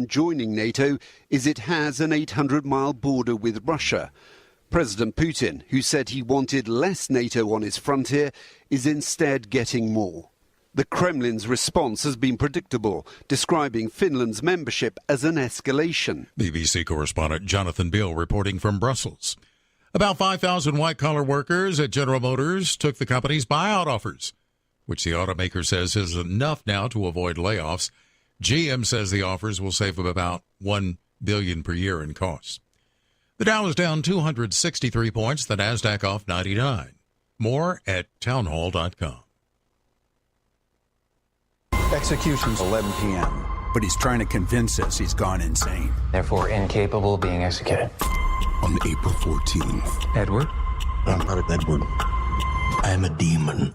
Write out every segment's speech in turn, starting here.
joining NATO is it has an 800-mile border with Russia. President Putin, who said he wanted less NATO on his frontier, is instead getting more. The Kremlin's response has been predictable, describing Finland's membership as an escalation. BBC correspondent Jonathan Beale reporting from Brussels. About 5,000 white-collar workers at General Motors took the company's buyout offers, which the automaker says is enough now to avoid layoffs. GM says the offers will save them about $1 billion per year in costs. The Dow is down 263 points, the Nasdaq off 99. More at townhall.com. Execution's 11 p.m., but he's trying to convince us he's gone insane. Therefore incapable of being executed. On April 14th. Edward? I'm not Edward. I'm a demon.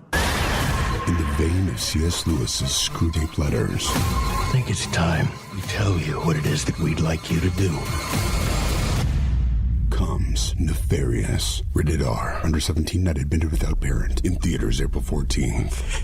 In the vein of C.S. Lewis's Screwtape Letters. I think it's time we tell you what it is that we'd like you to do. Comes Nefarious. Rated R. Under 17, not admitted without parent. In theaters April 14th.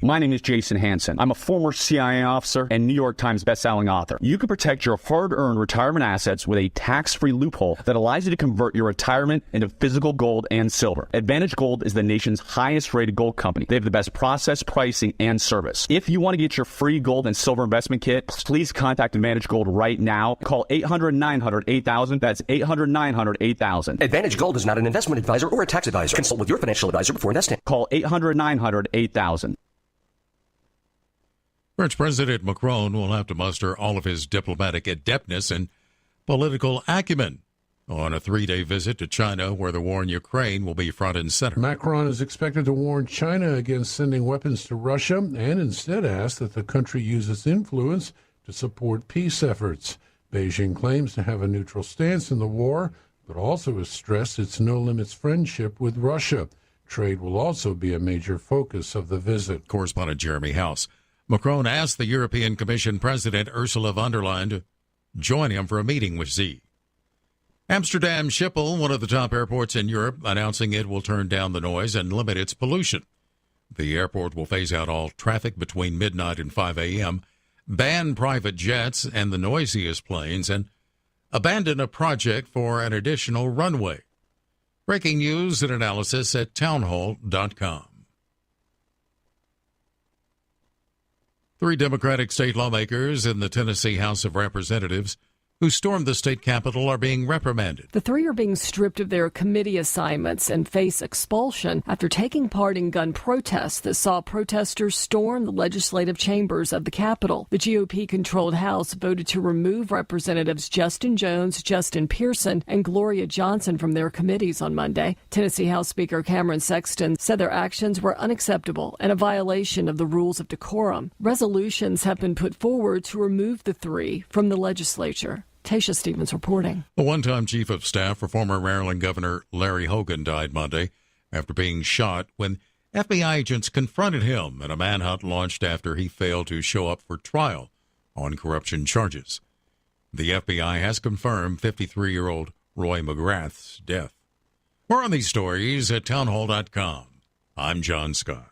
My name is Jason Hansen. I'm a former CIA officer and New York Times bestselling author. You can protect your hard-earned retirement assets with a tax-free loophole that allows you to convert your retirement into physical gold and silver. Advantage Gold is the nation's highest-rated gold company. They have the best process, pricing, and service. If you want to get your free gold and silver investment kit, please contact Advantage Gold right now. Call 800-900-8000. That's 800-900-8000. Advantage Gold is not an investment advisor or a tax advisor. Consult with your financial advisor before investing. Call 800-900-8000. French President Macron will have to muster all of his diplomatic adeptness and political acumen on a 3-day visit to China, where the war in Ukraine will be front and center. Macron is expected to warn China against sending weapons to Russia and instead ask that the country use its influence to support peace efforts. Beijing claims to have a neutral stance in the war, but also has stressed its no-limits friendship with Russia. Trade will also be a major focus of the visit. Correspondent Jeremy House. Macron asked the European Commission President Ursula von der Leyen to join him for a meeting with Xi. Amsterdam Schiphol, one of the top airports in Europe, announcing it will turn down the noise and limit its pollution. The airport will phase out all traffic between midnight and 5 a.m., ban private jets and the noisiest planes, and abandon a project for an additional runway. Breaking news and analysis at townhall.com. 3 Democratic state lawmakers in the Tennessee House of Representatives who stormed the state capitol are being reprimanded. The 3 are being stripped of their committee assignments and face expulsion after taking part in gun protests that saw protesters storm the legislative chambers of the Capitol. The GOP-controlled House voted to remove Representatives Justin Jones, Justin Pearson, and Gloria Johnson from their committees on Monday. Tennessee House Speaker Cameron Sexton said their actions were unacceptable and a violation of the rules of decorum. Resolutions have been put forward to remove the 3 from the legislature. Tasha Stevens reporting. A one-time chief of staff for former Maryland Governor Larry Hogan died Monday after being shot when FBI agents confronted him in a manhunt launched after he failed to show up for trial on corruption charges. The FBI has confirmed 53-year-old Roy McGrath's death. More on these stories at townhall.com. I'm John Scott.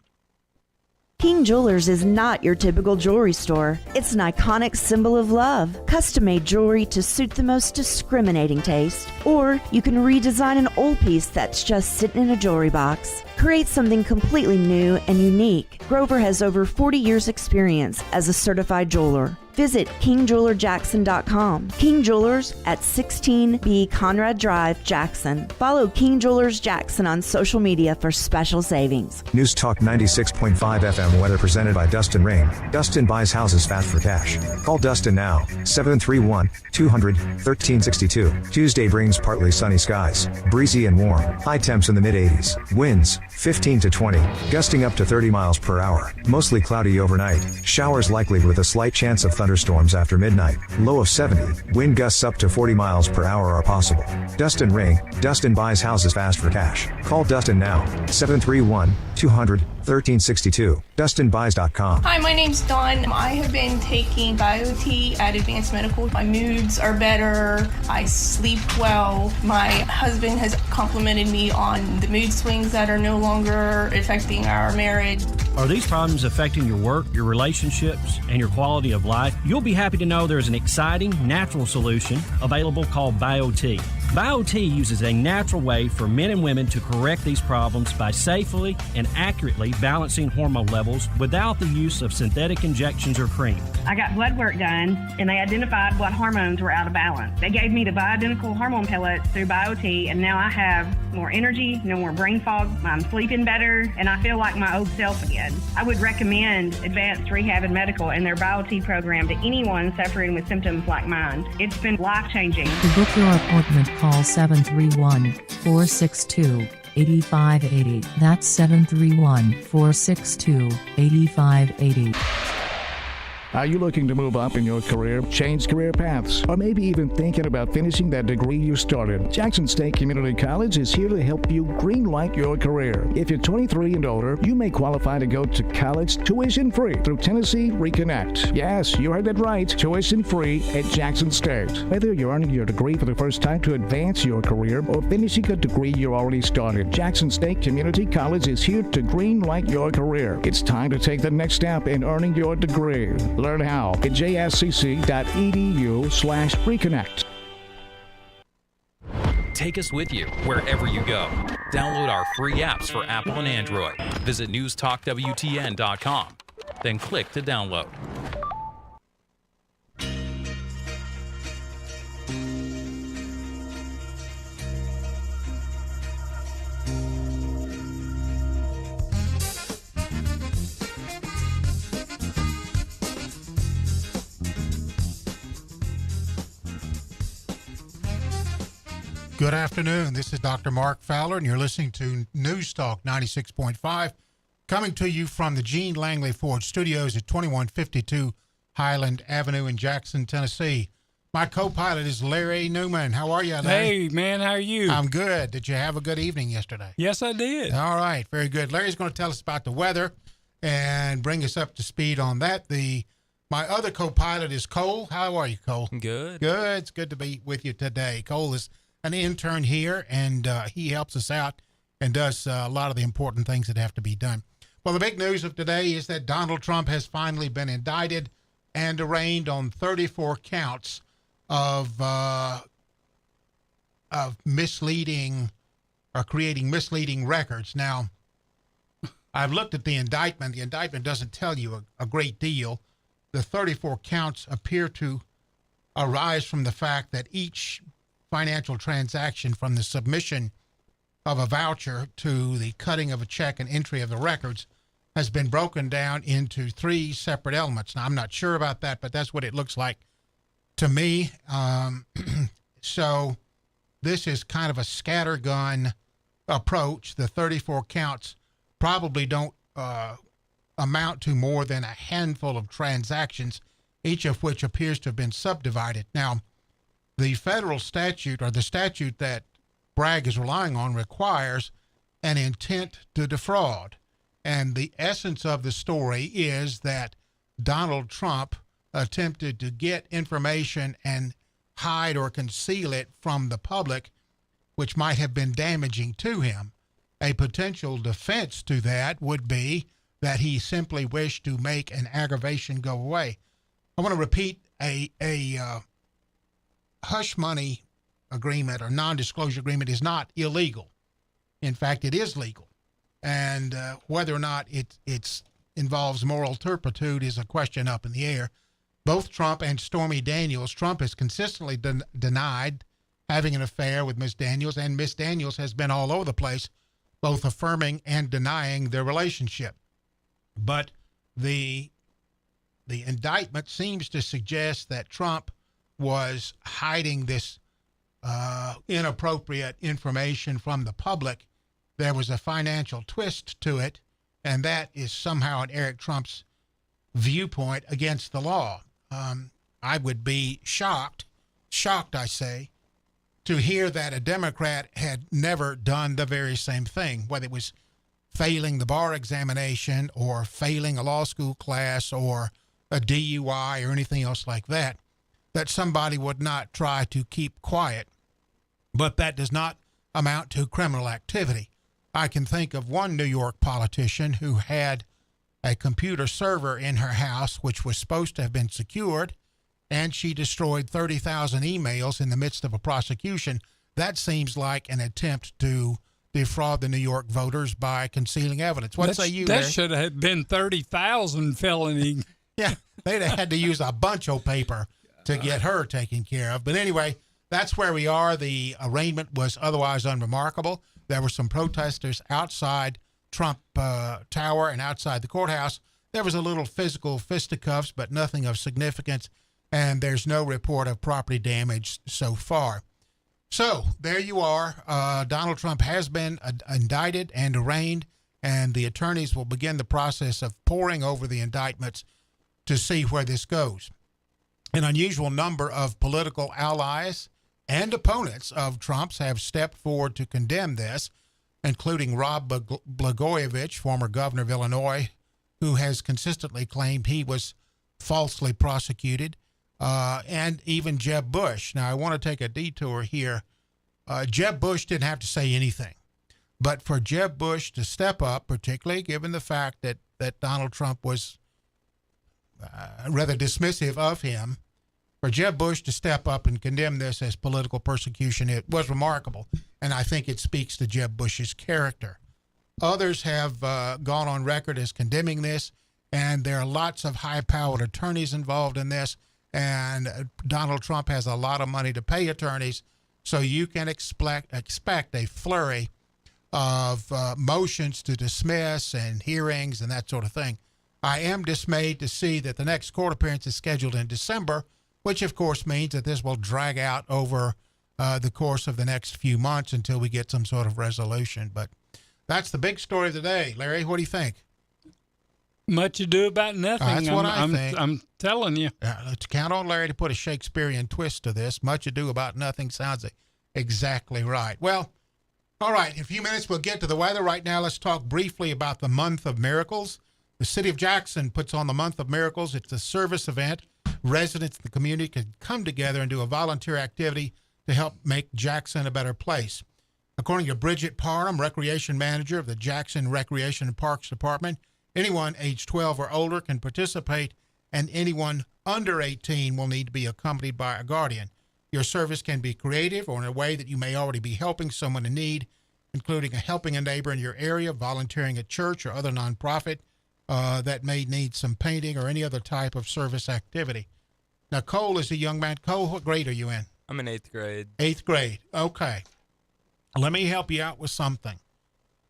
King Jewelers is not your typical jewelry store. It's an iconic symbol of love. Custom-made jewelry to suit the most discriminating taste. Or you can redesign an old piece that's just sitting in a jewelry box. Create something completely new and unique. Grover has over 40 years' experience as a certified jeweler. Visit KingJewelerJackson.com. King Jewelers at 16B Conrad Drive, Jackson. Follow King Jewelers Jackson on social media for special savings. News Talk 96.5 FM weather presented by Dustin Rain. Dustin buys houses fast for cash. Call Dustin now, 731-200-1362. Tuesday brings partly sunny skies, breezy and warm. High temps in the mid-80s. Winds 15 to 20, gusting up to 30 miles per hour. Mostly cloudy overnight. Showers likely with a slight chance of thunderstorms after midnight. Low of 70. Wind gusts up to 40 miles per hour are possible. Dustin Ring. Dustin buys houses fast for cash. Call Dustin now. 731-200-1362. 1-800-200-1362. DustinBuys.com. Hi, my name's Dawn. I have been taking BioT at Advanced Medical. My moods are better. I sleep well. My husband has complimented me on the mood swings that are no longer affecting our marriage. Are these problems affecting your work, your relationships, and your quality of life? You'll be happy to know there's an exciting, natural solution available called BioT. BioT uses a natural way for men and women to correct these problems by safely and accurately balancing hormone levels without the use of synthetic injections or cream. I got blood work done, and they identified what hormones were out of balance. They gave me the bioidentical hormone pellets through BioT, and now I have more energy, no more brain fog, I'm sleeping better, and I feel like my old self again. I would recommend Advanced Rehab and Medical and their BioT program to anyone suffering with symptoms like mine. It's been life-changing. To book your appointment, call 731-462-8580. That's 731-462-8580. Are you looking to move up in your career, change career paths, or maybe even thinking about finishing that degree you started? Jackson State Community College is here to help you greenlight your career. If you're 23 and older, you may qualify to go to college tuition-free through Tennessee Reconnect. Yes, you heard that right, tuition-free at Jackson State. Whether you're earning your degree for the first time to advance your career or finishing a degree you already started, Jackson State Community College is here to greenlight your career. It's time to take the next step in earning your degree. Learn how at jscc.edu/reconnect. Take us with you wherever you go. Download our free apps for Apple and Android. Visit newstalkwtn.com. Then click to download. Good afternoon. This is Dr. Mark Fowler, and you're listening to News Talk 96.5, coming to you from the Gene Langley Ford Studios at 2152 Highland Avenue in Jackson, Tennessee. My co-pilot is Larry Newman. How are you, Larry? Hey, man, how are you? I'm good. Did you have a good evening yesterday? Yes, I did. All right, very good. Larry's going to tell us about the weather and bring us up to speed on that. My other co-pilot is Cole. How are you, Cole? Good. Good. It's good to be with you today. Cole is an intern here, and he helps us out and does a lot of the important things that have to be done. Well, the big news of today is that Donald Trump has finally been indicted and arraigned on 34 counts of misleading or creating misleading records. Now, I've looked at the indictment. The indictment doesn't tell you a great deal. The 34 counts appear to arise from the fact that each financial transaction, from the submission of a voucher to the cutting of a check and entry of the records, has been broken down into three separate elements. Now, I'm not sure about that, but that's what it looks like to me. So this is kind of a scattergun approach. The 34 counts probably don't amount to more than a handful of transactions, each of which appears to have been subdivided. Now, the federal statute, or the statute that Bragg is relying on, requires an intent to defraud. And the essence of the story is that Donald Trump attempted to get information and hide or conceal it from the public, which might have been damaging to him. A potential defense to that would be that he simply wished to make an aggravation go away. I want to repeat a hush money agreement or non-disclosure agreement is not illegal. In fact, it is legal. And whether or not it involves moral turpitude is a question up in the air. Both Trump and Stormy Daniels, Trump has consistently denied having an affair with Ms. Daniels, and Ms. Daniels has been all over the place, both affirming and denying their relationship. But the indictment seems to suggest that Trump was hiding this inappropriate information from the public. There was a financial twist to it, and that is somehow in Eric Trump's viewpoint against the law. I would be shocked, I say, to hear that a Democrat had never done the very same thing, whether it was failing the bar examination or failing a law school class or a DUI or anything else like that, that somebody would not try to keep quiet. But that does not amount to criminal activity. I can think of one New York politician who had a computer server in her house which was supposed to have been secured, and she destroyed 30,000 emails in the midst of a prosecution. That seems like an attempt to defraud the New York voters by concealing evidence. What say you, Larry? That should have been 30,000 felony. Yeah, they'd have had to use a bunch of paper to get her taken care of. But anyway, that's where we are. The arraignment was otherwise unremarkable. There were some protesters outside Trump Tower and outside the courthouse. There was a little physical fisticuffs, but nothing of significance, and there's no report of property damage so far. So there you are. Donald Trump has been indicted and arraigned, and the attorneys will begin the process of poring over the indictments to see where this goes. An unusual number of political allies and opponents of Trump's have stepped forward to condemn this, including Rod Blagojevich, former governor of Illinois, who has consistently claimed he was falsely prosecuted, and even Jeb Bush. Now, I want to take a detour here. Jeb Bush didn't have to say anything, but for Jeb Bush to step up, particularly given the fact that Donald Trump was rather dismissive of him, for Jeb Bush to step up and condemn this as political persecution, it was remarkable, and I think it speaks to Jeb Bush's character. Others have gone on record as condemning this, and there are lots of high-powered attorneys involved in this, and Donald Trump has a lot of money to pay attorneys, so you can expect a flurry of motions to dismiss and hearings and that sort of thing. I am dismayed to see that the next court appearance is scheduled in December, which of course means that this will drag out over the course of the next few months until we get some sort of resolution. But that's the big story of the day. Larry, what do you think? Much ado about nothing. That's what I think. I'm telling you. Let's count on Larry to put a Shakespearean twist to this. Much ado about nothing sounds exactly right. Well, all right. In a few minutes, we'll get to the weather. Right now, let's talk briefly about the Month of Miracles. The city of Jackson puts on the Month of Miracles. It's a service event. Residents in the community can come together and do a volunteer activity to help make Jackson a better place. According to Bridget Parham, Recreation Manager of the Jackson Recreation and Parks Department, anyone age 12 or older can participate, and anyone under 18 will need to be accompanied by a guardian. Your service can be creative or in a way that you may already be helping someone in need, including helping a neighbor in your area, volunteering at church or other nonprofit that may need some painting or any other type of service activity. Now, Cole is a young man. Cole, what grade are you in? I'm in 8th grade. 8th grade. Okay. Let me help you out with something.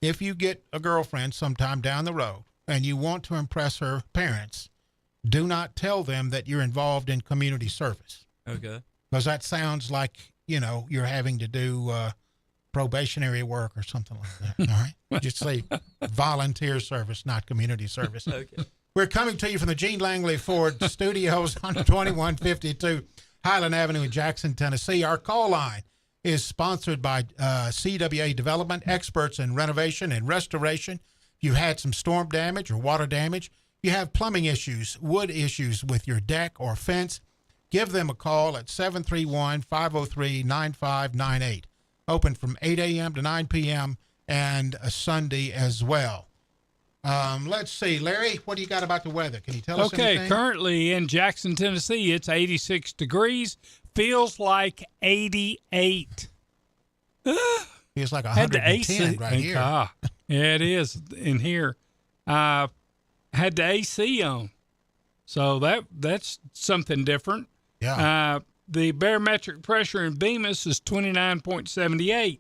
If you get a girlfriend sometime down the road and you want to impress her parents, do not tell them that you're involved in community service. Okay. Because that sounds like, you're having to do probationary work or something like that. All right? Just say volunteer service, not community service. Okay. We're coming to you from the Gene Langley Ford Studios on 2152 Highland Avenue in Jackson, Tennessee. Our call line is sponsored by CWA Development, experts in renovation and restoration. If you had some storm damage or water damage, you have plumbing issues, wood issues with your deck or fence, give them a call at 731-503-9598. Open from 8 a.m. to 9 p.m. and a Sunday as well. Let's see, Larry, what do you got about the weather? Can you tell us anything? Okay, currently in Jackson, Tennessee, it's 86 degrees. Feels like 88. Feels like 110 right here. Yeah, it is in here. Had the AC on, so that's something different. Yeah. The barometric pressure in Bemis is 29.78.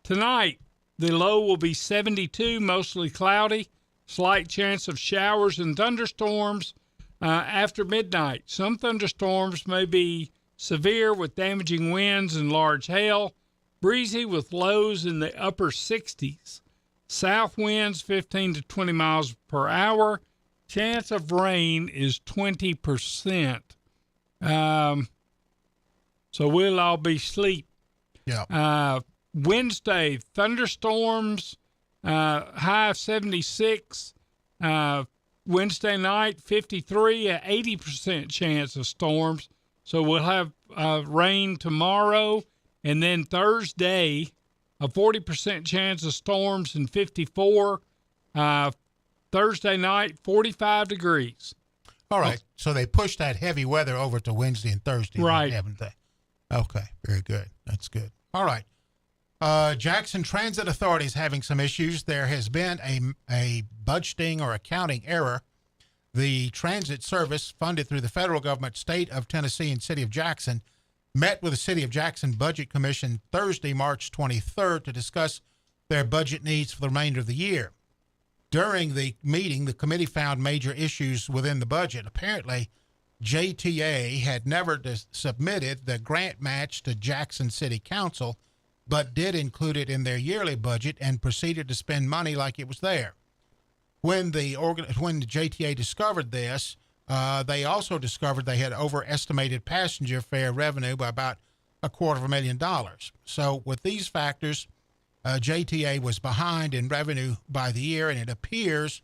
Tonight, the low will be 72, mostly cloudy. Slight chance of showers and thunderstorms after midnight. Some thunderstorms may be severe with damaging winds and large hail. Breezy with lows in the upper 60s. South winds 15 to 20 miles per hour. Chance of rain is 20%. So we'll all be asleep. Yeah. Wednesday, thunderstorms high of 76. Wednesday night, 53, an 80% chance of storms. So we'll have rain tomorrow, and then Thursday, a 40% chance of storms and 54. Thursday night, 45 degrees. All right. So they pushed that heavy weather over to Wednesday and Thursday, right? Haven't they? Okay. Very good. That's good. All right. Jackson Transit Authority is having some issues. There has been a budgeting or accounting error. The transit service, funded through the federal government, state of Tennessee, and city of Jackson, met with the City of Jackson Budget Commission Thursday, March 23rd, to discuss their budget needs for the remainder of the year. During the meeting, the committee found major issues within the budget. Apparently, JTA had never submitted the grant match to Jackson City Council, but did include it in their yearly budget and proceeded to spend money like it was there. When the JTA discovered this, they also discovered they had overestimated passenger fare revenue by about $250,000. So with these factors, JTA was behind in revenue by the year, and it appears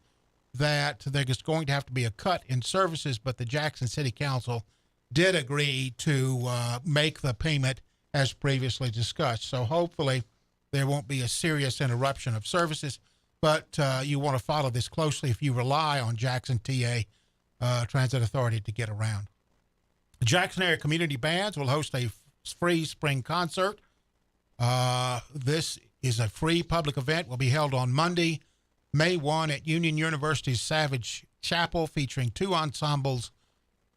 that there's going to have to be a cut in services, but the Jackson City Council did agree to make the payment as previously discussed. So hopefully there won't be a serious interruption of services, but you want to follow this closely if you rely on Jackson TA Transit Authority to get around. The Jackson area community bands will host a free spring concert. This is a free public event, will be held on Monday, May 1 at Union University's Savage Chapel, featuring two ensembles,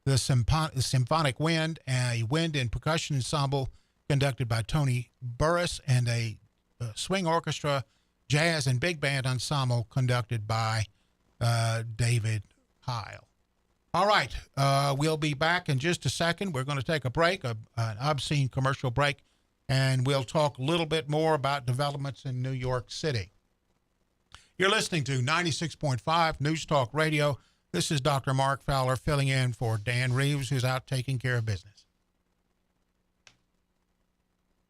the Symphonic Wind, a wind and percussion ensemble conducted by Tony Burris, and a swing orchestra, jazz and big band ensemble conducted by David Heil. All right, we'll be back in just a second. We're going to take a break, an obscene commercial break, and we'll talk a little bit more about developments in New York City. You're listening to 96.5 News Talk Radio. This is Dr. Mark Fowler filling in for Dan Reeves, who's out taking care of business.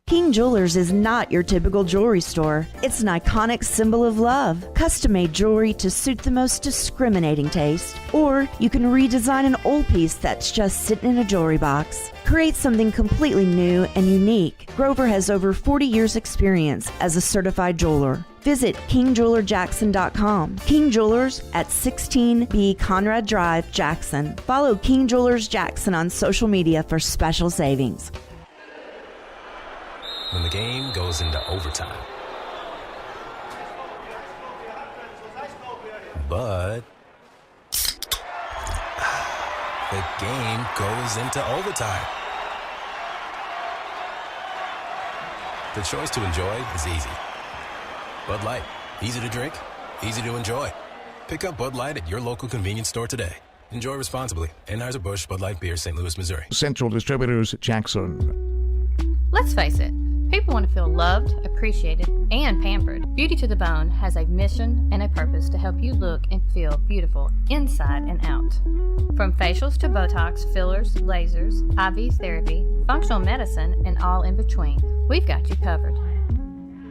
King Jewelers is not your typical jewelry store. It's an iconic symbol of love, custom-made jewelry to suit the most discriminating taste. Or you can redesign an old piece that's just sitting in a jewelry box. Create something completely new and unique. Grover has over 40 years experience as a certified jeweler. Visit KingJewelerJackson.com. King Jewelers at 16B Conrad Drive, Jackson. Follow King Jewelers Jackson on social media for special savings. When the game goes into overtime. But the game goes into overtime. The choice to enjoy is easy. Bud Light. Easy to drink, easy to enjoy. Pick up Bud Light at your local convenience store today. Enjoy responsibly. Anheuser-Busch Bud Light Beer, St. Louis, Missouri. Central Distributors, Jackson. Let's face it. People want to feel loved, appreciated, and pampered. Beauty to the Bone has a mission and a purpose to help you look and feel beautiful inside and out. From facials to Botox, fillers, lasers, IV therapy, functional medicine, and all in between, we've got you covered.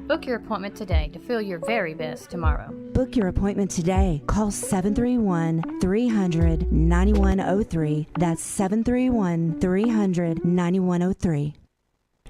Book your appointment today to feel your very best tomorrow. Book your appointment today. Call 731-300-9103. That's 731-300-9103.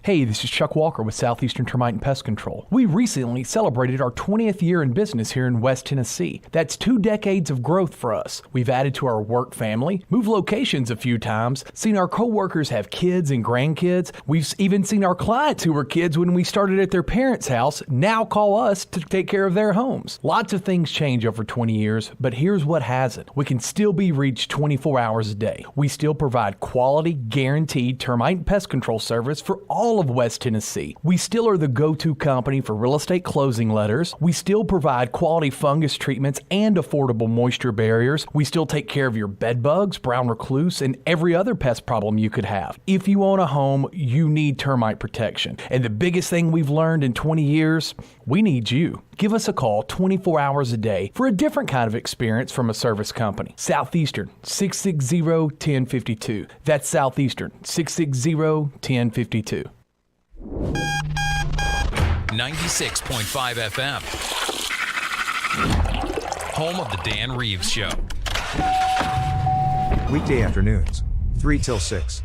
Hey, this is Chuck Walker with Southeastern Termite and Pest Control. We recently celebrated our 20th year in business here in West Tennessee. That's 2 decades of growth for us. We've added to our work family, moved locations a few times, seen our coworkers have kids and grandkids. We've even seen our clients who were kids when we started at their parents' house now call us to take care of their homes. Lots of things change over 20 years, but here's what hasn't. We can still be reached 24 hours a day. We still provide quality, guaranteed termite and pest control service for all of West Tennessee. We still are the go-to company for real estate closing letters. We still provide quality fungus treatments and affordable moisture barriers. We still take care of your bed bugs, brown recluse, and every other pest problem you could have. If you own a home, you need termite protection. And the biggest thing we've learned in 20 years, we need you. Give us a call 24 hours a day for a different kind of experience from a service company. Southeastern, 660-1052. That's Southeastern, 660-1052. 96.5 FM. home of the Dan Reeves Show. Weekday afternoons, 3 till 6.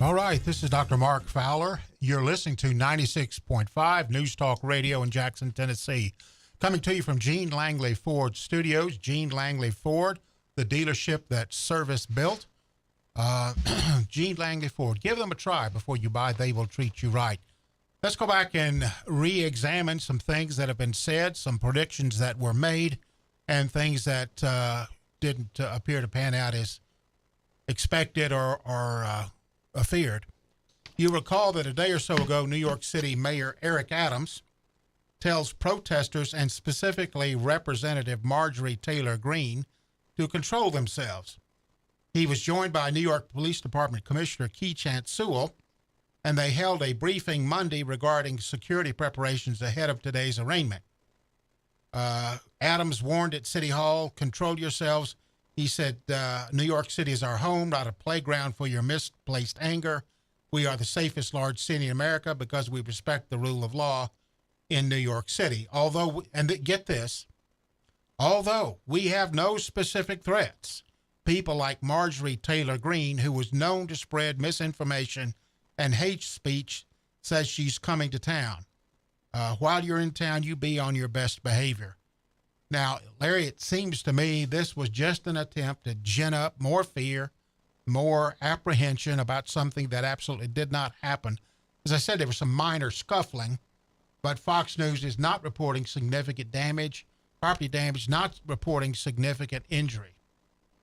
All right, this is Dr. Mark Fowler. You're listening to 96.5 News Talk Radio in Jackson, Tennessee. Coming to you from Gene Langley Ford Studios. Gene Langley Ford, the dealership that Service built. Gene Langley Ford. Give them a try before you buy. They will treat you right. Let's go back and re-examine some things that have been said, some predictions that were made, and things that didn't appear to pan out as expected or feared. You recall that a day or so ago, New York City Mayor Eric Adams tells protesters and specifically Representative Marjorie Taylor Greene to control themselves. He was joined by New York Police Department Commissioner Keechant Sewell, and they held a briefing Monday regarding security preparations ahead of today's arraignment. Adams warned at City Hall, control yourselves. He said, New York City is our home, not a playground for your misplaced anger. We are the safest large city in America because we respect the rule of law in New York City. Get this, although we have no specific threats, people like Marjorie Taylor Greene, who was known to spread misinformation and hate speech, says she's coming to town. While you're in town, you be on your best behavior. Now, Larry, it seems to me this was just an attempt to gin up more fear, more apprehension about something that absolutely did not happen. As I said, there was some minor scuffling, but Fox News is not reporting significant damage, property damage, not reporting significant injury.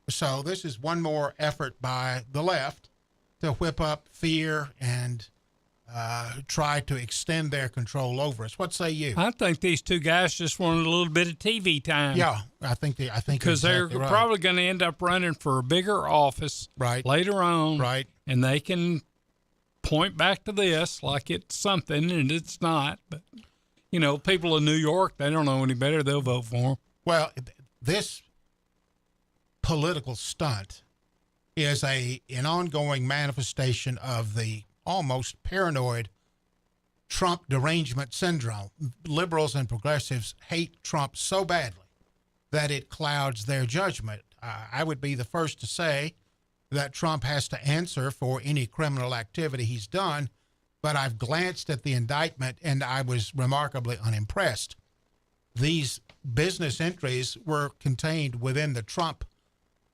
So this is one more effort by the left to whip up fear and try to extend their control over us. What say you? I think these two guys just wanted a little bit of TV time. Yeah, I think because exactly they're probably going to end up running for a bigger office later on, right? And they can point back to this like it's something, and it's not. But you know, people in New York, they don't know any better. They'll vote for them. Well, this political stunt is an ongoing manifestation of the almost paranoid Trump derangement syndrome. Liberals and progressives hate Trump so badly that it clouds their judgment. I would be the first to say that Trump has to answer for any criminal activity he's done, but I've glanced at the indictment and I was remarkably unimpressed. These business entries were contained within the Trump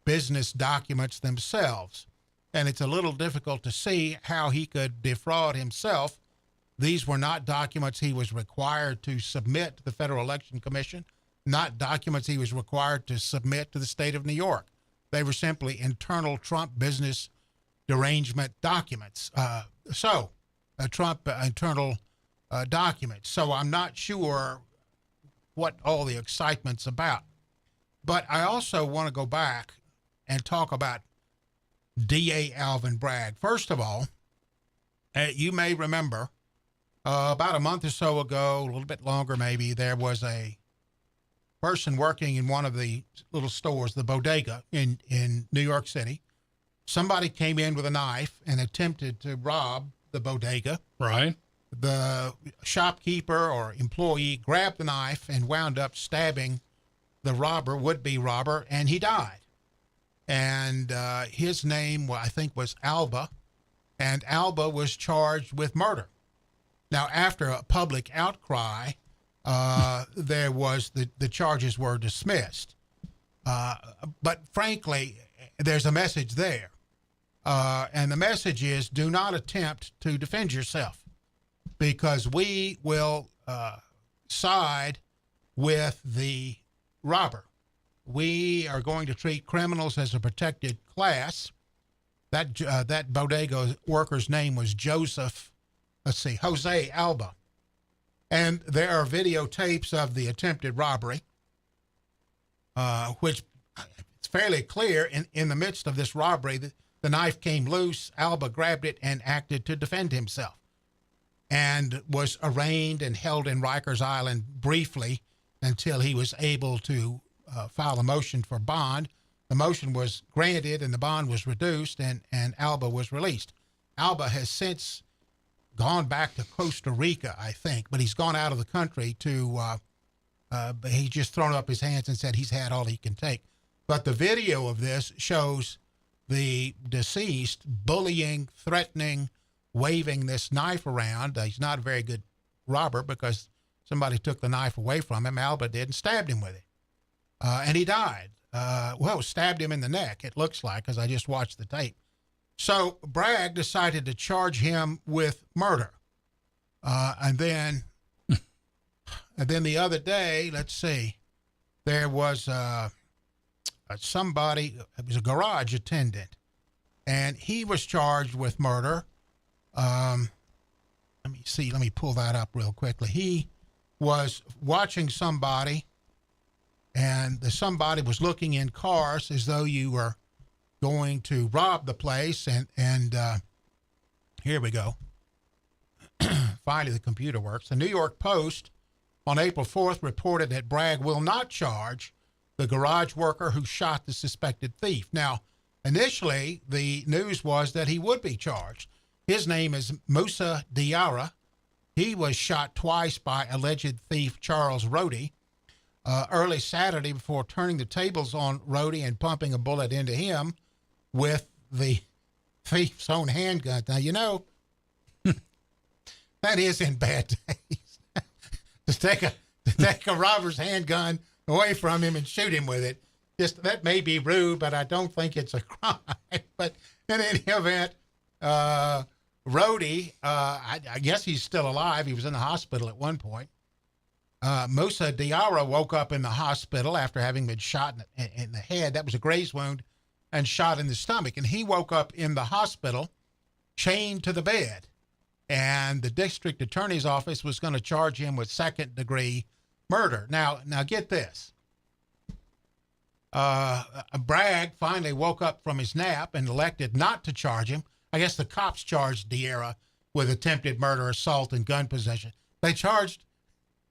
business documents themselves, and it's a little difficult to see how he could defraud himself. These were not documents he was required to submit to the Federal Election Commission, not documents he was required to submit to the state of New York. They were simply internal Trump business derangement documents. Trump internal documents. So I'm not sure what all the excitement's about. But I also want to go back and talk about D.A. Alvin Bragg. First of all, you may remember about a month or so ago, a little bit longer maybe, there was a person working in one of the little stores, the bodega in New York City. Somebody came in with a knife and attempted to rob the bodega. Right. The shopkeeper or employee grabbed the knife and wound up stabbing the would-be robber, and he died. And his name, I think, was Alba, and Alba was charged with murder. Now, after a public outcry, there was the charges were dismissed. But frankly, there's a message there. And the message is, do not attempt to defend yourself, because we will side with the robber. We are going to treat criminals as a protected class. That bodega worker's name was Jose Alba. And there are videotapes of the attempted robbery, which it's fairly clear in the midst of this robbery, the knife came loose, Alba grabbed it and acted to defend himself, and was arraigned and held in Rikers Island briefly until he was able to file a motion for bond. The motion was granted and the bond was reduced, and Alba was released. Alba has since gone back to Costa Rica, I think, but he's gone out of the country but he's just thrown up his hands and said he's had all he can take. But the video of this shows the deceased bullying, threatening, waving this knife around. He's not a very good robber because somebody took the knife away from him. Alba did and stabbed him with it. And he died. Stabbed him in the neck, it looks like, because I just watched the tape. So Bragg decided to charge him with murder. And then the other day, let's see, there was somebody, it was a garage attendant, and he was charged with murder. Let me pull that up real quickly. He was watching somebody, and the somebody was looking in cars as though you were going to rob the place, and here we go. Finally, the computer works. The New York Post on April 4th reported that Bragg will not charge the garage worker who shot the suspected thief. Now, initially, the news was that he would be charged. His name is Musa Diarra. He was shot twice by alleged thief Charles Rody early Saturday before turning the tables on Rody and pumping a bullet into him with the thief's own handgun. Now, you know, that is in bad taste. to take a robber's handgun away from him and shoot him with it. Just that may be rude, but I don't think it's a crime. But in any event, Rody, I guess he's still alive. He was in the hospital at one point. Musa Diarra woke up in the hospital after having been shot in the head. That was a graze wound, and shot in the stomach. And he woke up in the hospital chained to the bed. And the district attorney's office was going to charge him with second-degree murder. Now get this. Bragg finally woke up from his nap and elected not to charge him. I guess the cops charged Diarra with attempted murder, assault, and gun possession. They charged,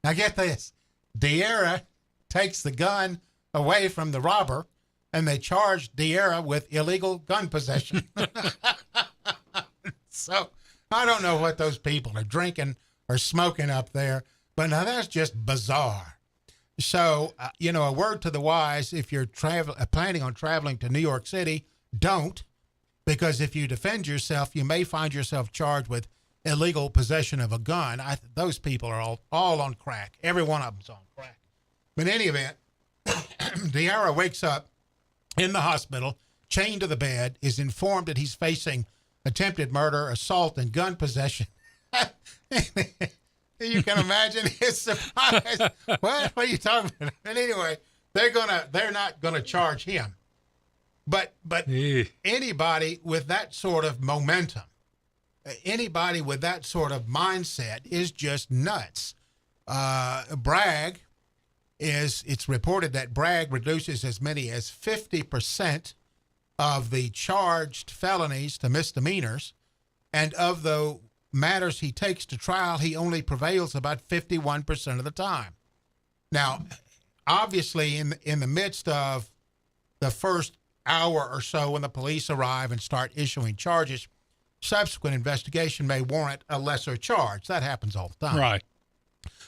now get this, Diarra takes the gun away from the robber, and they charged Diarra with illegal gun possession. So I don't know what those people are drinking or smoking up there, but now that's just bizarre. So, a word to the wise, if you're planning on traveling to New York City, don't, because if you defend yourself, you may find yourself charged with illegal possession of a gun. Those people are all on crack. Every one of them's on crack. But in any event, Diarra wakes up in the hospital, chained to the bed, is informed that he's facing attempted murder, assault, and gun possession. You can imagine his surprise. What are you talking about? And anyway, they're not gonna charge him. But anybody with that sort of momentum, anybody with that sort of mindset is just nuts. Bragg it's reported that Bragg reduces as many as 50% of the charged felonies to misdemeanors, and of the matters he takes to trial, he only prevails about 51% of the time. Now, obviously, in the midst of the first hour or so when the police arrive and start issuing charges, subsequent investigation may warrant a lesser charge. That happens all the time. Right.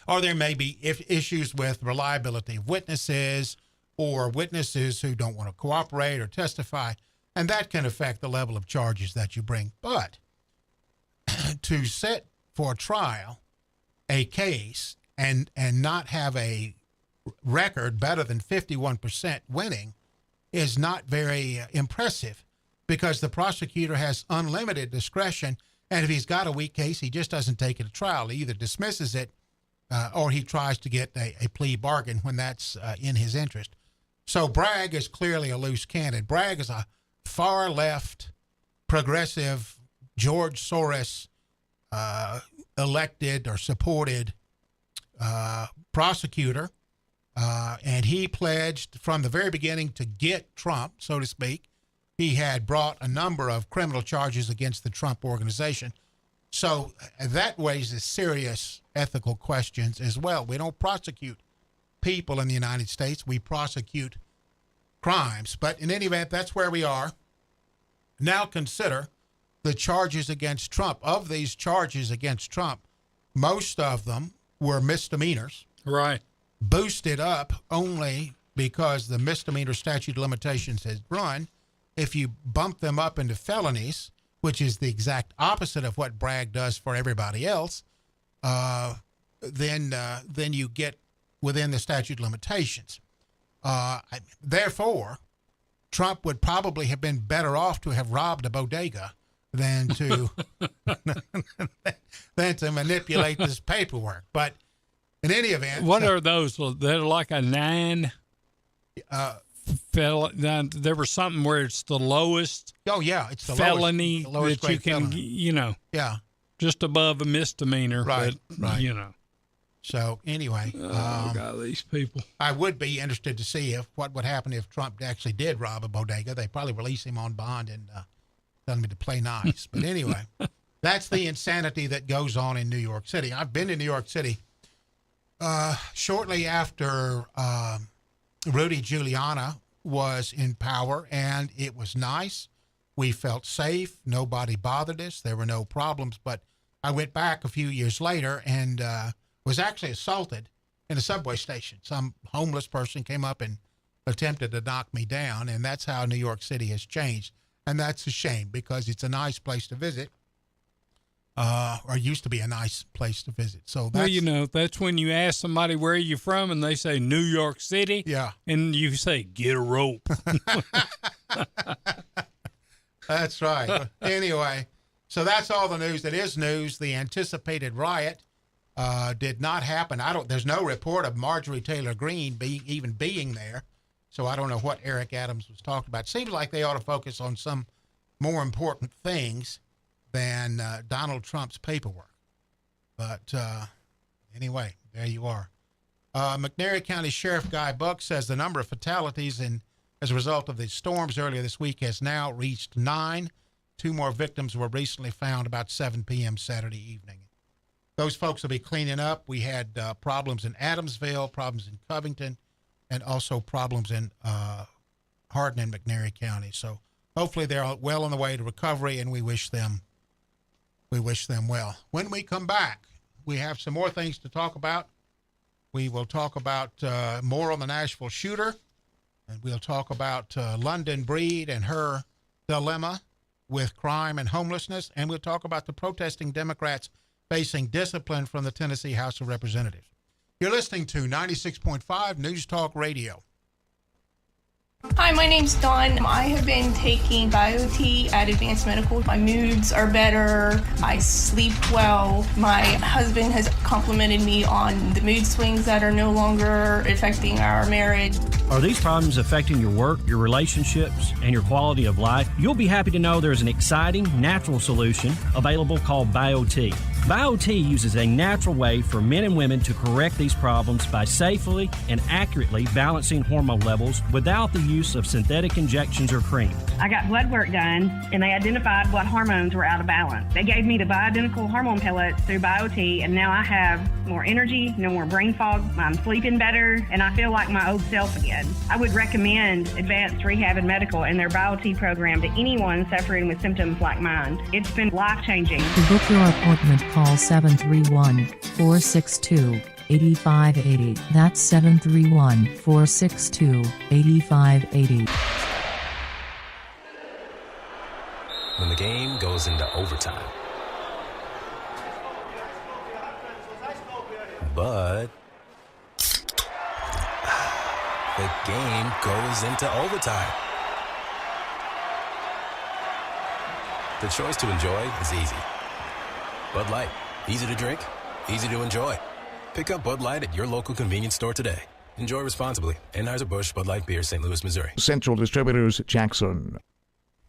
Or there may be issues with reliability of witnesses, or witnesses who don't want to cooperate or testify, and that can affect the level of charges that you bring. But to set for trial a case and not have a record better than 51% winning is not very impressive, because the prosecutor has unlimited discretion, and if he's got a weak case, he just doesn't take it to trial. He either dismisses it or he tries to get a plea bargain when that's in his interest. So Bragg is clearly a loose cannon. Bragg is a far-left, progressive, George Soros elected or supported prosecutor, and he pledged from the very beginning to get Trump, so to speak. He had brought a number of criminal charges against the Trump organization. So that raises serious ethical questions as well. We don't prosecute people in the United States. We prosecute crimes. But in any event, that's where we are. Now consider the charges against Trump. Of these charges against Trump, most of them were misdemeanors. Right. Boosted up only because the misdemeanor statute of limitations has run. If you bump them up into felonies, which is the exact opposite of what Bragg does for everybody else, then you get within the statute of limitations. Therefore, Trump would probably have been better off to have robbed a bodega than to manipulate this paperwork. But in any event, what are those? They're like a 9. There was something where it's the lowest. Oh yeah, it's the felony lowest that you can, felony. Yeah, just above a misdemeanor. Right, but, right. So anyway, God, these people. I would be interested to see what would happen if Trump actually did rob a bodega. They probably release him on bond and tell him to play nice. But anyway, that's the insanity that goes on in New York City. I've been to New York City shortly after Rudy Giuliani was in power, and it was nice. We felt safe. Nobody bothered us. There were no problems. But I went back a few years later and was actually assaulted in a subway station. Some homeless person came up and attempted to knock me down, and that's how New York City has changed. And that's a shame because it's a nice place to visit, or used to be a nice place to visit. So that's, well, that's when you ask somebody where you're from and they say New York City. Yeah. And you say, get a rope. That's right. Anyway, so that's all the news that is news. The anticipated riot did not happen. There's no report of Marjorie Taylor Greene being there. So I don't know what Eric Adams was talking about. Seems like they ought to focus on some more important things than Donald Trump's paperwork. But anyway, there you are. McNairy County Sheriff Guy Buck says the number of fatalities as a result of the storms earlier this week has now reached 9. 2 more victims were recently found about 7 p.m. Saturday evening. Those folks will be cleaning up. We had problems in Adamsville, problems in Covington, and also problems in Hardin and McNairy County. So hopefully they're well on the way to recovery, and we wish them well. When we come back, we have some more things to talk about. We will talk about more on the Nashville shooter, and we'll talk about London Breed and her dilemma with crime and homelessness, and we'll talk about the protesting Democrats facing discipline from the Tennessee House of Representatives. You're listening to 96.5 News Talk Radio. Hi, my name's Dawn. I have been taking BioT at Advanced Medical. My moods are better. I sleep well. My husband has complimented me on the mood swings that are no longer affecting our marriage. Are these problems affecting your work, your relationships, and your quality of life? You'll be happy to know there's an exciting, natural solution available called BioT. BioT uses a natural way for men and women to correct these problems by safely and accurately balancing hormone levels without the use of synthetic injections or cream. I got blood work done, and they identified what hormones were out of balance. They gave me the bioidentical hormone pellets through BioT, and now I have more energy, no more brain fog. I'm sleeping better, and I feel like my old self again. I would recommend Advanced Rehab and Medical and their BioT program to anyone suffering with symptoms like mine. It's been life-changing. To book your appointment, call 731-462-8580. That's 731-462-8580. When the game goes into overtime. But the game goes into overtime. The choice to enjoy is easy. Bud Light, easy to drink, easy to enjoy. Pick up Bud Light at your local convenience store today. Enjoy responsibly. Anheuser-Busch Bud Light Beer, St. Louis, Missouri. Central Distributors, Jackson.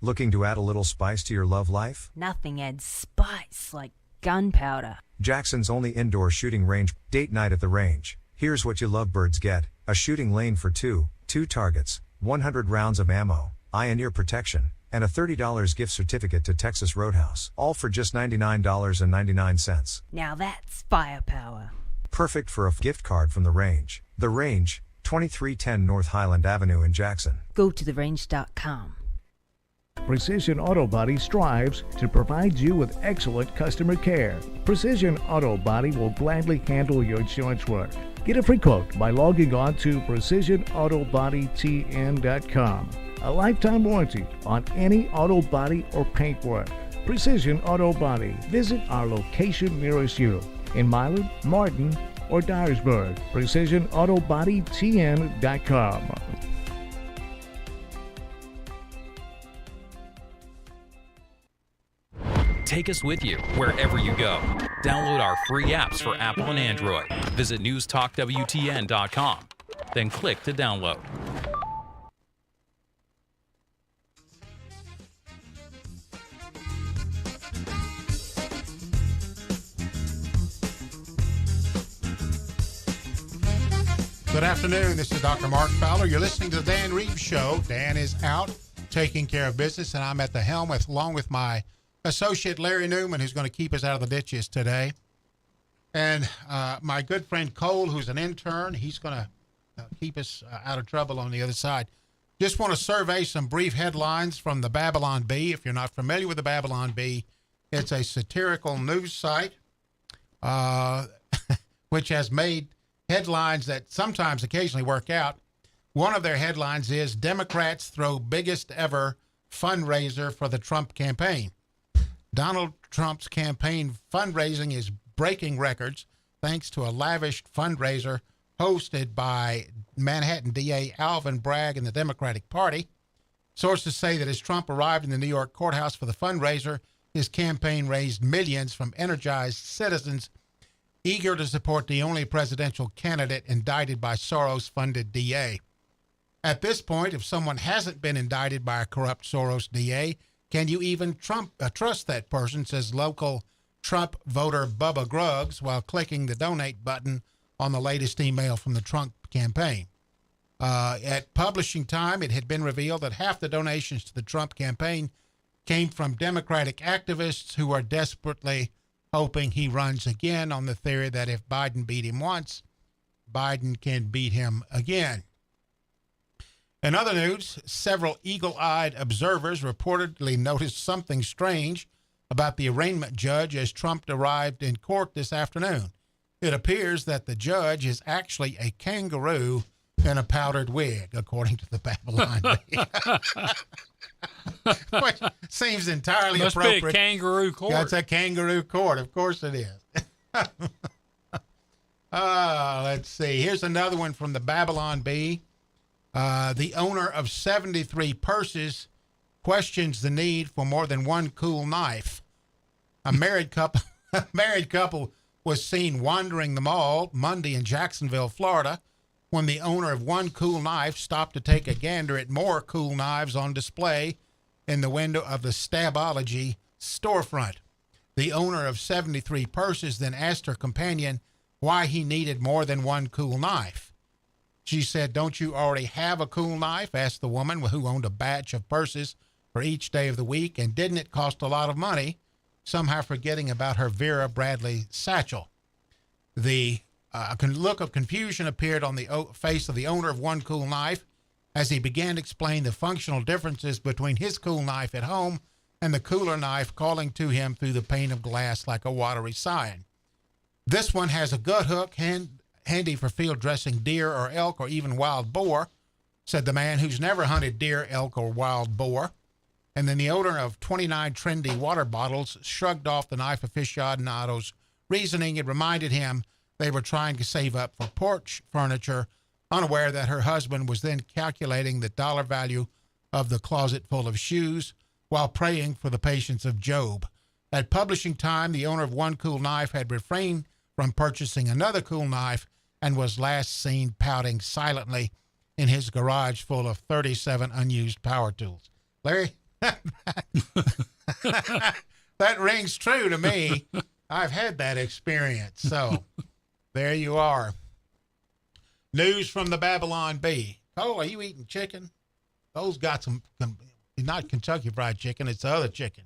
Looking to add a little spice to your love life? Nothing adds spice like gunpowder. Jackson's only indoor shooting range, date night at the range. Here's what you lovebirds get: a shooting lane for two targets, 100 rounds of ammo, eye and ear protection, and a $30 gift certificate to Texas Roadhouse. All for just $99.99. Now that's firepower. Perfect for a gift card from The Range. The Range, 2310 North Highland Avenue in Jackson. Go to therange.com. Precision Auto Body strives to provide you with excellent customer care. Precision Auto Body will gladly handle your insurance work. Get a free quote by logging on to precisionautobodytn.com. A lifetime warranty on any auto body or paint work. Precision Auto Body. Visit our location nearest you in Milan, Martin, or Dyersburg. PrecisionAutobodyTN.com. Take us with you wherever you go. Download our free apps for Apple and Android. Visit newstalkwtn.com. Then click to download. Good afternoon. This is Dr. Mark Fowler. You're listening to the Dan Reeves Show. Dan is out taking care of business, and I'm at the helm along with my associate Larry Newman, who's going to keep us out of the ditches today. And my good friend Cole, who's an intern, he's going to keep us out of trouble on the other side. Just want to survey some brief headlines from the Babylon Bee. If you're not familiar with the Babylon Bee, it's a satirical news site which has made headlines that sometimes occasionally work out. One of their headlines is Democrats throw biggest ever fundraiser for the Trump campaign. Donald Trump's campaign fundraising is breaking records thanks to a lavish fundraiser hosted by Manhattan DA Alvin Bragg and the Democratic Party. Sources say that as Trump arrived in the New York courthouse for the fundraiser, his campaign raised millions from energized citizens eager to support the only presidential candidate indicted by Soros-funded DA. At this point, if someone hasn't been indicted by a corrupt Soros DA, can you even trust that person, says local Trump voter Bubba Gruggs while clicking the donate button on the latest email from the Trump campaign. At publishing time, it had been revealed that half the donations to the Trump campaign came from Democratic activists who are desperately hoping he runs again on the theory that if Biden beat him once, Biden can beat him again. In other news, several eagle-eyed observers reportedly noticed something strange about the arraignment judge as Trump arrived in court this afternoon. It appears that the judge is actually a kangaroo in a powdered wig, according to the Babylon Bee. Which seems entirely appropriate. Must be a kangaroo court. That's a kangaroo court. Of course it is. Let's see. Here's another one from the Babylon Bee. The owner of 73 purses questions the need for more than one cool knife. A married couple was seen wandering the mall Monday in Jacksonville, Florida, when the owner of one cool knife stopped to take a gander at more cool knives on display in the window of the Stabology storefront. The owner of 73 purses then asked her companion why he needed more than one cool knife. She said, "Don't you already have a cool knife?" asked the woman who owned a batch of purses for each day of the week, and didn't it cost a lot of money, somehow forgetting about her Vera Bradley satchel. The look of confusion appeared on the face of the owner of one cool knife as he began to explain the functional differences between his cool knife at home and the cooler knife calling to him through the pane of glass like a watery sign. "This one has a gut hook handy for field dressing deer or elk or even wild boar," said the man who's never hunted deer, elk, or wild boar. And then the owner of 29 trendy water bottles shrugged off the knife aficionado's reasoning. It reminded him they were trying to save up for porch furniture, unaware that her husband was then calculating the dollar value of the closet full of shoes while praying for the patience of Job. At publishing time, the owner of one cool knife had refrained from purchasing another cool knife and was last seen pouting silently in his garage full of 37 unused power tools. Larry, that rings true to me. I've had that experience. So there you are. News from the Babylon Bee. Cole, are you eating chicken? Cole's got some, not Kentucky Fried Chicken, it's the other chicken.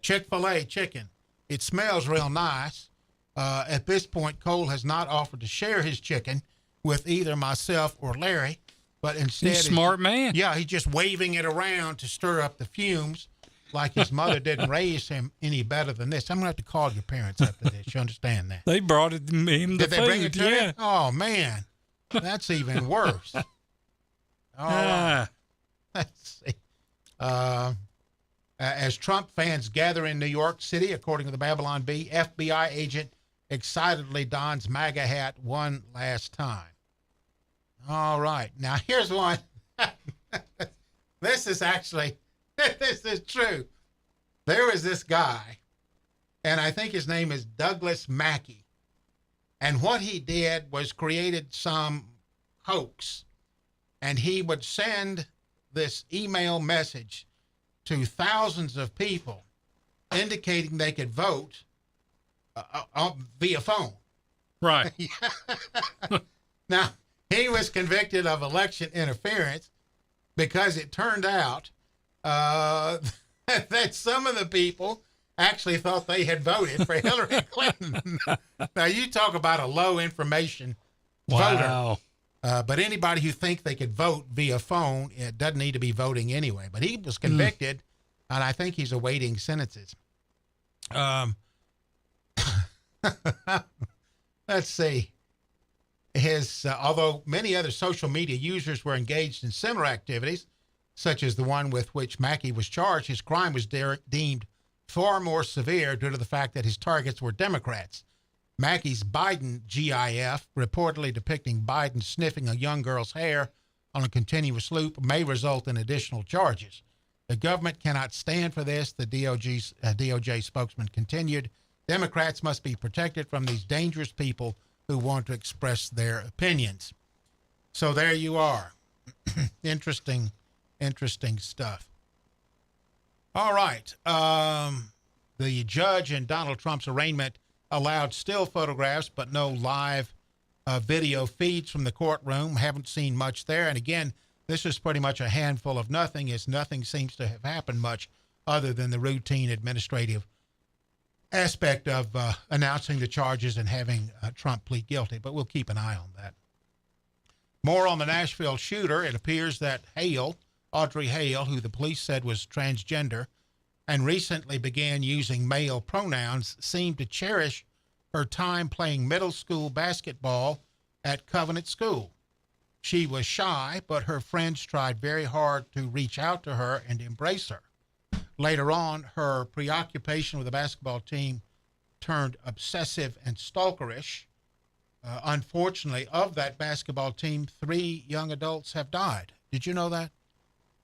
Chick-fil-A chicken. It smells real nice. At this point, Cole has not offered to share his chicken with either myself or Larry, but instead... He's a smart man. Yeah, he's just waving it around to stir up the fumes, like his mother didn't raise him any better than this. I'm going to have to call your parents after this. You understand that? They brought him the Did they food, bring it to yeah. you? Oh, man. That's even worse. Let's see. As Trump fans gather in New York City, according to the Babylon Bee, FBI agent excitedly dons MAGA hat one last time. All right. Now, here's one. This is true. There was this guy, and I think his name is Douglas Mackey. And what he did was created some hoax, and he would send this email message to thousands of people indicating they could vote via phone. Right. Now, he was convicted of election interference because it turned out that some of the people actually thought they had voted for Hillary Clinton. Now, you talk about a low information voter. But anybody who thinks they could vote via phone, it doesn't need to be voting anyway. But he was convicted, and I think he's awaiting sentences. Let's see. Although many other social media users were engaged in similar activities, such as the one with which Mackey was charged, his crime was deemed far more severe due to the fact that his targets were Democrats. Mackey's Biden GIF, reportedly depicting Biden sniffing a young girl's hair on a continuous loop, may result in additional charges. The government cannot stand for this, the DOJ spokesman continued. Democrats must be protected from these dangerous people who want to express their opinions. So there you are. Interesting stuff. All right. The judge in Donald Trump's arraignment allowed still photographs, but no live video feeds from the courtroom. Haven't seen much there. And again, this is pretty much a handful of nothing, as nothing seems to have happened much other than the routine administrative aspect of announcing the charges and having Trump plead guilty. But we'll keep an eye on that. More on the Nashville shooter. It appears that Audrey Hale, who the police said was transgender and recently began using male pronouns, seemed to cherish her time playing middle school basketball at Covenant School. She was shy, but her friends tried very hard to reach out to her and embrace her. Later on, her preoccupation with the basketball team turned obsessive and stalkerish. Unfortunately, of that basketball team, 3 young adults have died. Did you know that?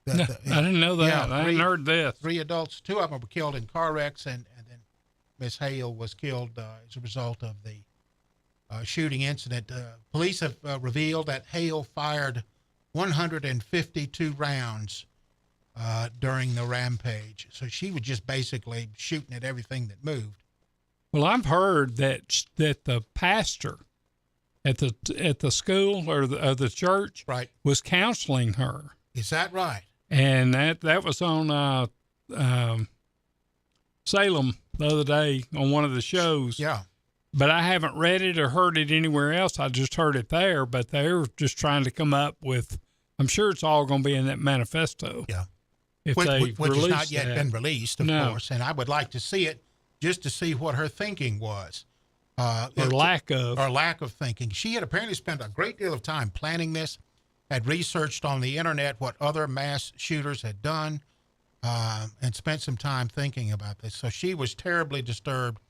I didn't know that. Yeah, I hadn't heard this. 3 adults, 2 of them were killed in car wrecks, and then Miss Hale was killed as a result of the shooting incident. Police have revealed that Hale fired 152 rounds during the rampage. So she was just basically shooting at everything that moved. Well, I've heard that the pastor at the school or the church was counseling her. Is that right? And that was on Salem the other day on one of the shows. Yeah. But I haven't read it or heard it anywhere else. I just heard it there. But they're just trying to come up with, I'm sure it's all going to be in that manifesto. Yeah. If which they has not yet that. been released, of course. And I would like to see it just to see what her thinking was. Or lack of thinking. She had apparently spent a great deal of time planning this, had researched on the internet what other mass shooters had done, and spent some time thinking about this. So she was terribly disturbed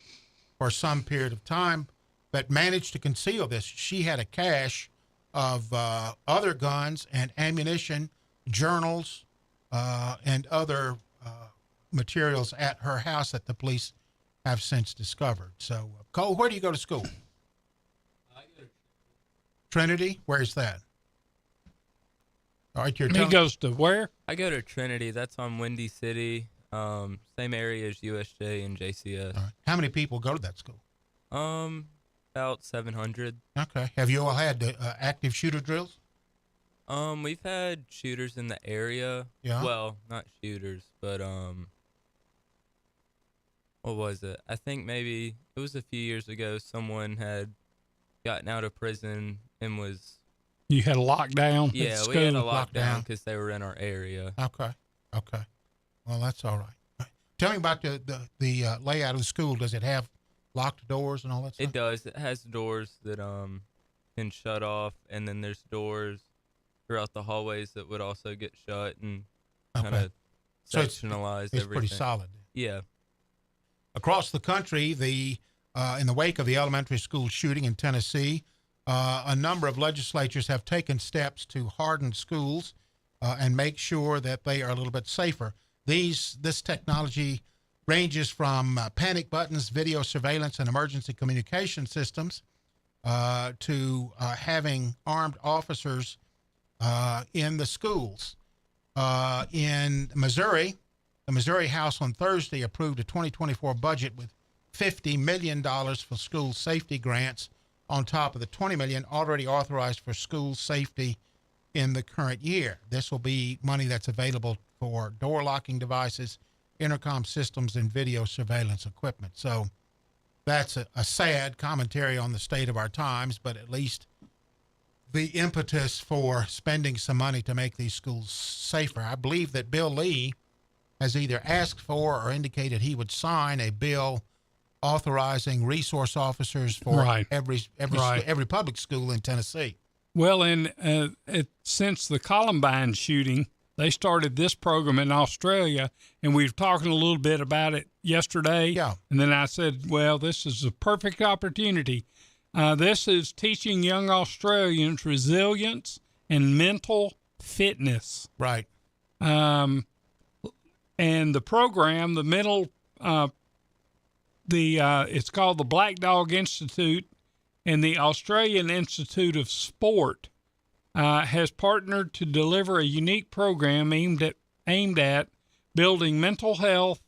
for some period of time, but managed to conceal this. She had a cache of other guns and ammunition, journals, and other materials at her house that the police have since discovered. So, Cole, where do you go to school? I go to Trinity. Where's that? All right, He goes to where? I go to Trinity. That's on Windy City. Same area as USJ and JCS. All right. How many people go to that school? About 700. Okay. Have you all had active shooter drills? We've had shooters in the area. Yeah. Well, not shooters, but what was it? I think maybe it was a few years ago. Someone had gotten out of prison and was. You had a lockdown? Yeah, at school? we had a lockdown because they were in our area. Okay. Well, that's all right. Tell me about the layout of the school. Does it have locked doors and all that stuff? It does. It has doors that can shut off, and then there's doors throughout the hallways that would also get shut and kind of sectionalize it's everything. pretty solid. Yeah. Across the country, in the wake of the elementary school shooting in Tennessee, a number of legislatures have taken steps to harden schools and make sure that they are a little bit safer. This technology ranges from panic buttons, video surveillance, and emergency communication systems to having armed officers in the schools. In Missouri, the Missouri House on Thursday approved a 2024 budget with $50 million for school safety grants on top of the $20 million already authorized for school safety in the current year. This will be money that's available for door locking devices, intercom systems, and video surveillance equipment. So that's a sad commentary on the state of our times, but at least the impetus for spending some money to make these schools safer. I believe that Bill Lee has either asked for or indicated he would sign a bill authorizing resource officers for every public school in Tennessee. Well, since the Columbine shooting, they started this program in Australia, and we were talking a little bit about it yesterday. Yeah. And then I said, well, this is a perfect opportunity. This is teaching young Australians resilience and mental fitness. Right. And the program, it's called the Black Dog Institute, and the Australian Institute of Sport has partnered to deliver a unique program aimed at building mental health,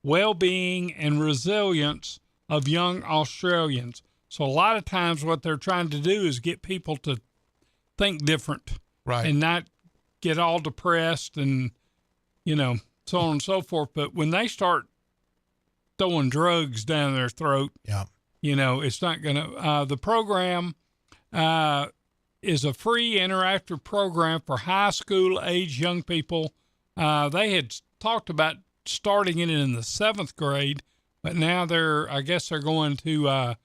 well-being, and resilience of young Australians. So a lot of times what they're trying to do is get people to think different, right, and not get all depressed and, so on and so forth. But when they start throwing drugs down their throat, it's not going to. The program is a free interactive program for high school age young people. They had talked about starting it in the 7th grade, but now they're going to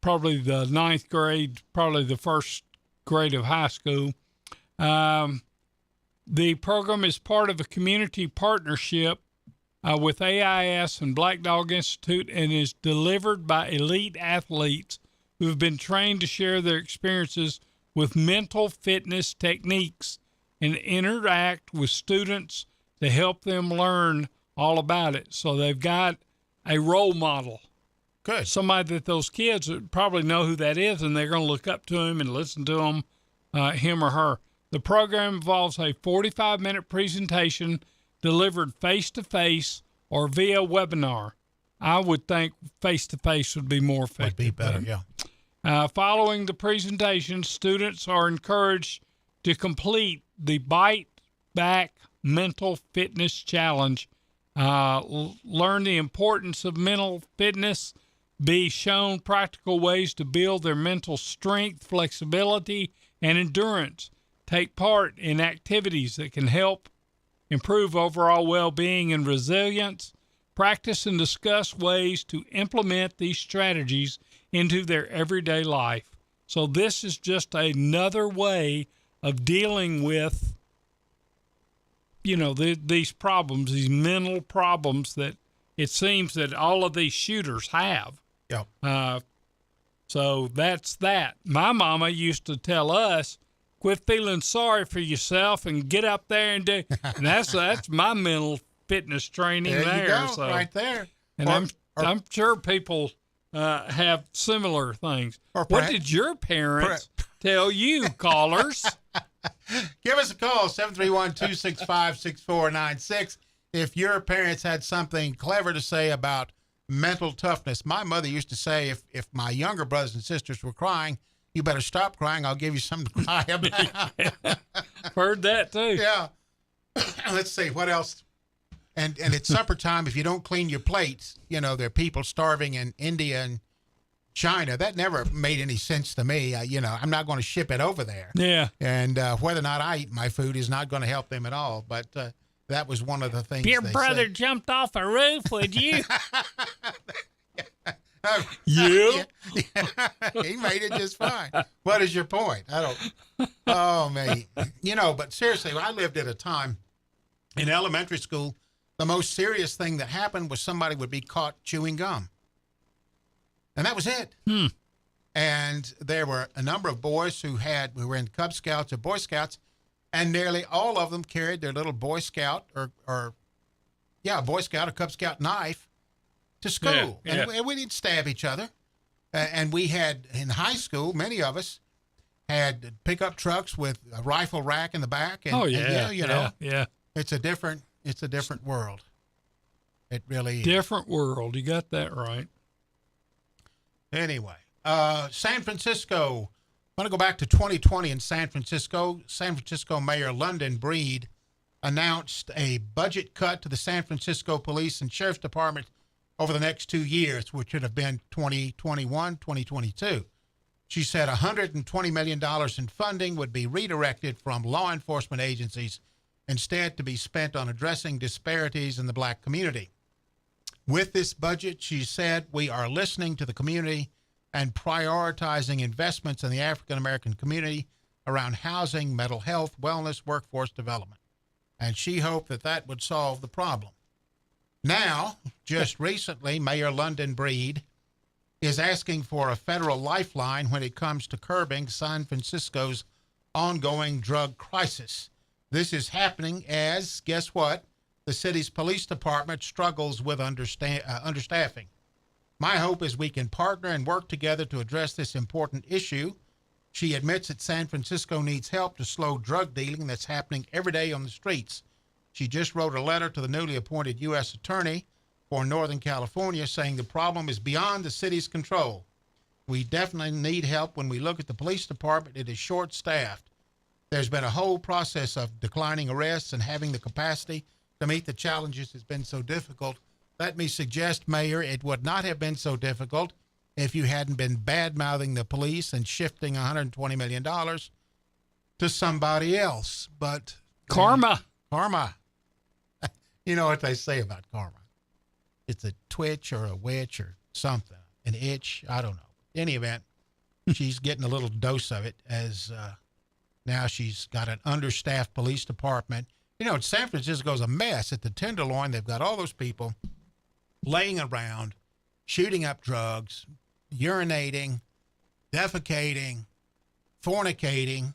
probably the 9th grade, probably the 1st grade of high school. The program is part of a community partnership with AIS and Black Dog Institute and is delivered by elite athletes who have been trained to share their experiences with mental fitness techniques and interact with students to help them learn all about it. So they've got a role model. Good. Somebody that those kids probably know who that is, and they're going to look up to him and listen to him or her. The program involves a 45-minute presentation delivered face-to-face or via webinar. I would think face-to-face would be more effective. Would be better, yeah. Following the presentation, students are encouraged to complete the Bite Back Mental Fitness Challenge, learn the importance of mental fitness, be shown practical ways to build their mental strength, flexibility, and endurance, take part in activities that can help improve overall well-being and resilience, practice and discuss ways to implement these strategies into their everyday life. So this is just another way of dealing with, these problems, these mental problems that it seems that all of these shooters have. Yeah. So that's that. My mama used to tell us, quit feeling sorry for yourself and get up there and do. And that's my mental fitness training there. There you go, so, right there. And I'm sure people have similar things. What did your parents tell you, callers? Give us a call, 731-265-6496. If your parents had something clever to say about mental toughness. My mother used to say, if my younger brothers and sisters were crying, you better stop crying. I'll give you something to cry about. Heard that too. Yeah. Let's see. What else? And it's supper time. If you don't clean your plates, there are people starving in India and China. That never made any sense to me. I'm not going to ship it over there. Yeah. And whether or not I eat my food is not going to help them at all. But that was one of the things. If your they brother said. jumped off a roof, would you? Yeah. He made it just fine. What is your point? I don't. Oh, man. But seriously, I lived at a time in elementary school. The most serious thing that happened was somebody would be caught chewing gum. And that was it. And there were a number of boys who were in Cub Scouts or Boy Scouts, and nearly all of them carried their little Boy Scout Boy Scout or Cub Scout knife to school. Yeah. And we didn't stab each other. And we had, in high school, many of us had pickup trucks with a rifle rack in the back. And, Yeah. It's a different world. It really is. Different world. You got that right. Anyway, San Francisco. I want to go back to 2020 in San Francisco. San Francisco Mayor London Breed announced a budget cut to the San Francisco Police and Sheriff's Department over the next 2 years, which would have been 2021, 2022. She said $120 million in funding would be redirected from law enforcement agencies instead to be spent on addressing disparities in the black community. With this budget, she said, we are listening to the community and prioritizing investments in the African American community around housing, mental health, wellness, workforce development. And she hoped that would solve the problem. Now, just recently, Mayor London Breed is asking for a federal lifeline when it comes to curbing San Francisco's ongoing drug crisis. This is happening as, guess what? The city's police department struggles with understaffing. My hope is we can partner and work together to address this important issue. She admits that San Francisco needs help to slow drug dealing that's happening every day on the streets. She just wrote a letter to the newly appointed U.S. Attorney for Northern California saying the problem is beyond the city's control. We definitely need help. When we look at the police department, it is short-staffed. There's been a whole process of declining arrests, and having the capacity to meet the challenges has been so difficult. Let me suggest, Mayor, it would not have been so difficult if you hadn't been bad-mouthing the police and shifting $120 million to somebody else. But Karma. You know what they say about karma. It's a twitch or a witch or something, an itch. I don't know. In any event, she's getting a little dose of it as now she's got an understaffed police department. San Francisco's a mess. At the Tenderloin, they've got all those people laying around, shooting up drugs, urinating, defecating, fornicating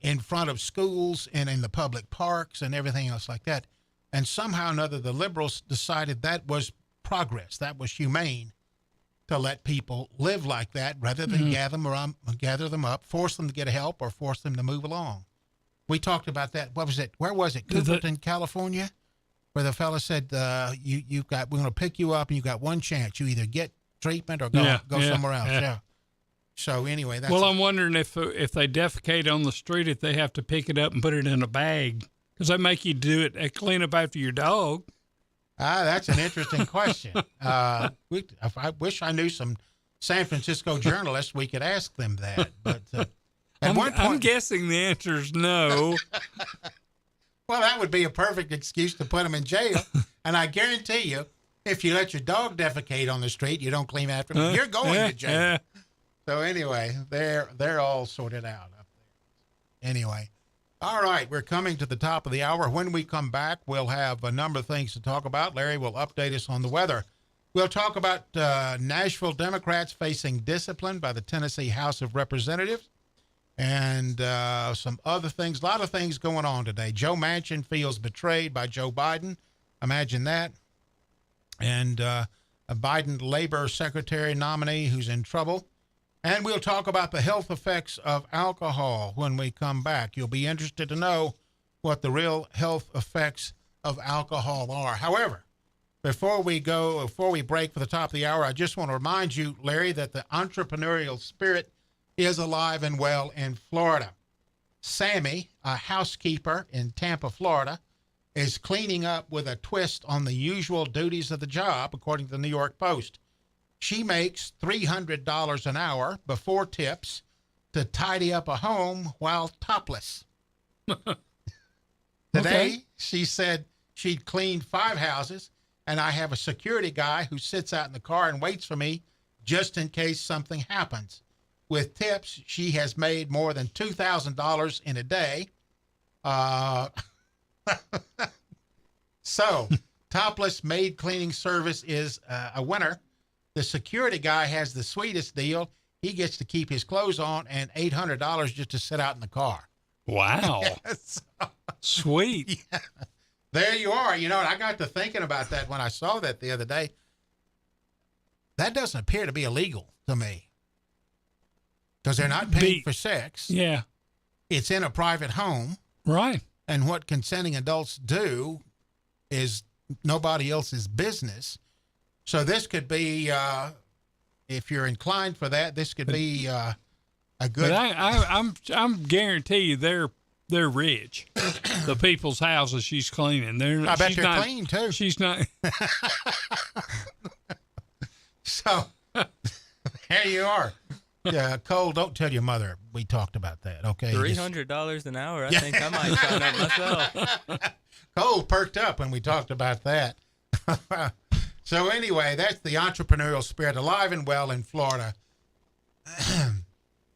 in front of schools and in the public parks and everything else like that. And somehow or another, the liberals decided that was progress. That was humane to let people live like that rather than gather them up, force them to get help, or force them to move along. We talked about that. What was it? Where was it? Cuperton, California, where the fella said, we're going to pick you up and you got one chance. You either get treatment or go somewhere else. Yeah. So anyway, that's I'm wondering if they defecate on the street, if they have to pick it up and put it in a bag, because they make you do it, clean up after your dog. That's an interesting question. I wish I knew some San Francisco journalists. We could ask them that. But I'm guessing the answer is no. Well, that would be a perfect excuse to put them in jail. And I guarantee you, if you let your dog defecate on the street, you don't clean after them, you're going to jail. So anyway, they're all sorted out up there. Anyway, all right, we're coming to the top of the hour. When we come back, we'll have a number of things to talk about. Larry will update us on the weather. We'll talk about Nashville Democrats facing discipline by the Tennessee House of Representatives and some other things. A lot of things going on today. Joe Manchin feels betrayed by Joe Biden. Imagine that. And a Biden labor secretary nominee who's in trouble. And we'll talk about the health effects of alcohol when we come back. You'll be interested to know what the real health effects of alcohol are. However, before we break for the top of the hour, I just want to remind you, Larry, that the entrepreneurial spirit is alive and well in Florida. Sammy, a housekeeper in Tampa, Florida, is cleaning up with a twist on the usual duties of the job, according to the New York Post. She makes $300 an hour before tips to tidy up a home while topless. Today, she said she'd cleaned 5 houses, and I have a security guy who sits out in the car and waits for me just in case something happens. With tips, she has made more than $2,000 in a day. So, topless maid cleaning service is a winner. The security guy has the sweetest deal. He gets to keep his clothes on and $800 just to sit out in the car. Wow. Yes. Sweet. Yeah. There you are. You know, and I got to thinking about that when I saw that the other day. That doesn't appear to be illegal to me. Because they're not paying for sex. Yeah. It's in a private home. Right. And what consenting adults do is nobody else's business. So this could be, if you're inclined for that, this could be a good. But I'm guarantee you they're rich. The people's houses she's cleaning. I bet they're clean too. She's not. So there you are. Cole, don't tell your mother we talked about that. Okay. $300 an hour. I think I might sign up myself. Cole perked up when we talked about that. So anyway, that's the entrepreneurial spirit alive and well in Florida.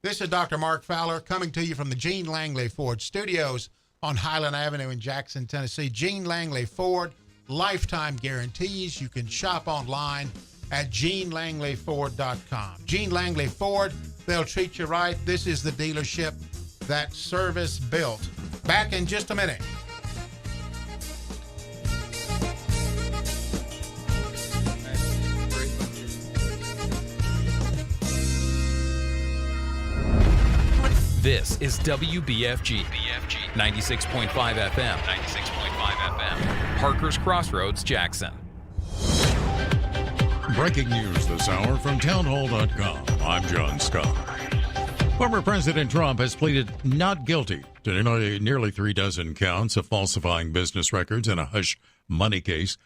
This is Dr. Mark Fowler coming to you from the Gene Langley Ford Studios on Highland Avenue in Jackson, Tennessee. Gene Langley Ford, lifetime guarantees. You can shop online at GeneLangleyFord.com. Gene Langley Ford, they'll treat you right. This is the dealership that service built. Back in just a minute. This is WBFG 96.5 FM. 96.5 FM. Parker's Crossroads, Jackson. Breaking news this hour from townhall.com. I'm John Scott. Former President Trump has pleaded not guilty to nearly 36 counts of falsifying business records in a hush money case.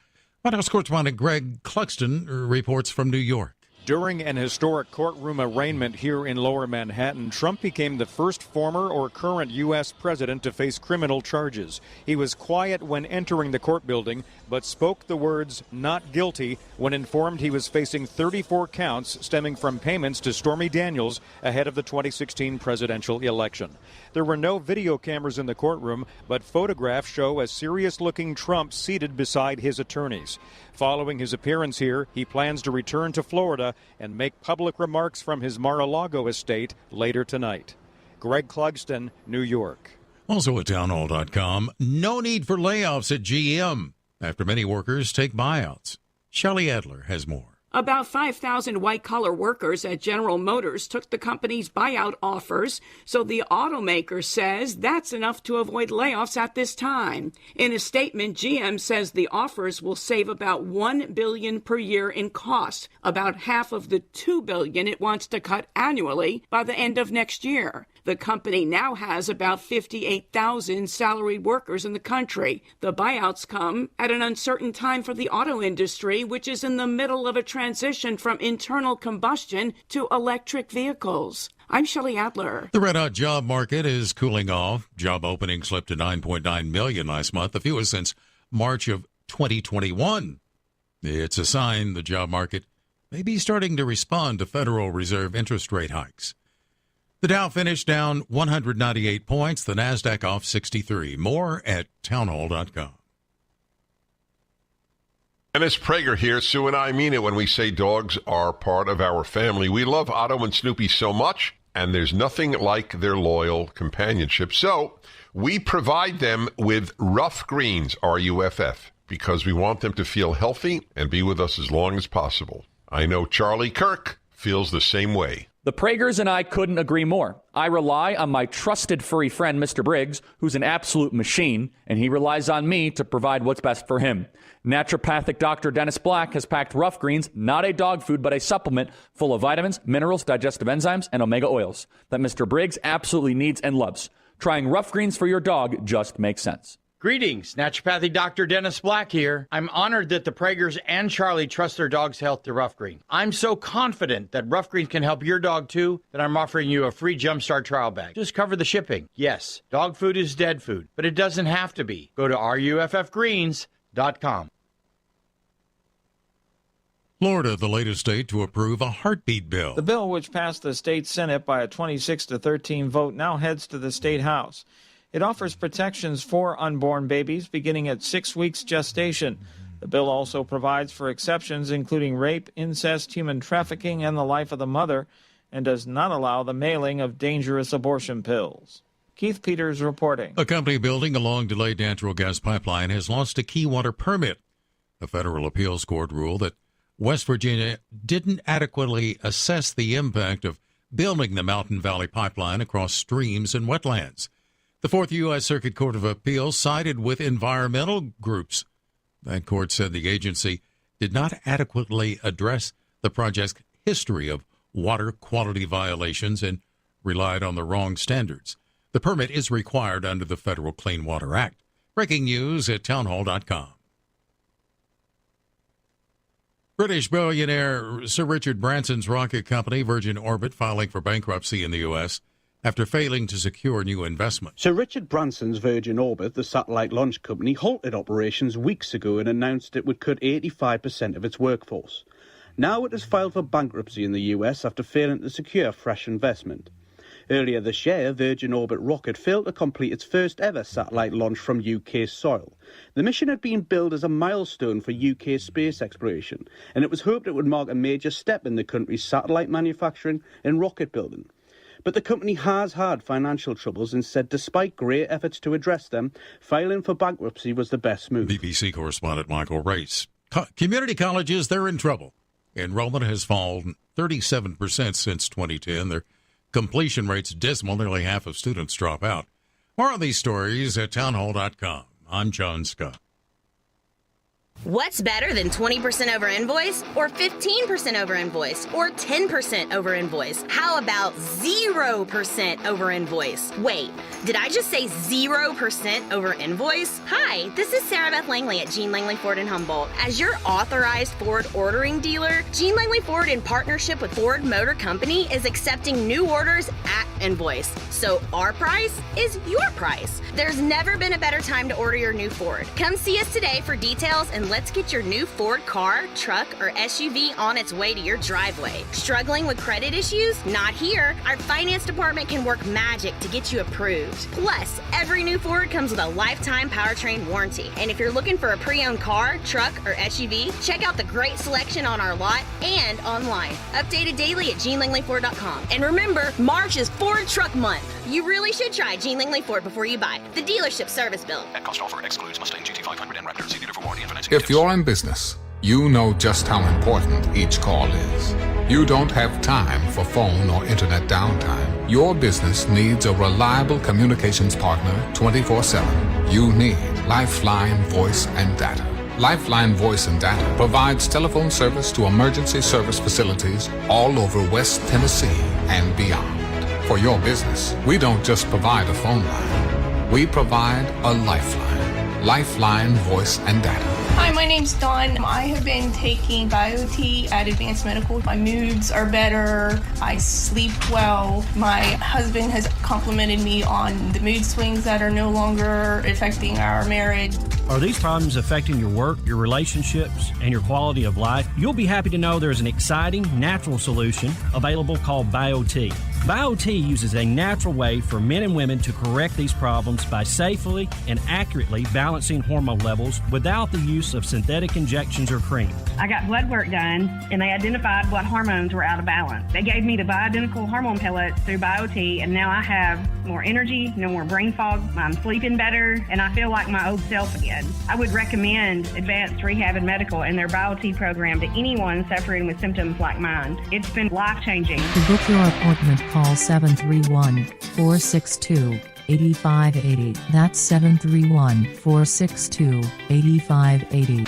White House correspondent Greg Cluxton reports from New York. During an historic courtroom arraignment here in Lower Manhattan, Trump became the first former or current U.S. president to face criminal charges. He was quiet when entering the court building, but spoke the words "not guilty" when informed he was facing 34 counts stemming from payments to Stormy Daniels ahead of the 2016 presidential election. There were no video cameras in the courtroom, but photographs show a serious-looking Trump seated beside his attorneys. Following his appearance here, he plans to return to Florida and make public remarks from his Mar-a-Lago estate later tonight. Greg Clugston, New York. Also at townhall.com, no need for layoffs at GM after many workers take buyouts. Shelley Adler has more. About 5,000 white-collar workers at General Motors took the company's buyout offers, so the automaker says that's enough to avoid layoffs at this time. In a statement, GM says the offers will save about $1 billion per year in costs, about half of the $2 billion it wants to cut annually by the end of next year. The company now has about 58,000 salaried workers in the country. The buyouts come at an uncertain time for the auto industry, which is in the middle of a transition from internal combustion to electric vehicles. I'm Shelley Adler. The red-hot job market is cooling off. Job openings slipped to 9.9 million last month, the fewest since March of 2021. It's a sign the job market may be starting to respond to Federal Reserve interest rate hikes. The Dow finished down 198 points, the NASDAQ off 63. More at townhall.com. Dennis Prager here. Sue and I mean it when we say dogs are part of our family. We love Otto and Snoopy so much, and there's nothing like their loyal companionship. So we provide them with Rough Greens, R-U-F-F, because we want them to feel healthy and be with us as long as possible. I know Charlie Kirk feels the same way. The Pragers and I couldn't agree more. I rely on my trusted furry friend, Mr. Briggs, who's an absolute machine, and he relies on me to provide what's best for him. Naturopathic Dr. Dennis Black has packed Rough Greens, not a dog food, but a supplement full of vitamins, minerals, digestive enzymes, and omega oils that Mr. Briggs absolutely needs and loves. Trying Rough Greens for your dog just makes sense. Greetings, naturopathic Dr. Dennis Black here. I'm honored that the Pragers and Charlie trust their dog's health to Rough Green. I'm so confident that Rough Green can help your dog too that I'm offering you a free Jumpstart trial bag. Just cover the shipping. Yes, dog food is dead food, but it doesn't have to be. Go to ruffgreens.com. Florida, the latest state to approve a heartbeat bill. The bill, which passed the state Senate by a 26-13 vote, now heads to the state House. It offers protections for unborn babies beginning at 6 weeks gestation. The bill also provides for exceptions including rape, incest, human trafficking, and the life of the mother, and does not allow the mailing of dangerous abortion pills. Keith Peters reporting. A company building a long-delayed natural gas pipeline has lost a key water permit. A federal appeals court ruled that West Virginia didn't adequately assess the impact of building the Mountain Valley Pipeline across streams and wetlands. The Fourth U.S. Circuit Court of Appeals sided with environmental groups. That court said the agency did not adequately address the project's history of water quality violations and relied on the wrong standards. The permit is required under the Federal Clean Water Act. Breaking news at townhall.com. British billionaire Sir Richard Branson's rocket company, Virgin Orbit, filing for bankruptcy in the U.S. after failing to secure new investment. Sir Richard Branson's Virgin Orbit, the satellite launch company, halted operations weeks ago and announced it would cut 85% of its workforce. Now it has filed for bankruptcy in the US after failing to secure fresh investment. Earlier this year, Virgin Orbit rocket failed to complete its first ever satellite launch from UK soil. The mission had been billed as a milestone for UK space exploration, and it was hoped it would mark a major step in the country's satellite manufacturing and rocket building. But the company has had financial troubles and said despite great efforts to address them, filing for bankruptcy was the best move. BBC correspondent Michael Race. Community colleges, they're in trouble. Enrollment has fallen 37% since 2010. Their completion rate's dismal. Nearly half of students drop out. More on these stories at townhall.com. I'm John Scott. What's better than 20% over invoice, or 15% over invoice, or 10% over invoice? How about 0% over invoice? Wait, did I just say 0% over invoice? Hi, this is Sarah Beth Langley at Jean Langley Ford in Humboldt. As your authorized Ford ordering dealer, Jean Langley Ford, in partnership with Ford Motor Company, is accepting new orders at invoice. So our price is your price. There's never been a better time to order your new Ford. Come see us today for details and let's get your new Ford car, truck, or SUV on its way to your driveway. Struggling with credit issues? Not here. Our finance department can work magic to get you approved. Plus, every new Ford comes with a lifetime powertrain warranty. And if you're looking for a pre-owned car, truck, or SUV, check out the great selection on our lot and online. Updated daily at JeanLangleyFord.com. And remember, March is Ford Truck Month. You really should try Jean Langley Ford before you buy. The dealership service bill. That cost offer excludes Mustang GT500 and Raptor. See dealer for warranty and financing. If you're in business, you know just how important each call is. You don't have time for phone or internet downtime. Your business needs a reliable communications partner 24/7. You need Lifeline Voice and Data. Lifeline Voice and Data provides telephone service to emergency service facilities all over West Tennessee and beyond. For your business, we don't just provide a phone line. We provide a lifeline. Lifeline Voice and Data. Hi, my name's Dawn. I have been taking BioT at Advanced Medical. My moods are better. I sleep well. My husband has complimented me on the mood swings that are no longer affecting our marriage. Are these problems affecting your work, your relationships, and your quality of life? You'll be happy to know there's an exciting, natural solution available called BioT. BioT uses a natural way for men and women to correct these problems by safely and accurately balancing hormone levels without the use of synthetic injections or cream. I got blood work done, and they identified what hormones were out of balance. They gave me the bioidentical hormone pellets through BioT, and now I have more energy, no more brain fog, I'm sleeping better, and I feel like my old self again. I would recommend Advanced Rehab and Medical and their BioT program to anyone suffering with symptoms like mine. It's been life-changing. To book your appointment, call 731-462-8580. That's 731-462-8580.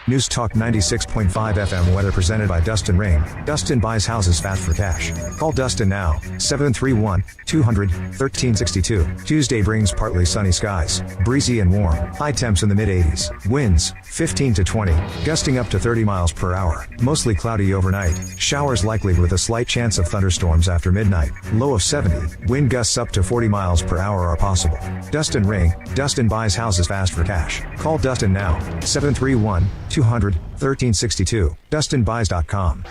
News Talk 96.5 FM weather presented by Dustin Rain. Dustin buys houses fast for cash. Call Dustin now, 731-200-1362. Tuesday brings partly sunny skies, breezy and warm. High temps in the mid-80s. Winds, 15 to 20, gusting up to 30 miles per hour. Mostly cloudy overnight. Showers likely with a slight chance of thunderstorms after midnight. Low of 70. Wind gusts up to 40 miles per hour are possible. Dustin Ring. Dustin buys houses fast for cash. Call Dustin now, 731-200-1362. DustinBuys.com.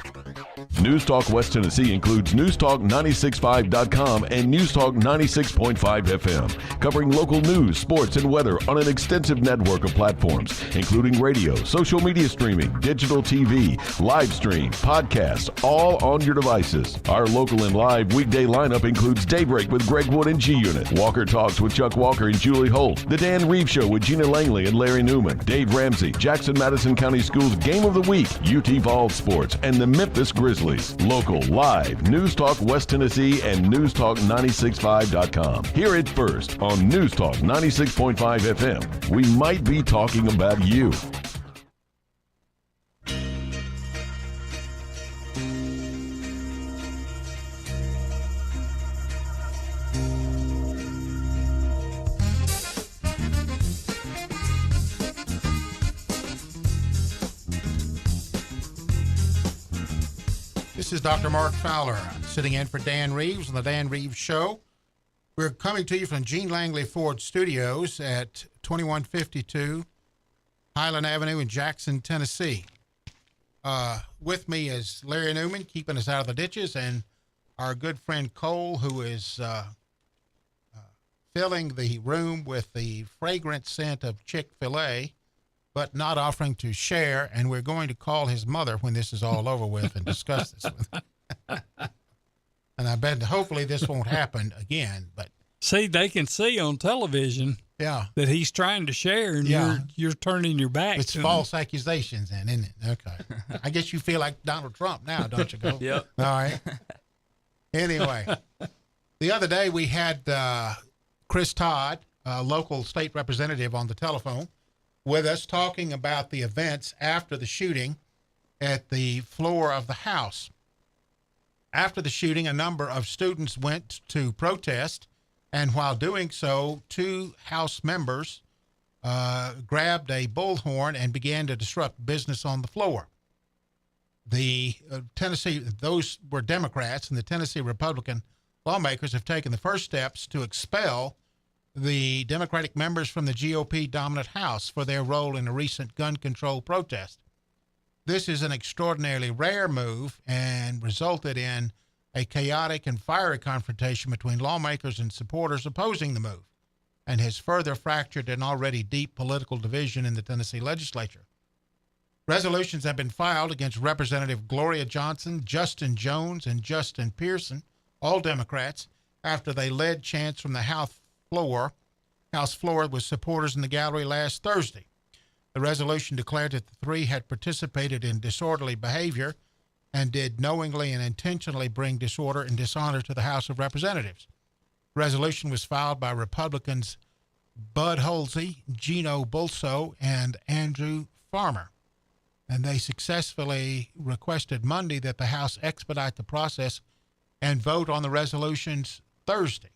News Talk West Tennessee includes NewsTalk965.com and NewsTalk 96.5 FM, covering local news, sports, and weather on an extensive network of platforms, including radio, social media streaming, digital TV, live stream, podcasts, all on your devices. Our local and live weekday lineup includes Daybreak with Greg Wood and G-Unit, Walker Talks with Chuck Walker and Julie Holt, The Dan Reeves Show with Gina Langley and Larry Newman, Dave Ramsey, Jackson-Madison County Schools Game of the Week, UT Vols Sports, and the Memphis Grizzlies. Local, live, News Talk West Tennessee and NewsTalk965.com. Hear it first on News Talk 96.5 FM. We might be talking about you. This is Dr. Mark Fowler sitting in for Dan Reeves on the Dan Reeves Show. We're coming to you from Gene Langley Ford Studios at 2152 Highland Avenue in Jackson, Tennessee. With me is Larry Newman, keeping us out of the ditches, and our good friend Cole, who is filling the room with the fragrant scent of Chick-fil-A, but not offering to share, and we're going to call his mother when this is all over with and discuss this with him. And I bet hopefully this won't happen again. But see, they can see on television that he's trying to share, and you're turning your back. It's false accusations then, isn't it? Okay. I guess you feel like Donald Trump now, don't you, Cole? Yep. All right. Anyway, the other day we had Chris Todd, a local state representative, on the telephone with us talking about the events after the shooting at the floor of the House. After the shooting, a number of students went to protest, and while doing so, two House members grabbed a bullhorn and began to disrupt business on the floor. The those were Democrats, and the Tennessee Republican lawmakers have taken the first steps to expel the Democratic members from the GOP-dominant House for their role in a recent gun control protest. This is an extraordinarily rare move and resulted in a chaotic and fiery confrontation between lawmakers and supporters opposing the move, and has further fractured an already deep political division in the Tennessee legislature. Resolutions have been filed against Representative Gloria Johnson, Justin Jones, and Justin Pearson, all Democrats, after they led chants from the House floor with supporters in the gallery last Thursday. The resolution declared that the three had participated in disorderly behavior and did knowingly and intentionally bring disorder and dishonor to the House of Representatives. The resolution was filed by Republicans Bud Holsey, Gino Bulso, and Andrew Farmer, and they successfully requested Monday that the House expedite the process and vote on the resolutions Thursday.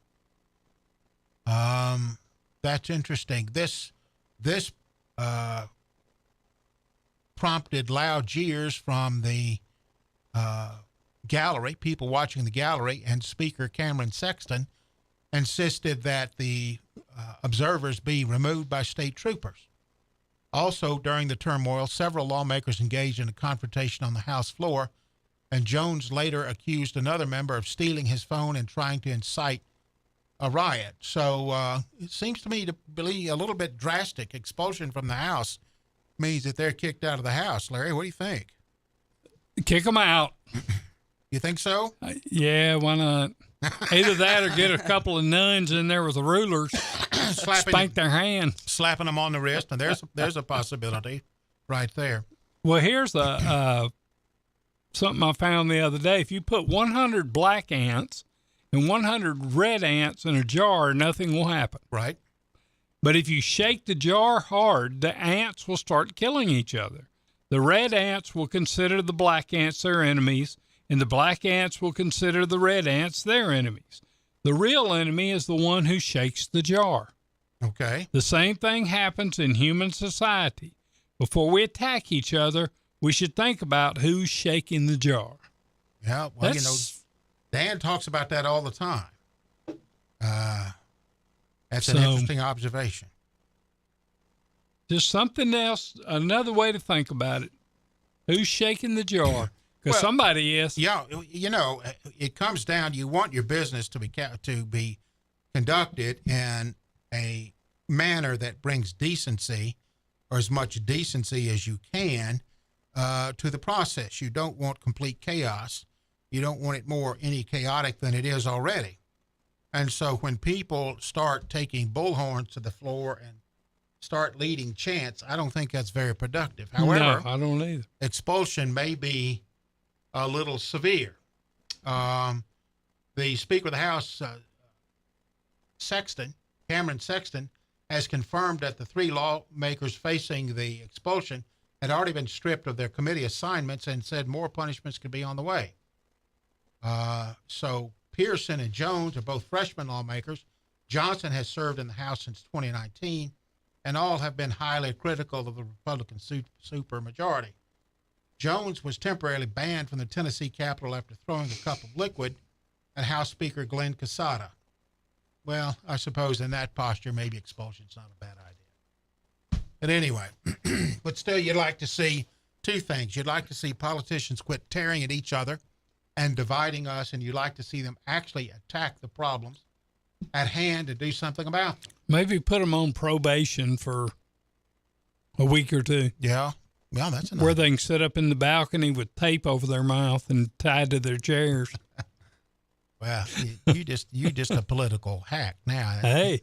That's interesting. This prompted loud jeers from the gallery, people watching the gallery, and Speaker Cameron Sexton insisted that the observers be removed by state troopers. Also, during the turmoil, several lawmakers engaged in a confrontation on the House floor, and Jones later accused another member of stealing his phone and trying to incite a riot. So it seems to me to be a little bit drastic. Expulsion from the House means that they're kicked out of the House. Larry, what do you think? Kick them out. You think so? Yeah, why not? Either that or get a couple of nuns in there with the rulers, spank their hand. Slapping them on the wrist, and there's a possibility right there. Well, here's something I found the other day. If you put 100 black ants and 100 red ants in a jar, nothing will happen. Right. But if you shake the jar hard, the ants will start killing each other. The red ants will consider the black ants their enemies, and the black ants will consider the red ants their enemies. The real enemy is the one who shakes the jar. Okay. The same thing happens in human society. Before we attack each other, we should think about who's shaking the jar. Yeah, well, Dan talks about that all the time. That's an interesting observation. Just something else, another way to think about it. Who's shaking the jar? Because somebody is. Yeah, it comes down, you want your business to be conducted in a manner that brings decency, or as much decency as you can, to the process. You don't want complete chaos. You don't want it any chaotic than it is already. And so when people start taking bullhorns to the floor and start leading chants, I don't think that's very productive. However, no, I don't either. Expulsion may be a little severe. The Speaker of the House, Cameron Sexton, has confirmed that the 3 lawmakers facing the expulsion had already been stripped of their committee assignments and said more punishments could be on the way. So Pearson and Jones are both freshman lawmakers. Johnson has served in the House since 2019, and all have been highly critical of the Republican supermajority. Jones was temporarily banned from the Tennessee Capitol after throwing a cup of liquid at House Speaker Glenn Casada. Well, I suppose in that posture, maybe expulsion's not a bad idea. But anyway, but still, you'd like to see 2 things. You'd like to see politicians quit tearing at each other and dividing us, and you'd like to see them actually attack the problems at hand and do something about them. Maybe put them on probation for a week or 2. Yeah. Well, that's enough. Where they can sit up in the balcony with tape over their mouth and tied to their chairs. Well, you just a political hack now. Hey.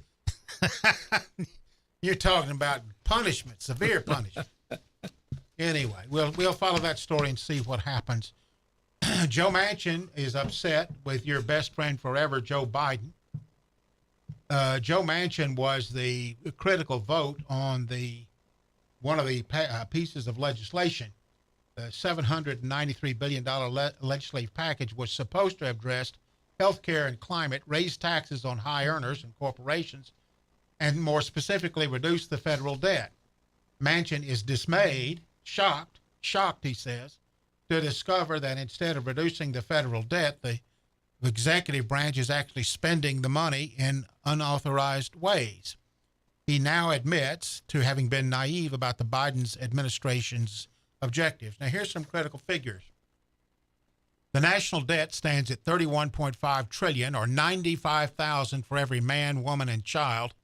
You're talking about punishment, severe punishment. Anyway, we'll follow that story and see what happens. Joe Manchin is upset with your best friend forever, Joe Biden. Joe Manchin was the critical vote on one of the pieces of legislation. The $793 billion legislative package was supposed to have addressed health care and climate, raise taxes on high earners and corporations, and more specifically, reduce the federal debt. Manchin is dismayed, shocked, he says, to discover that instead of reducing the federal debt, the executive branch is actually spending the money in unauthorized ways. He now admits to having been naive about the Biden administration's objectives. Now, here's some critical figures. The national debt stands at $31.5 trillion, or $95,000 for every man, woman, and child.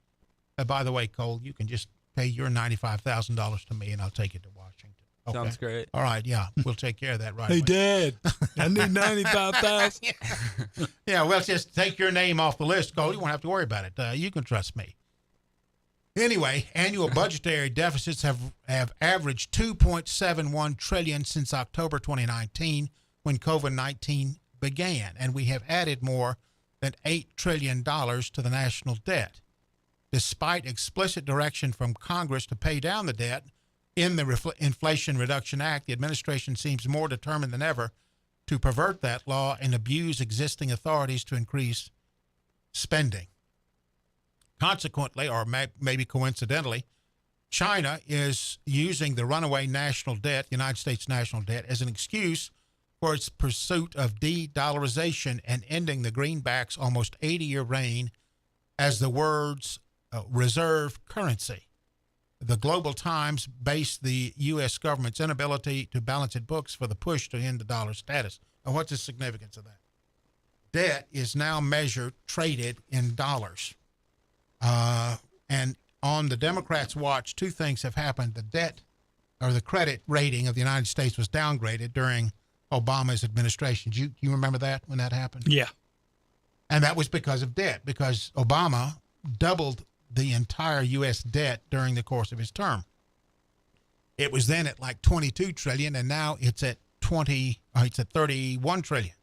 By the way, Cole, you can just pay your $95,000 to me, and I'll take it to Washington. Okay. Sounds great. All right, yeah, we'll take care of that right Hey, away. Dad, I need $95,000. Yeah, well, just take your name off the list, Cole. You won't have to worry about it. You can trust me. Anyway, annual budgetary deficits have averaged $2.71 trillion since October 2019, when COVID-19 began, and we have added more than $8 trillion to the national debt. Despite explicit direction from Congress to pay down the debt in the Inflation Reduction Act, the administration seems more determined than ever to pervert that law and abuse existing authorities to increase spending. Consequently, or maybe coincidentally, China is using the runaway national debt, United States national debt, as an excuse for its pursuit of de-dollarization and ending the greenback's almost 80-year reign as the world's reserve currency. The Global Times based the U.S. government's inability to balance its books for the push to end the dollar status. Now, what's the significance of that? Debt is now traded in dollars. And on the Democrats' watch, 2 things have happened. The debt, or the credit rating of the United States, was downgraded during Obama's administration. Do you remember that, when that happened? Yeah. And that was because of debt, because Obama doubled the entire U.S. debt during the course of his term. It was then at like $22 trillion, and now it's at $31 trillion.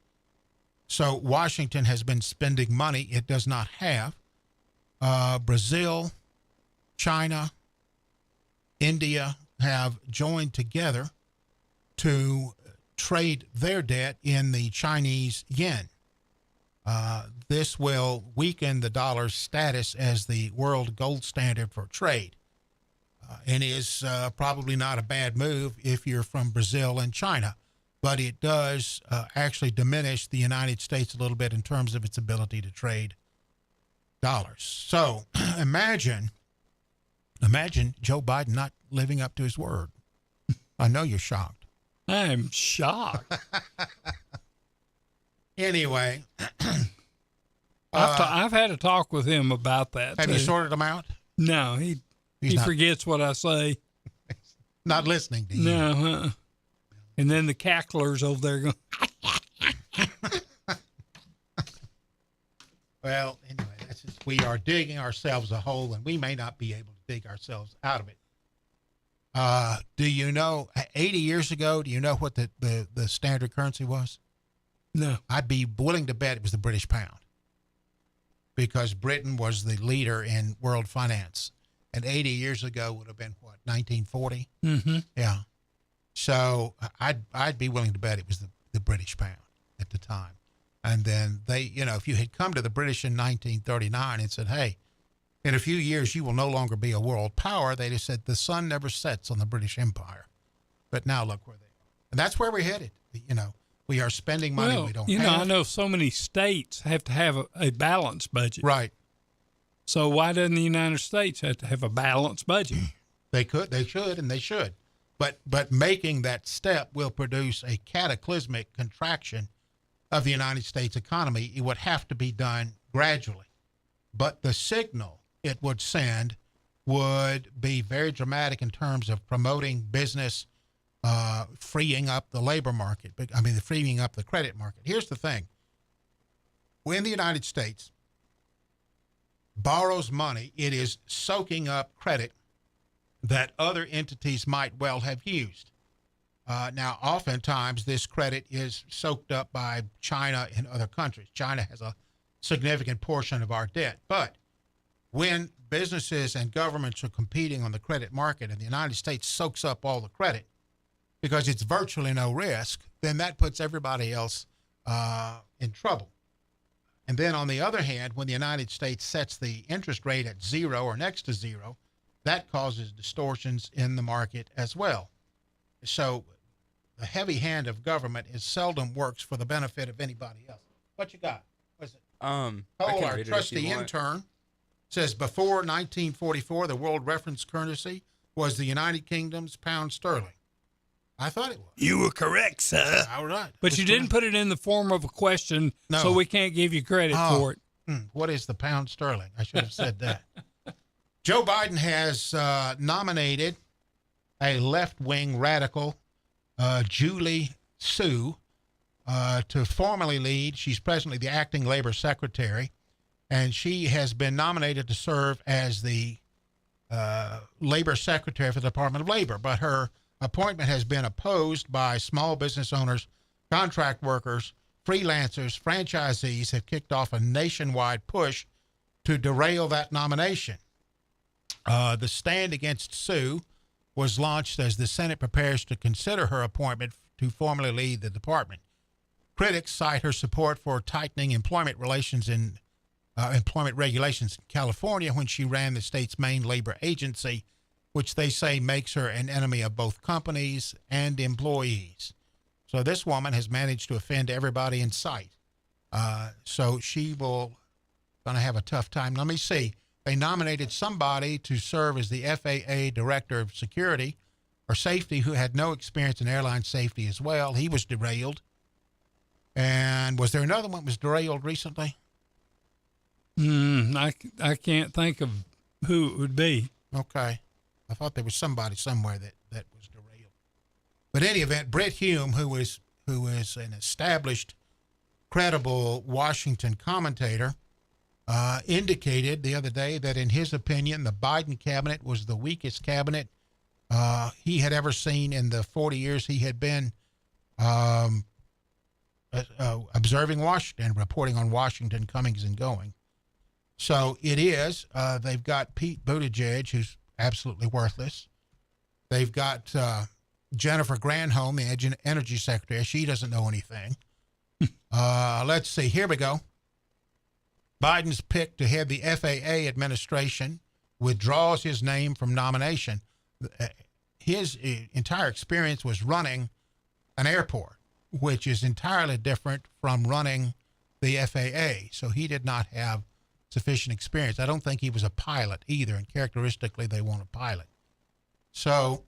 So Washington has been spending money it does not have. Brazil, China, India have joined together to trade their debt in the Chinese yen. This will weaken the dollar's status as the world gold standard for trade, and is probably not a bad move if you're from Brazil and China, but it does actually diminish the United States a little bit in terms of its ability to trade dollars. So imagine Joe Biden not living up to his word. I know you're shocked. I'm shocked. Anyway, I've had a talk with him about that. Have you sorted him out? No, he forgets what I say. Not listening to you. No, and then the cacklers over there going. Well, anyway, that's just, we are digging ourselves a hole, and we may not be able to dig ourselves out of it. Do you know, 80 years ago, do you know what the standard currency was? No. I'd be willing to bet it was the British pound, because Britain was the leader in world finance. And 80 years ago would have been, what, 1940? Mm-hmm. Yeah. So I'd be willing to bet it was the British pound at the time. And then they, if you had come to the British in 1939 and said, hey, in a few years you will no longer be a world power, they'd have said the sun never sets on the British Empire. But now look where they are. And that's where we're headed. We are spending money we don't have. I know so many states have to have a balanced budget. Right. So why doesn't the United States have to have a balanced budget? They should, and they should. But making that step will produce a cataclysmic contraction of the United States economy. It would have to be done gradually. But the signal it would send would be very dramatic in terms of promoting business, freeing up the labor market. Freeing up the credit market. Here's the thing. When the United States borrows money, it is soaking up credit that other entities might well have used. Now, oftentimes, this credit is soaked up by China and other countries. China has a significant portion of our debt. But when businesses and governments are competing on the credit market and the United States soaks up all the credit because it's virtually no risk, then that puts everybody else in trouble. And then, on the other hand, when the United States sets the interest rate at zero or next to zero, that causes distortions in the market as well. So the heavy hand of government seldom works for the benefit of anybody else. What you got? What's it? Cole, our trusty intern, says before 1944, the world reference currency was the United Kingdom's pound sterling. I thought it was. You were correct, sir. All right. But you didn't put it in the form of a question, so we can't give you credit for it. What is the pound sterling? I should have said that. Joe Biden has nominated a left-wing radical, Julie Su, to formally lead. She's presently the acting labor secretary, and she has been nominated to serve as the labor secretary for the Department of Labor. But her appointment has been opposed by small business owners, contract workers, freelancers, franchisees have kicked off a nationwide push to derail that nomination. The stand against Sue was launched as the Senate prepares to consider her appointment to formally lead the department. Critics cite her support for tightening employment regulations in California when she ran the state's main labor agency, which they say makes her an enemy of both companies and employees. So this woman has managed to offend everybody in sight. So she will going to have a tough time. Let me see. They nominated somebody to serve as the FAA Director of Security or Safety who had no experience in airline safety as well. He was derailed. And was there another one that was derailed recently? I can't think of who it would be. Okay. I thought there was somebody somewhere that was derailed. But in any event, Brett Hume, who is an established, credible Washington commentator, indicated the other day that in his opinion, the Biden cabinet was the weakest cabinet he had ever seen in the 40 years he had been observing Washington, reporting on Washington comings and going. So it is. They've got Pete Buttigieg, who's absolutely worthless. They've got Jennifer Granholm, the energy secretary, she doesn't know anything. Let's see. Here we go. Biden's pick to head the FAA administration withdraws his name from nomination. His entire experience was running an airport, which is entirely different from running the FAA. So he did not have sufficient experience. I don't think he was a pilot either, and characteristically they want a pilot. So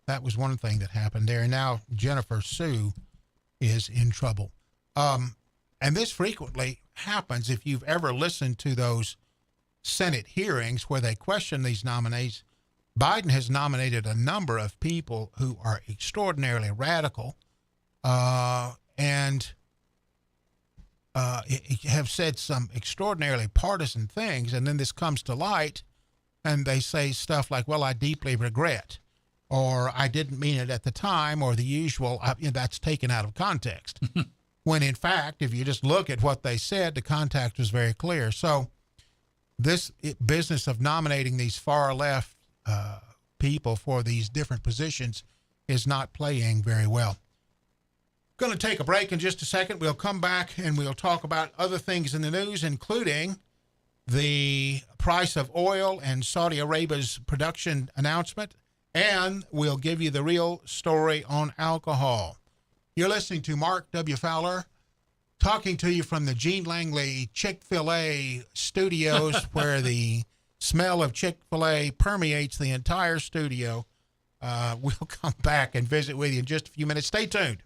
that was one thing that happened there. And now Jennifer Sue is in trouble. And this frequently happens if you've ever listened to those Senate hearings where they question these nominees. Biden has nominated a number of people who are extraordinarily radical and have said some extraordinarily partisan things. And then this comes to light and they say stuff like, well, I deeply regret, or I didn't mean it at the time, or the usual, that's taken out of context. When in fact, if you just look at what they said, the context was very clear. So this business of nominating these far left people for these different positions is not playing very well. Going to take a break in just a second. We'll come back and we'll talk about other things in the news, including the price of oil and Saudi Arabia's production announcement, and we'll give you the real story on alcohol. You're listening to Mark W. Fowler, talking to you from the Gene Langley Chick-fil-A studios where the smell of Chick-fil-A permeates the entire studio. We'll come back and visit with you in just a few minutes. Stay tuned.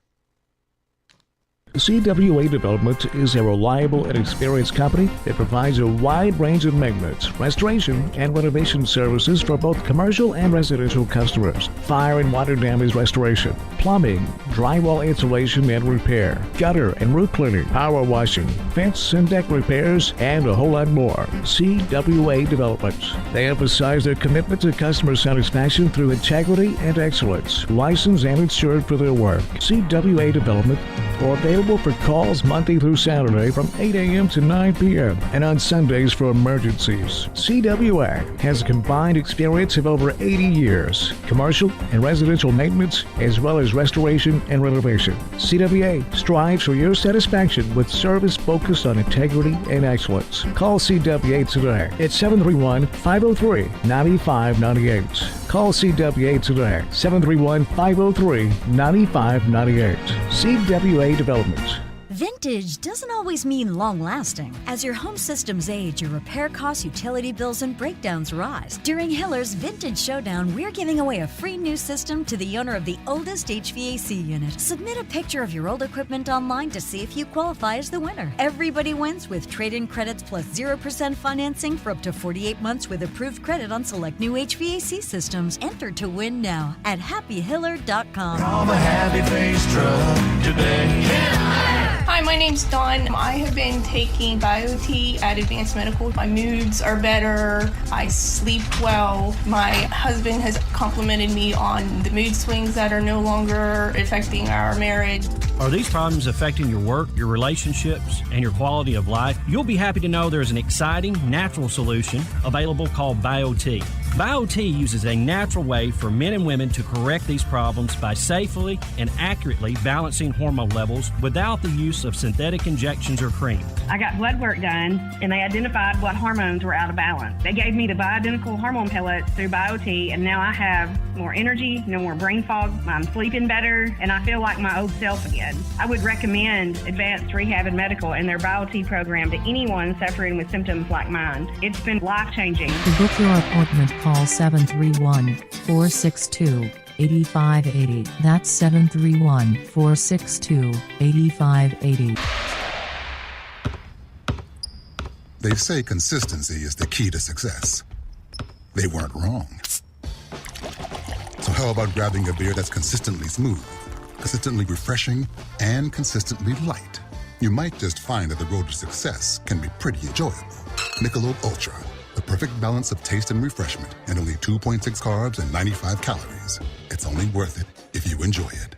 CWA Development is a reliable and experienced company that provides a wide range of maintenance, restoration, and renovation services for both commercial and residential customers. Fire and water damage restoration, plumbing, drywall insulation and repair, gutter and roof cleaning, power washing, fence and deck repairs, and a whole lot more. CWA Development. They emphasize their commitment to customer satisfaction through integrity and excellence. Licensed and insured for their work. CWA Development are available for calls Monday through Saturday from 8 a.m. to 9 p.m. and on Sundays for emergencies. CWA has a combined experience of over 80 years, commercial and residential maintenance, as well as restoration and renovation. CWA strives for your satisfaction with service focused on integrity and excellence. Call CWA today at 731-503-9598. Call CWA today, 731-503-9598. CWA Development. Vintage doesn't always mean long-lasting. As your home systems age, your repair costs, utility bills, and breakdowns rise. During Hiller's Vintage Showdown, we're giving away a free new system to the owner of the oldest HVAC unit. Submit a picture of your old equipment online to see if you qualify as the winner. Everybody wins with trade-in credits plus 0% financing for up to 48 months with approved credit on select new HVAC systems. Enter to win now at happyhiller.com. Call the Happy Face Truck today. Hi, my name's Dawn. I have been taking BioT at Advanced Medical. My moods are better. I sleep well. My husband has complimented me on the mood swings that are no longer affecting our marriage. Are these problems affecting your work, your relationships, and your quality of life? You'll be happy to know there's an exciting, natural solution available called BioT. BioT uses a natural way for men and women to correct these problems by safely and accurately balancing hormone levels without the use of synthetic injections or cream. I got blood work done, and they identified what hormones were out of balance. They gave me the bioidentical hormone pellets through BioT, and now I have more energy, no more brain fog, I'm sleeping better, and I feel like my old self again. I would recommend Advanced Rehab and Medical and their BioT program to anyone suffering with symptoms like mine. It's been life-changing. To book your appointment, call 731-462-8580. That's 731-462-8580. They say consistency is the key to success. They weren't wrong. So how about grabbing a beer that's consistently smooth, consistently refreshing, and consistently light? You might just find that the road to success can be pretty enjoyable. Michelob Ultra, the perfect balance of taste and refreshment, and only 2.6 carbs and 95 calories. It's only worth it if you enjoy it.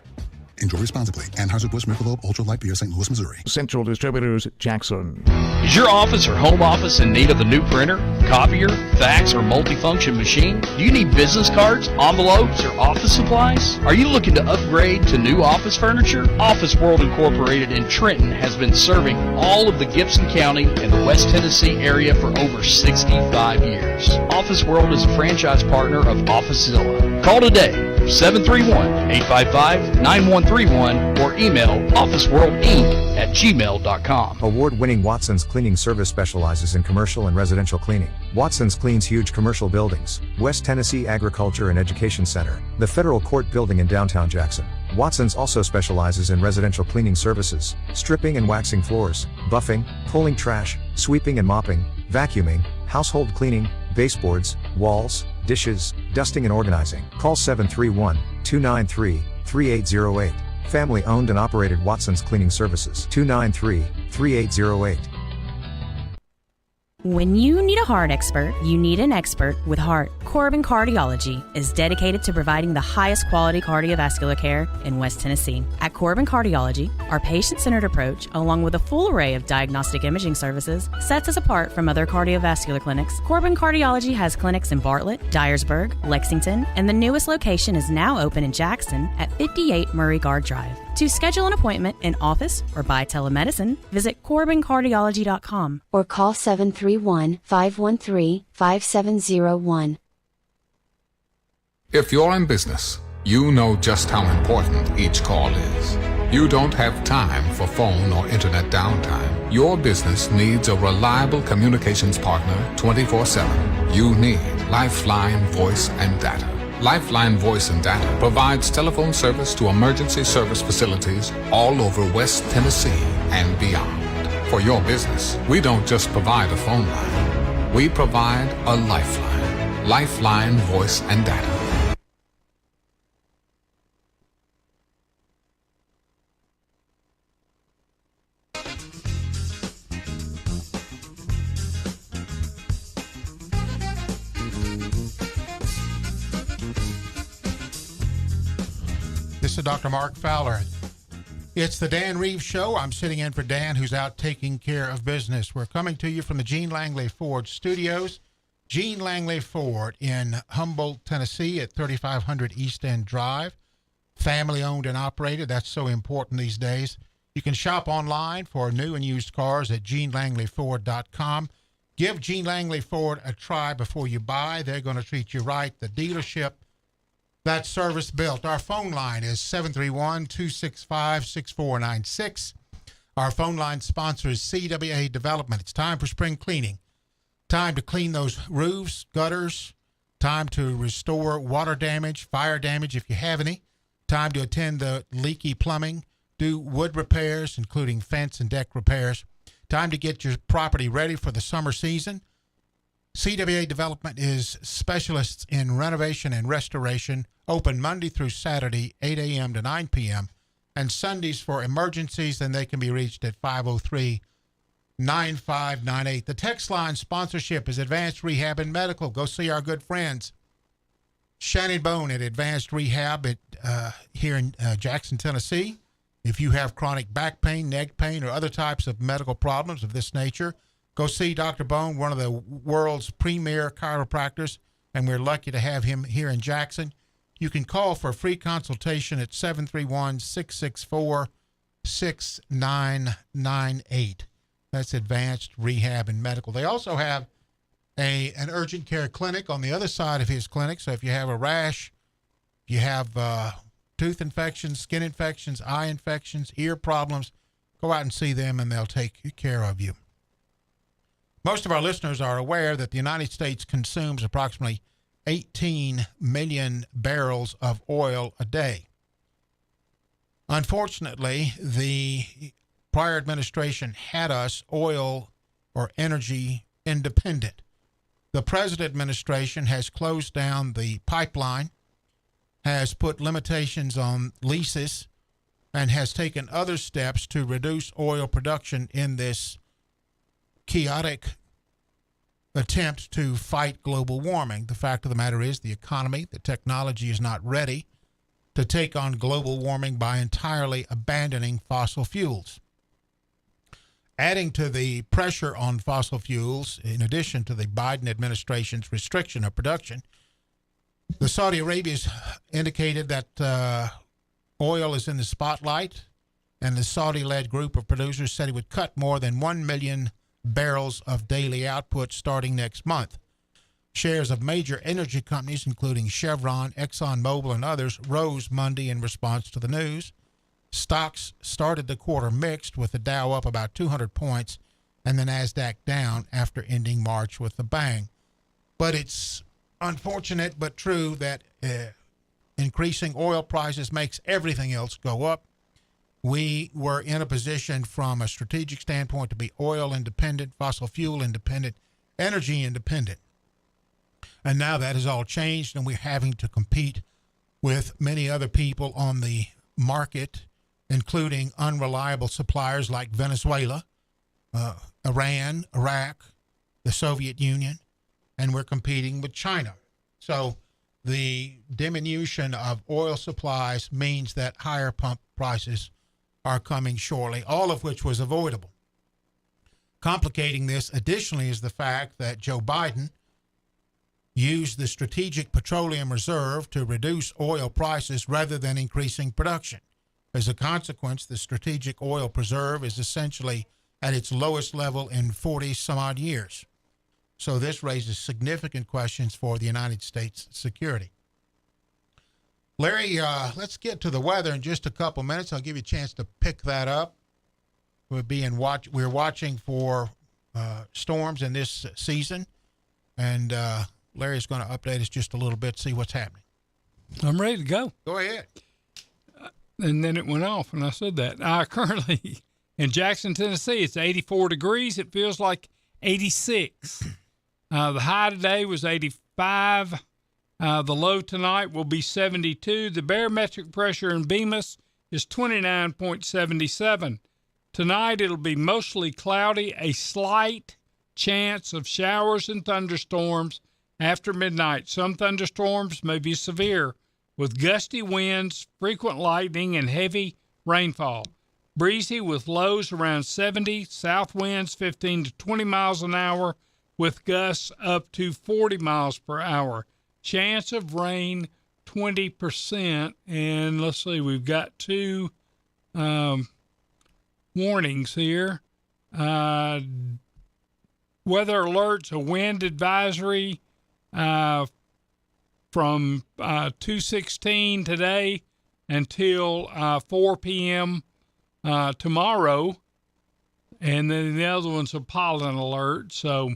Enjoy responsibly. Anheuser-Busch Michelob Ultra Light Beer, St. Louis, Missouri. Central Distributors, Jackson. Is your office or home office in need of a new printer, copier, fax, or multifunction machine? Do you need business cards, envelopes, or office supplies? Are you looking to upgrade to new office furniture? Office World Incorporated in Trenton has been serving all of the Gibson County and the West Tennessee area for over 65 years. Office World is a franchise partner of OfficeZilla. Call today, 731-855-9131, or email officeworldinc@gmail.com. Award-winning Watson's Cleaning Service specializes in commercial and residential cleaning. Watson's cleans huge commercial buildings, West Tennessee Agriculture and Education Center, the Federal Court Building in downtown Jackson. Watson's also specializes in residential cleaning services, stripping and waxing floors, buffing, pulling trash, sweeping and mopping, vacuuming, household cleaning, baseboards, walls, dishes, dusting and organizing. Call 731-293-3808. Family owned and operated Watson's Cleaning Services. 293-3808. When you need a heart expert, you need an expert with heart. Corbin Cardiology is dedicated to providing the highest quality cardiovascular care in West Tennessee. At Corbin Cardiology, our patient-centered approach, along with a full array of diagnostic imaging services, sets us apart from other cardiovascular clinics. Corbin Cardiology has clinics in Bartlett, Dyersburg, Lexington, and the newest location is now open in Jackson at 58 Murray Guard Drive. To schedule an appointment in office or by telemedicine, visit CorbinCardiology.com or call 731-513-5701. If you're in business, you know just how important each call is. You don't have time for phone or internet downtime. Your business needs a reliable communications partner 24/7. You need Lifeline Voice and Data. Lifeline Voice and Data provides telephone service to emergency service facilities all over West Tennessee and beyond. For your business, we don't just provide a phone line. We provide a lifeline. Lifeline Voice and Data. This is Dr. Mark Fowler. It's the Dan Reeves Show. I'm sitting in for Dan, who's out taking care of business. We're coming to you from the Gene Langley Ford Studios. Gene Langley Ford in Humboldt, Tennessee at 3500 East End Drive. Family owned and operated. That's so important these days. You can shop online for new and used cars at GeneLangleyFord.com. Give Gene Langley Ford a try before you buy. They're going to treat you right. The dealership, that service built. Our phone line is 731-265-6496. Our phone line sponsor is CWA Development. It's time for spring cleaning. Time to clean those roofs, gutters. Time to restore water damage, fire damage if you have any. Time to attend the leaky plumbing. Do wood repairs, including fence and deck repairs. Time to get your property ready for the summer season. CWA Development is specialists in renovation and restoration, open Monday through Saturday, 8 a.m. to 9 p.m., and Sundays for emergencies, and they can be reached at 503-9598. The text line sponsorship is Advanced Rehab and Medical. Go see our good friends, Shannon Bone at Advanced Rehab here in Jackson, Tennessee. If you have chronic back pain, neck pain, or other types of medical problems of this nature, go see Dr. Bone, one of the world's premier chiropractors, and we're lucky to have him here in Jackson. You can call for a free consultation at 731-664-6998. That's Advanced Rehab and Medical. They also have an urgent care clinic on the other side of his clinic. So if you have a rash, you have tooth infections, skin infections, eye infections, ear problems, go out and see them and they'll take care of you. Most of our listeners are aware that the United States consumes approximately 18 million barrels of oil a day. Unfortunately, the prior administration had us oil or energy independent. The present administration has closed down the pipeline, has put limitations on leases, and has taken other steps to reduce oil production in this chaotic attempt to fight global warming. The fact of the matter is the economy, the technology is not ready to take on global warming by entirely abandoning fossil fuels. Adding to the pressure on fossil fuels, in addition to the Biden administration's restriction of production, the Saudi Arabia's indicated that oil is in the spotlight, and the Saudi-led group of producers said it would cut more than 1 million barrels of daily output starting next month. Shares of major energy companies, including Chevron, ExxonMobil, and others, rose Monday in response to the news. Stocks started the quarter mixed, with the Dow up about 200 points and the NASDAQ down after ending March with a bang. But it's unfortunate but true that increasing oil prices makes everything else go up. We were in a position from a strategic standpoint to be oil independent, fossil fuel independent, energy independent. And now that has all changed, and we're having to compete with many other people on the market, including unreliable suppliers like Venezuela, Iran, Iraq, the Soviet Union, and we're competing with China. So the diminution of oil supplies means that higher pump prices are coming shortly, all of which was avoidable. Complicating this additionally is the fact that Joe Biden used the Strategic Petroleum Reserve to reduce oil prices rather than increasing production. As a consequence, the Strategic Oil Reserve is essentially at its lowest level in 40 some odd years. So this raises significant questions for the United States security. Larry, let's get to the weather in just a couple minutes. I'll give you a chance to pick that up. We're watching for storms in this season, and Larry's going to update us just a little bit, see what's happening. I'm ready to go. Go ahead. And then it went off when I said that. Currently in Jackson, Tennessee, it's 84 degrees. It feels like 86. The high today was 85. The low tonight will be 72. The barometric pressure in Bemis is 29.77. Tonight it'll be mostly cloudy, a slight chance of showers and thunderstorms after midnight. Some thunderstorms may be severe, with gusty winds, frequent lightning, and heavy rainfall. Breezy with lows around 70, south winds 15 to 20 miles an hour, with gusts up to 40 miles per hour. Chance of rain 20%. And let's see, we've got two warnings here. Weather alerts, a wind advisory from 2:16 today until 4 p.m. Tomorrow, and then the other one's a pollen alert. So,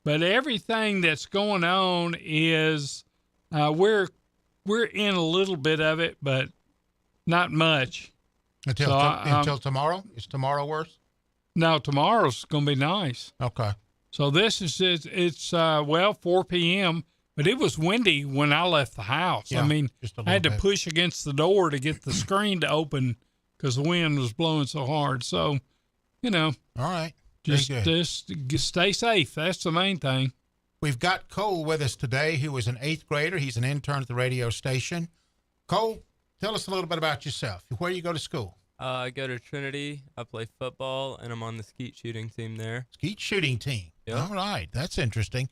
but everything that's going on is we're in a little bit of it, but not much. Until tomorrow? Is tomorrow worse? No, tomorrow's going to be nice. Okay. So this is it's 4 p.m., but it was windy when I left the house. Yeah, I mean, just I had to push against the door to get the screen to open because the wind was blowing so hard. So, all right, just stay safe. That's the main thing. We've got Cole with us today, who is an 8th grader. He's an intern at the radio station. Cole, tell us a little bit about yourself. Where do you go to school? I go to Trinity. I play football, and I'm on the skeet shooting team there. Skeet shooting team. Yep. All right. That's interesting.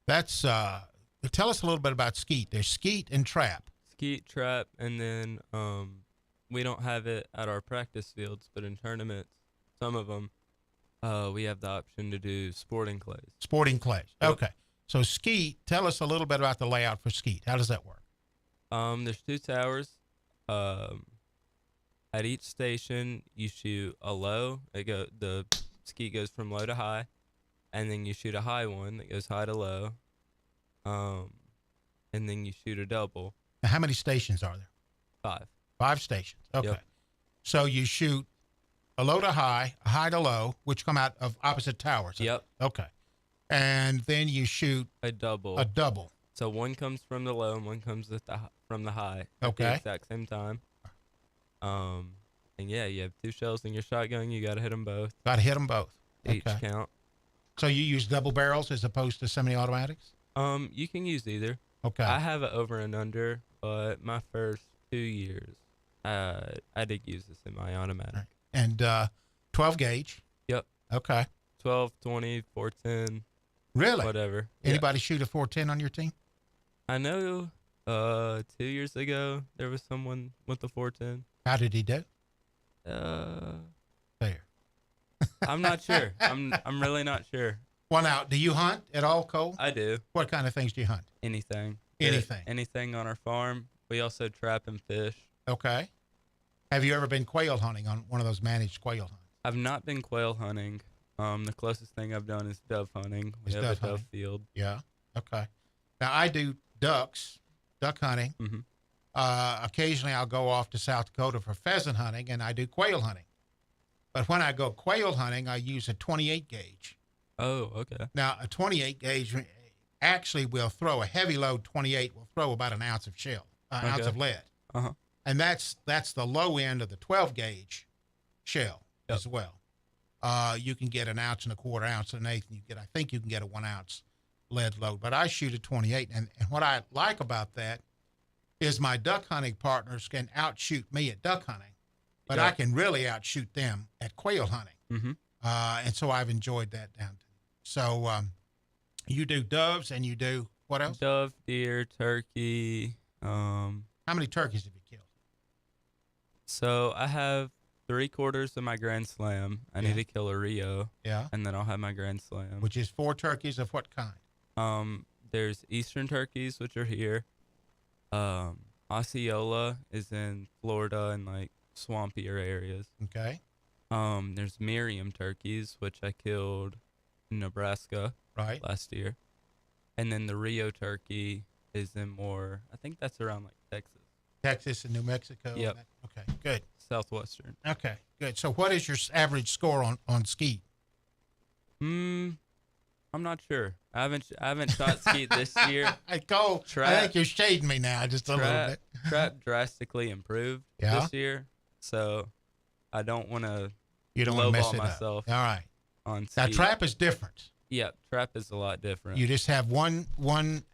That's tell us a little bit about skeet. There's skeet and trap. Skeet, trap, and then we don't have it at our practice fields, but in tournaments, some of them, we have the option to do sporting clays. Sporting clays. Yep. Okay. So skeet, tell us a little bit about the layout for skeet. How does that work? There's 2 towers. At each station, you shoot a low. The skeet goes from low to high, and then you shoot a high one that goes high to low, and then you shoot a double. Now, how many stations are there? 5. 5 stations. Okay. Yep. So you shoot a low to high, a high to low, which come out of opposite towers. Yep. Okay. And then you shoot a double. A double. So one comes from the low and one comes from the high. Okay. At the exact same time. And yeah, you have 2 shells in your shotgun. You got to hit them both. Got to hit them both. Each count. So you use double barrels as opposed to semi-automatics? You can use either. Okay. I have it over and under, but my first 2 years. I did use the semi-automatic. And 12 gauge. Yep. Okay. 12, 20, 410. Really? Whatever. Anybody shoot a 410 on your team? I know 2 years ago there was someone with the 410. How did he do? Fair. I'm not sure. I'm really not sure. Well, now, do you hunt at all, Cole? I do. What kind of things do you hunt? Anything. Anything. Anything on our farm. We also trap and fish. Okay. Have you ever been quail hunting on one of those managed quail hunts? I've not been quail hunting. The closest thing I've done is dove hunting. We have a dove field. Yeah. Okay. Now, I do duck hunting. Mm-hmm. Occasionally, I'll go off to South Dakota for pheasant hunting, and I do quail hunting. But when I go quail hunting, I use a 28 gauge. Oh, okay. Now, a 28 gauge actually will throw a heavy load 28 will throw about an ounce of ounce of lead. Uh-huh. And that's the low end of the 12 gauge shell as well. You can get an ounce and a quarter, ounce and an eighth, and I think you can get a 1 ounce lead load. But I shoot a 28, and what I like about that is my duck hunting partners can outshoot me at duck hunting, but I can really outshoot them at quail hunting. Mm-hmm. And so I've enjoyed that down. So you do doves and you do what else? Dove, deer, turkey. How many turkeys have you killed? So I have 3/4 of my Grand Slam. I need to kill a Rio. Yeah. And then I'll have my Grand Slam. Which is 4 turkeys of what kind? There's Eastern turkeys, which are here. Osceola is in Florida and like swampier areas. Okay. There's Miriam turkeys, which I killed in Nebraska last year. And then the Rio turkey is in more, I think that's around like Texas. Texas and New Mexico? Yep. Okay, good. Southwestern. Okay, good. So what is your average score on skeet? I'm not sure. I haven't shot skeet this year. Cole, I think you're shading me now just a little bit. Trap drastically improved this year, so I don't want to. You don't want to mess it myself. Up. All right. On now, skeet. trap is different. Yeah, trap is a lot different. You just have one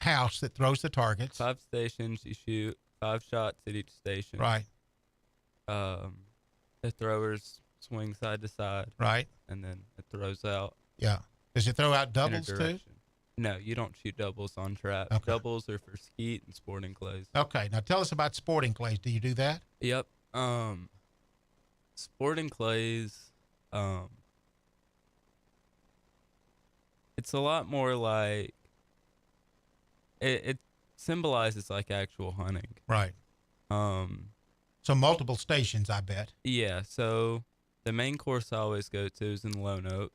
house that throws the targets. 5 stations. You shoot 5 shots at each station. Right. The throwers swing side to side. Right. And then it throws out. Yeah. Does it throw out doubles too? No, you don't shoot doubles on trap. Okay. Doubles are for skeet and sporting clays. Okay. Now tell us about sporting clays. Do you do that? Yep. Sporting clays, it's a lot more like it symbolizes like actual hunting. Right. So multiple stations, I bet. Yeah. So the main course I always go to is in Lone Oak.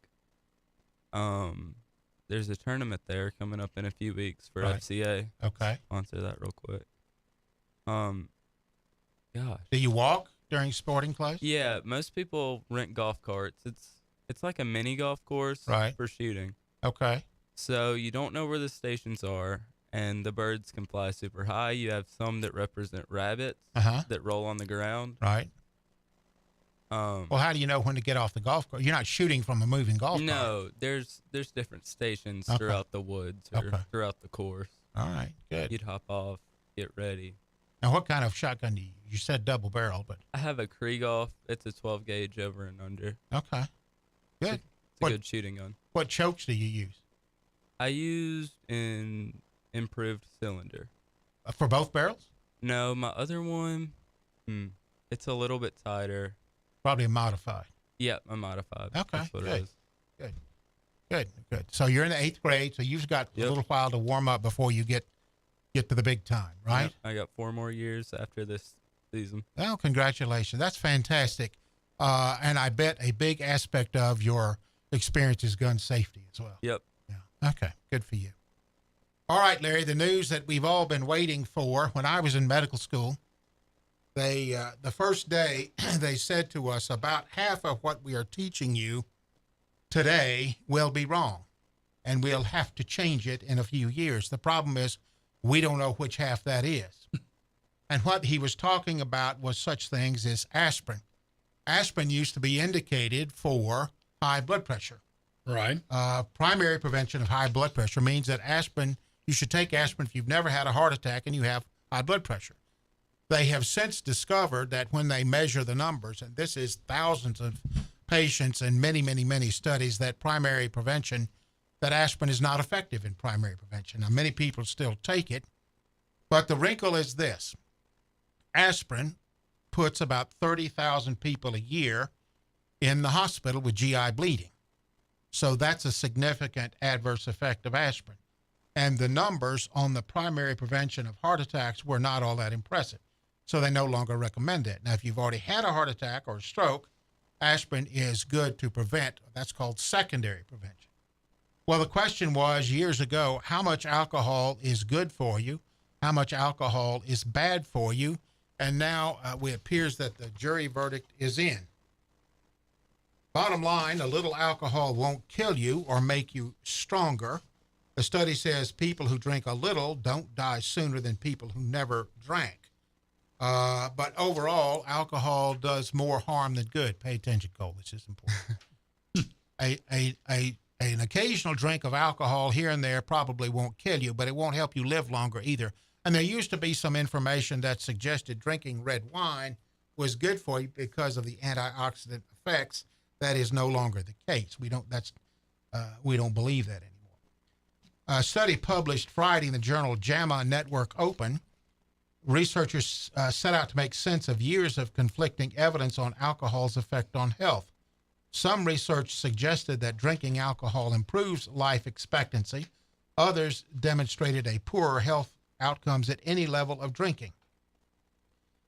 There's a tournament there coming up in a few weeks for FCA. Okay. Sponsor that real quick. Gosh. Do you walk during sporting clays? Yeah, most people rent golf carts. It's like a mini golf course for shooting. Okay. So you don't know where the stations are, and the birds can fly super high. You have some that represent rabbits that roll on the ground. Right. Well, how do you know when to get off the golf cart? You're not shooting from a moving golf cart. No, there's different stations throughout the woods or throughout the course. All right, good. You'd hop off, get ready. Now, what kind of shotgun do you use? You said double barrel, but I have a Krieghoff. It's a 12 gauge over and under. Okay, good. It's a good shooting gun. What chokes do you use? I used an improved cylinder. For both barrels? No, my other one, it's a little bit tighter. Probably a modified. Yeah, a modified. Okay, that's what it is. Good. So you're in the 8th grade, so you've got a little while to warm up before you get to the big time, right? Yep, I got 4 more years after this season. Well, congratulations. That's fantastic. And I bet a big aspect of your experience is gun safety as well. Yep. Yeah. Okay, good for you. All right, Larry, the news that we've all been waiting for. When I was in medical school, the first day they said to us, about half of what we are teaching you today will be wrong, and we'll have to change it in a few years. The problem is we don't know which half that is. And what he was talking about was such things as aspirin. Aspirin used to be indicated for high blood pressure. Right. Primary prevention of high blood pressure means that aspirin, you should take aspirin if you've never had a heart attack and you have high blood pressure. They have since discovered that when they measure the numbers, and this is thousands of patients and many, many, many studies, that aspirin is not effective in primary prevention. Now, many people still take it, but the wrinkle is this. Aspirin puts about 30,000 people a year in the hospital with GI bleeding. So that's a significant adverse effect of aspirin. And the numbers on the primary prevention of heart attacks were not all that impressive. So they no longer recommend it. Now, if you've already had a heart attack or a stroke, aspirin is good to prevent. That's called secondary prevention. Well, the question was years ago, how much alcohol is good for you? How much alcohol is bad for you? And now it appears that the jury verdict is in. Bottom line, a little alcohol won't kill you or make you stronger. The study says people who drink a little don't die sooner than people who never drank. But overall, alcohol does more harm than good. Pay attention, Cole. This is important. An occasional drink of alcohol here and there probably won't kill you, but it won't help you live longer either. And there used to be some information that suggested drinking red wine was good for you because of the antioxidant effects. That is no longer the case. We don't believe that anymore. A study published Friday in the journal JAMA Network Open. Researchers set out to make sense of years of conflicting evidence on alcohol's effect on health. Some research suggested that drinking alcohol improves life expectancy. Others demonstrated a poorer health outcomes at any level of drinking.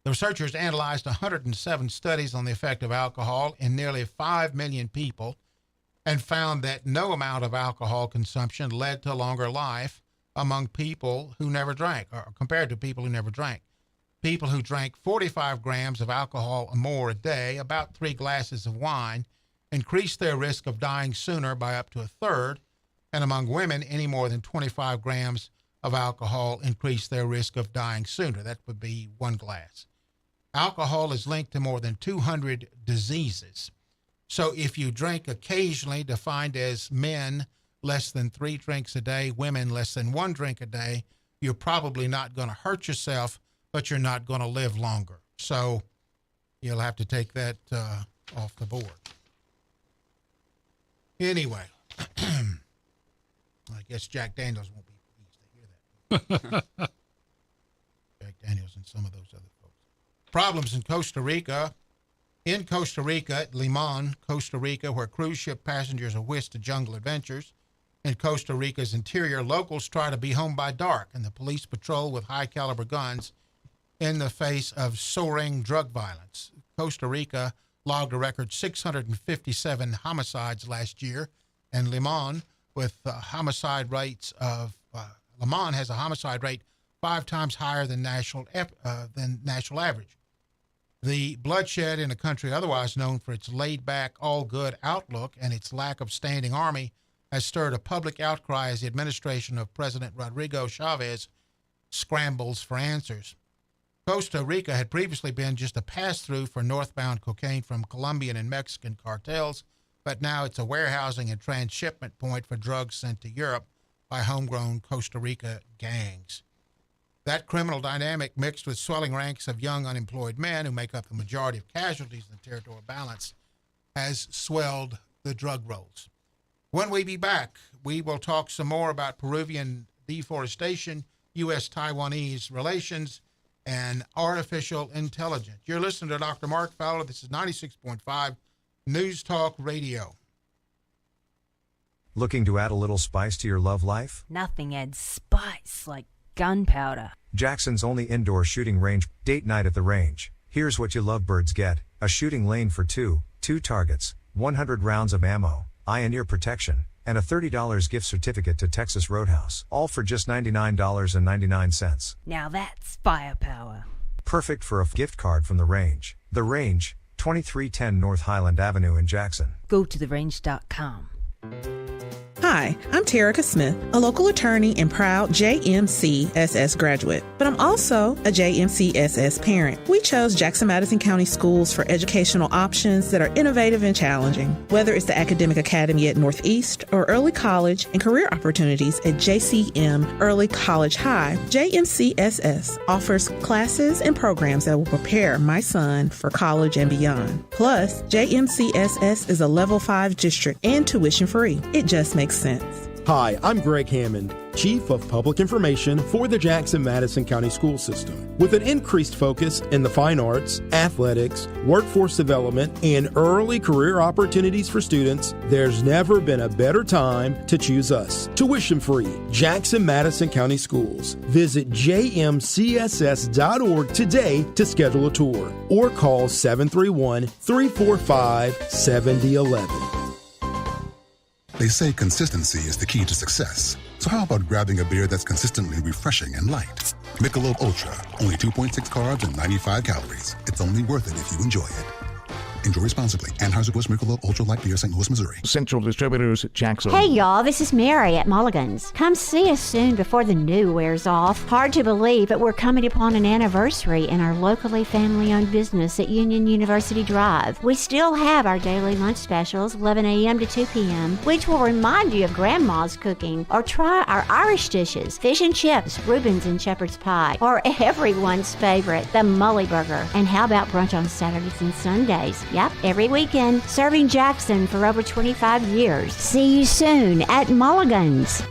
The researchers analyzed 107 studies on the effect of alcohol in nearly 5 million people and found that no amount of alcohol consumption led to longer life among people who never drank, or compared to people who never drank. People who drank 45 grams of alcohol or more a day, about 3 glasses of wine, increased their risk of dying sooner by up to a third, and among women, any more than 25 grams of alcohol increased their risk of dying sooner. That would be 1 glass. Alcohol is linked to more than 200 diseases. So if you drink occasionally, defined as men less than 3 drinks a day, women less than 1 drink a day, you're probably not going to hurt yourself, but you're not going to live longer. So you'll have to take that off the board. Anyway, I guess Jack Daniels won't be pleased to hear that. Jack Daniels and some of those other folks. Problems in Costa Rica. In Costa Rica, at Limon, Costa Rica, where cruise ship passengers are whisked to jungle adventures. In Costa Rica's interior, locals try to be home by dark, and the police patrol with high-caliber guns in the face of soaring drug violence. Costa Rica logged a record 657 homicides last year, and Limon, with homicide rates of Limon has a homicide rate 5 times higher than national average. The bloodshed in a country otherwise known for its laid-back, all-good outlook and its lack of standing army has stirred a public outcry as the administration of President Rodrigo Chavez scrambles for answers. Costa Rica had previously been just a pass-through for northbound cocaine from Colombian and Mexican cartels, but now it's a warehousing and transshipment point for drugs sent to Europe by homegrown Costa Rica gangs. That criminal dynamic, mixed with swelling ranks of young unemployed men who make up the majority of casualties in the territorial balance, has swelled the drug rolls. When we be back, we will talk some more about Peruvian deforestation, U.S.-Taiwanese relations, and artificial intelligence. You're listening to Dr. Mark Fowler. This is 96.5 News Talk Radio. Looking to add a little spice to your love life? Nothing adds spice like gunpowder. Jackson's only indoor shooting range, date night at the range. Here's what you lovebirds get: a shooting lane for two targets, 100 rounds of ammo, eye and ear protection, and a $30 gift certificate to Texas Roadhouse, all for just $99.99. Now that's firepower. Perfect for a gift card from the range. The Range, 2310 North Highland Avenue in Jackson. Go to therange.com. Hi, I'm Terica Smith, a local attorney and proud JMCSS graduate, but I'm also a JMCSS parent. We chose Jackson-Madison County Schools for educational options that are innovative and challenging. Whether it's the Academic Academy at Northeast or early college and career opportunities at JCM Early College High, JMCSS offers classes and programs that will prepare my son for college and beyond. Plus, JMCSS is a Level 5 district and tuition free. It just makes sense. Hi, I'm Greg Hammond, Chief of Public Information for the Jackson-Madison County School System. With an increased focus in the fine arts, athletics, workforce development, and early career opportunities for students, there's never been a better time to choose us. Tuition-free, Jackson-Madison County Schools. Visit jmcss.org today to schedule a tour or call 731-345-7011. They say consistency is the key to success. So how about grabbing a beer that's consistently refreshing and light? Michelob Ultra, only 2.6 carbs and 95 calories. It's only worth it if you enjoy it. Enjoy responsibly. Anheuser-Busch Michelob Ultra Light Beer, St. Louis, Missouri. Central Distributors, Jackson. Hey, y'all, this is Mary at Mulligan's. Come see us soon before the new wears off. Hard to believe, but we're coming upon an anniversary in our locally family-owned business at Union University Drive. We still have our daily lunch specials, 11 a.m. to 2 p.m., which will remind you of Grandma's cooking. Or try our Irish dishes, fish and chips, Reuben's and shepherd's pie, or everyone's favorite, the Mully Burger. And how about brunch on Saturdays and Sundays? Yep, every weekend, serving Jackson for over 25 years. See you soon at Mulligan's.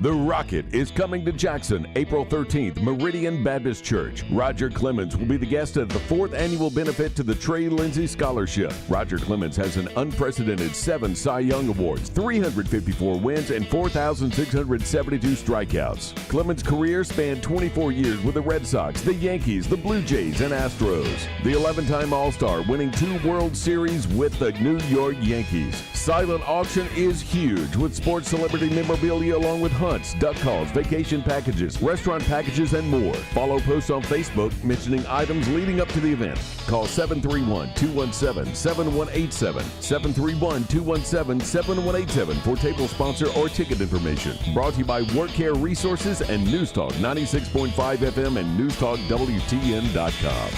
The Rocket is coming to Jackson April 13th, Meridian Baptist Church. Roger Clemens will be the guest at the 4th annual benefit to the Trey Lindsay Scholarship. Roger Clemens has an unprecedented 7 Cy Young Awards, 354 wins, and 4,672 strikeouts. Clemens' career spanned 24 years with the Red Sox, the Yankees, the Blue Jays, and Astros. The 11-time All-Star, winning 2 World Series with the New York Yankees. Silent auction is huge with sports celebrity memorabilia along with hunts, duck calls, vacation packages, restaurant packages, and more. Follow posts on Facebook mentioning items leading up to the event. Call 731-217-7187, 731-217-7187 for table sponsor or ticket information. Brought to you by Work Care Resources and News Talk 96.5 FM and NewsTalkWTN.com.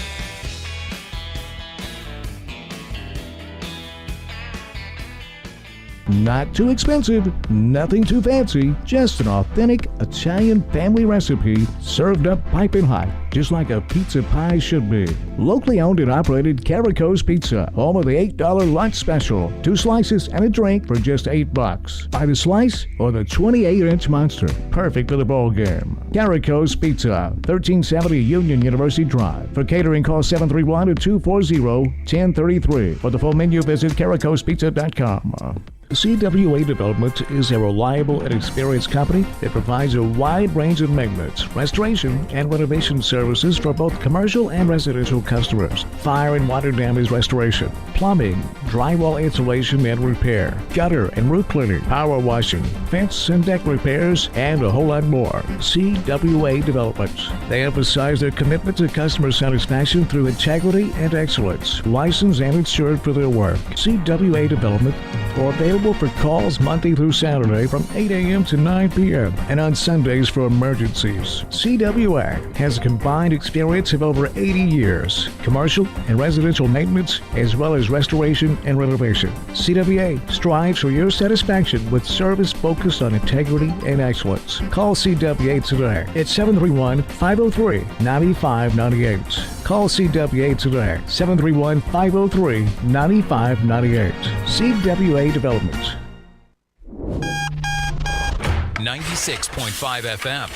Not too expensive, nothing too fancy, just an authentic Italian family recipe served up piping hot, just like a pizza pie should be. Locally owned and operated Carico's Pizza, home of the $8 lunch special. 2 slices and a drink for just $8. Buy the slice or the 28-inch monster, perfect for the ball game. Carico's Pizza, 1370 Union University Drive. For catering, call 731-240-1033. For the full menu, visit caricospizza.com. CWA Development is a reliable and experienced company that provides a wide range of maintenance, restoration, and renovation services for both commercial and residential customers. Fire and water damage restoration, plumbing, drywall insulation and repair, gutter and roof cleaning, power washing, fence and deck repairs, and a whole lot more. CWA Development. They emphasize their commitment to customer satisfaction through integrity and excellence. Licensed and insured for their work. CWA Development are available for calls Monday through Saturday from 8 a.m. to 9 p.m. and on Sundays for emergencies. CWA has a combined experience of over 80 years, commercial and residential maintenance, as well as restoration and renovation. CWA strives for your satisfaction with service focused on integrity and excellence. Call CWA today at 731-503-9598. Call CWA today, 731-503-9598. CWA Development. 96.5 FM.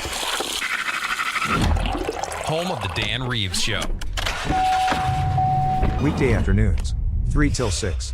Home of the Dan Reeves Show. Weekday afternoons, 3 till 6.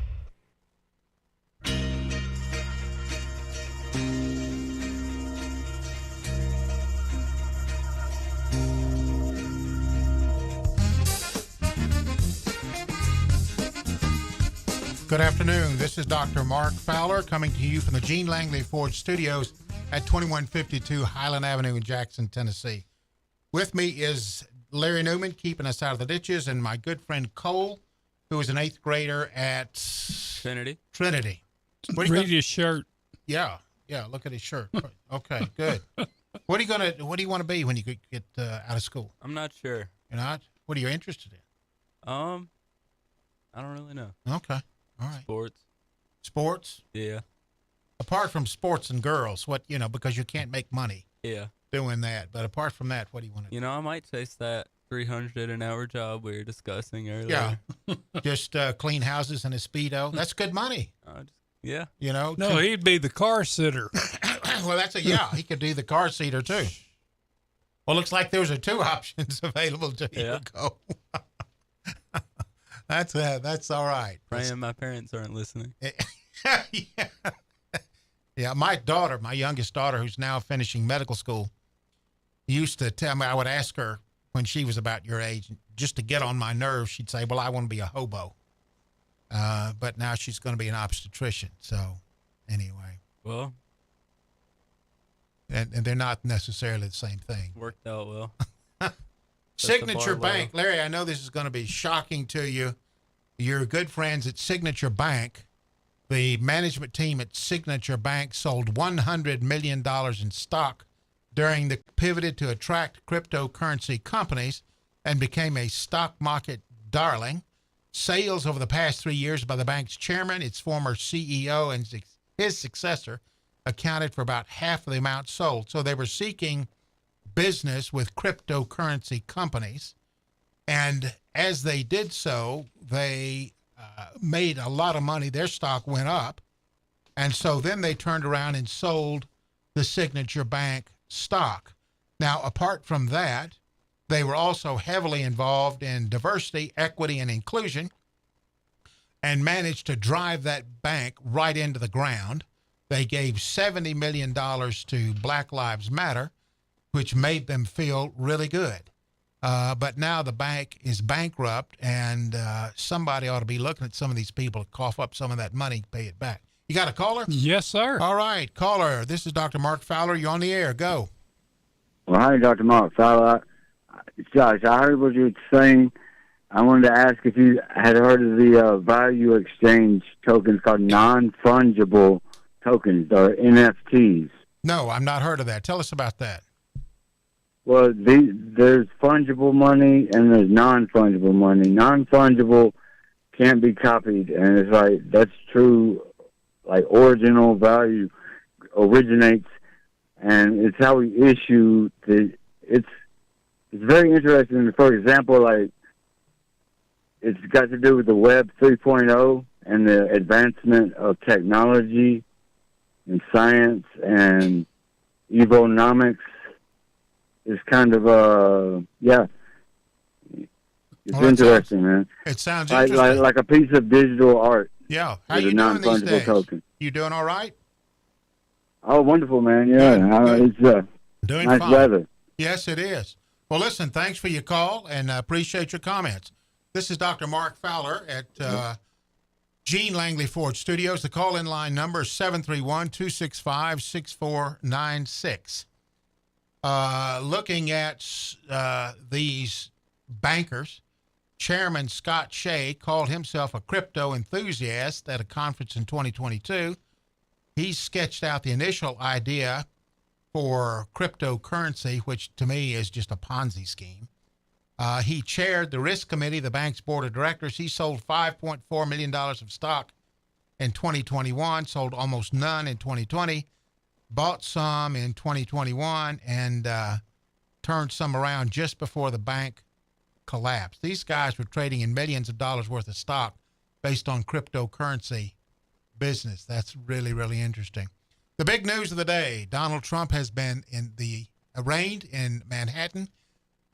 Good afternoon. This is Dr. Mark Fowler coming to you from the Gene Langley Ford Studios at 2152 Highland Avenue in Jackson, Tennessee. With me is Larry Newman, keeping us out of the ditches, and my good friend Cole, who is an 8th grader at Trinity. Read his shirt. Yeah. Look at his shirt. Okay, good. What do you want to be when you get out of school? I'm not sure. You're not? What are you interested in? I don't really know. Okay. All right. Sports? Yeah. Apart from sports and girls, because you can't make money. Yeah. Doing that. But apart from that, what do you want to do? I might chase that 300 an hour job we were discussing earlier. Yeah. Just clean houses and a Speedo. That's good money. Yeah. No, he'd be the car sitter. Well, he could do the car seater too. Well, looks like those are two options available to you. Go. That's all right. Praying my parents aren't listening. Yeah, my youngest daughter, who's now finishing medical school, used to tell me, I would ask her when she was about your age, just to get on my nerves, she'd say, well, I want to be a hobo. But now she's going to be an obstetrician. So anyway. Well. And they're not necessarily the same thing. Worked out well. Signature Bank. Larry, I know this is going to be shocking to you. Your good friends at Signature Bank, the management team at Signature Bank sold $100 million in stock during the pivoted to attract cryptocurrency companies and became a stock market darling. Sales over the past 3 years by the bank's chairman, its former CEO, and his successor accounted for about half of the amount sold. So they were seeking business with cryptocurrency companies. And as they did so, they made a lot of money. Their stock went up. And so then they turned around and sold the Signature Bank stock. Now, apart from that, they were also heavily involved in diversity, equity, and inclusion and managed to drive that bank right into the ground. They gave $70 million to Black Lives Matter, which made them feel really good. But now the bank is bankrupt, and somebody ought to be looking at some of these people to cough up some of that money, pay it back. You got a caller? Yes, sir. All right, caller. This is Dr. Mark Fowler. You're on the air. Go. Well, hi, Dr. Mark Fowler. Josh, I heard what you were saying. I wanted to ask if you had heard of the value exchange tokens called non-fungible tokens, or NFTs. No, I've not heard of that. Tell us about that. Well, there's fungible money and there's non-fungible money. Non-fungible can't be copied, and it's like that's true. Like original value originates, and it's how we issue the. It's very interesting. For example, like it's got to do with the Web 3.0 and the advancement of technology and science and evonomics. It's kind of it's interesting, man. It sounds interesting. Like a piece of digital art. Yeah. How you doing these days? Token. You doing all right? Oh, wonderful, man. Yeah. It's doing nice fine. weather. Yes, it is. Well, listen, thanks for your call, and appreciate your comments. This is Dr. Mark Fowler at Gene Langley Ford Studios. The call-in line number is 731-265-6496. Looking at these bankers, Chairman Scott Shea called himself a crypto enthusiast at a conference in 2022. He sketched out the initial idea for cryptocurrency, which to me is just a Ponzi scheme. He chaired the risk committee, the bank's board of directors. He sold $5.4 million of stock in 2021, sold almost none in 2020, bought some in 2021, and turned some around just before the bank collapsed. These guys were trading in millions of dollars worth of stock based on cryptocurrency business. That's really, really interesting. The big news of the day, Donald Trump has been arraigned in Manhattan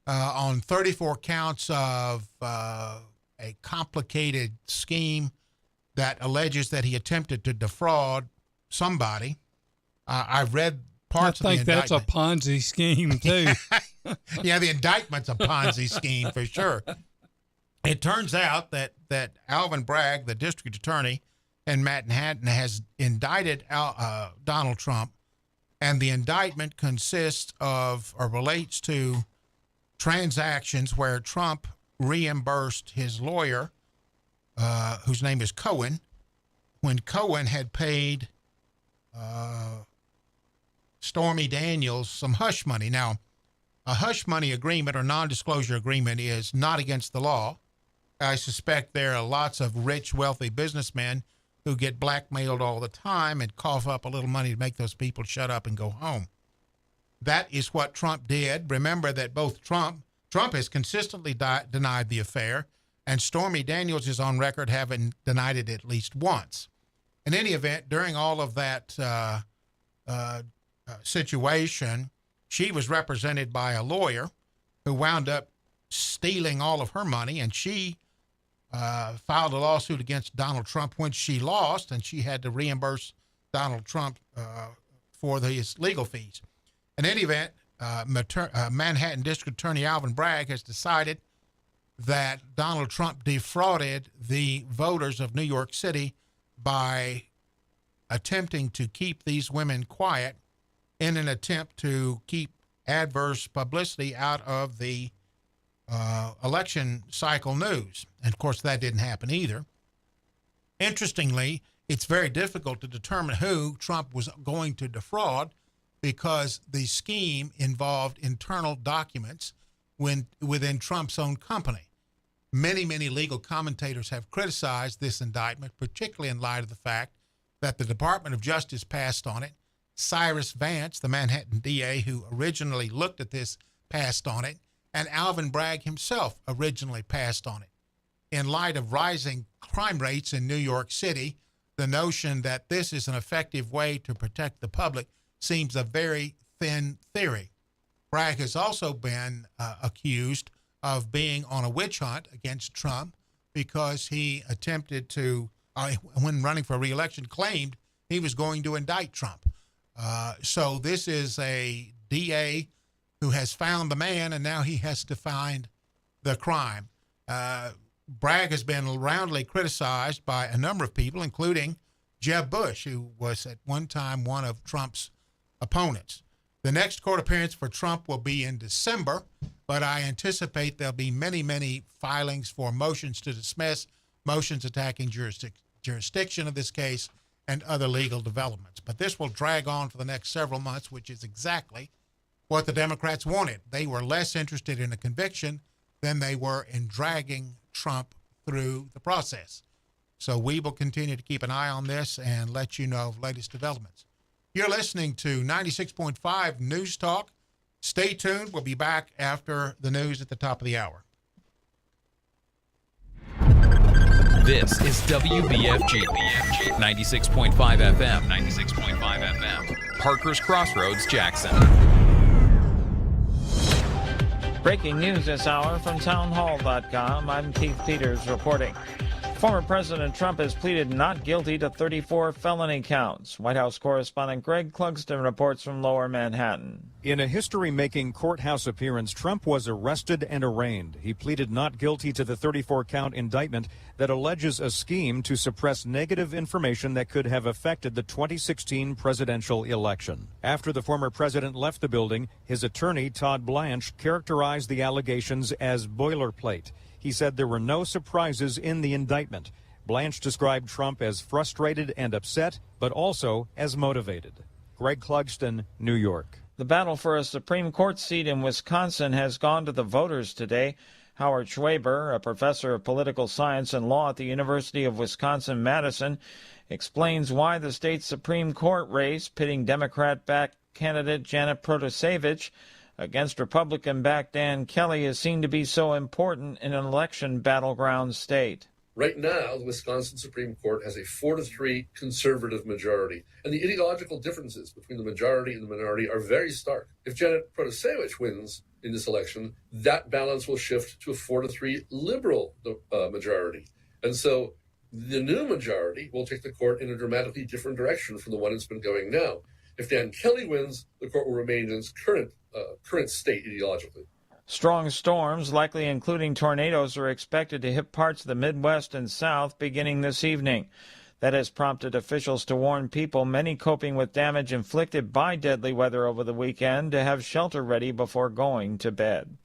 on 34 counts of a complicated scheme that alleges that he attempted to defraud somebody. I've read parts of the indictment. I think that's a Ponzi scheme, too. Yeah, the indictment's a Ponzi scheme for sure. It turns out that Alvin Bragg, the district attorney in Manhattan, has indicted Donald Trump, and the indictment consists of or relates to transactions where Trump reimbursed his lawyer, whose name is Cohen, when Cohen had paid Stormy Daniels some hush money. Now, a hush money agreement or non-disclosure agreement is not against the law. I suspect there are lots of rich, wealthy businessmen who get blackmailed all the time and cough up a little money to make those people shut up and go home. That is what Trump did. Remember that both Trump has consistently denied the affair, and Stormy Daniels is on record having denied it at least once. In any event, during all of that situation, she was represented by a lawyer who wound up stealing all of her money, and she filed a lawsuit against Donald Trump when she lost, and she had to reimburse Donald Trump for his legal fees. In any event, Manhattan District Attorney Alvin Bragg has decided that Donald Trump defrauded the voters of New York City by attempting to keep these women quiet in an attempt to keep adverse publicity out of the election cycle news. And of course, that didn't happen either. Interestingly, it's very difficult to determine who Trump was going to defraud because the scheme involved internal documents within Trump's own company. Many, many legal commentators have criticized this indictment, particularly in light of the fact that the Department of Justice passed on it. Cyrus Vance, the Manhattan DA who originally looked at this, passed on it, and Alvin Bragg himself originally passed on it. In light of rising crime rates in New York City, the notion that this is an effective way to protect the public seems a very thin theory. Bragg has also been accused of being on a witch hunt against Trump because he attempted to, when running for re-election, claimed he was going to indict Trump. So this is a DA who has found the man, and now he has to find the crime. Bragg has been roundly criticized by a number of people, including Jeb Bush, who was at one time one of Trump's opponents. The next court appearance for Trump will be in December, but I anticipate there'll be many, many filings for motions to dismiss, motions attacking jurisdiction of this case, and other legal developments. But this will drag on for the next several months, which is exactly what the Democrats wanted. They were less interested in a conviction than they were in dragging Trump through the process. So we will continue to keep an eye on this and let you know of latest developments. You're listening to 96.5 News Talk. Stay tuned. We'll be back after the news at the top of the hour. This is WBFG 96.5 FM. 96.5 FM. Parker's Crossroads, Jackson. Breaking news this hour from townhall.com. I'm Keith Peters reporting. Former President Trump has pleaded not guilty to 34 felony counts. White House correspondent Greg Clugston reports from Lower Manhattan. In a history-making courthouse appearance, Trump was arrested and arraigned. He pleaded not guilty to the 34-count indictment that alleges a scheme to suppress negative information that could have affected the 2016 presidential election. After the former president left the building, his attorney, Todd Blanche, characterized the allegations as boilerplate. He said there were no surprises in the indictment. Blanche described Trump as frustrated and upset, but also as motivated. Greg Clugston, New York. The battle for a Supreme Court seat in Wisconsin has gone to the voters today. Howard Schwaber, a professor of political science and law at the University of Wisconsin-Madison, explains why the state's Supreme Court race pitting Democrat-backed candidate Janet Protasevich against Republican-backed Dan Kelly is seen to be so important in an election battleground state. Right now, the Wisconsin Supreme Court has a 4-3 conservative majority, and the ideological differences between the majority and the minority are very stark. If Janet Protasevich wins in this election, that balance will shift to a 4-3 liberal majority. And so the new majority will take the court in a dramatically different direction from the one it's been going now. If Dan Kelly wins, the court will remain in its current state ideologically. Strong storms, likely including tornadoes, are expected to hit parts of the Midwest and South beginning this evening. That has prompted officials to warn people, many coping with damage inflicted by deadly weather over the weekend, to have shelter ready before going to bed.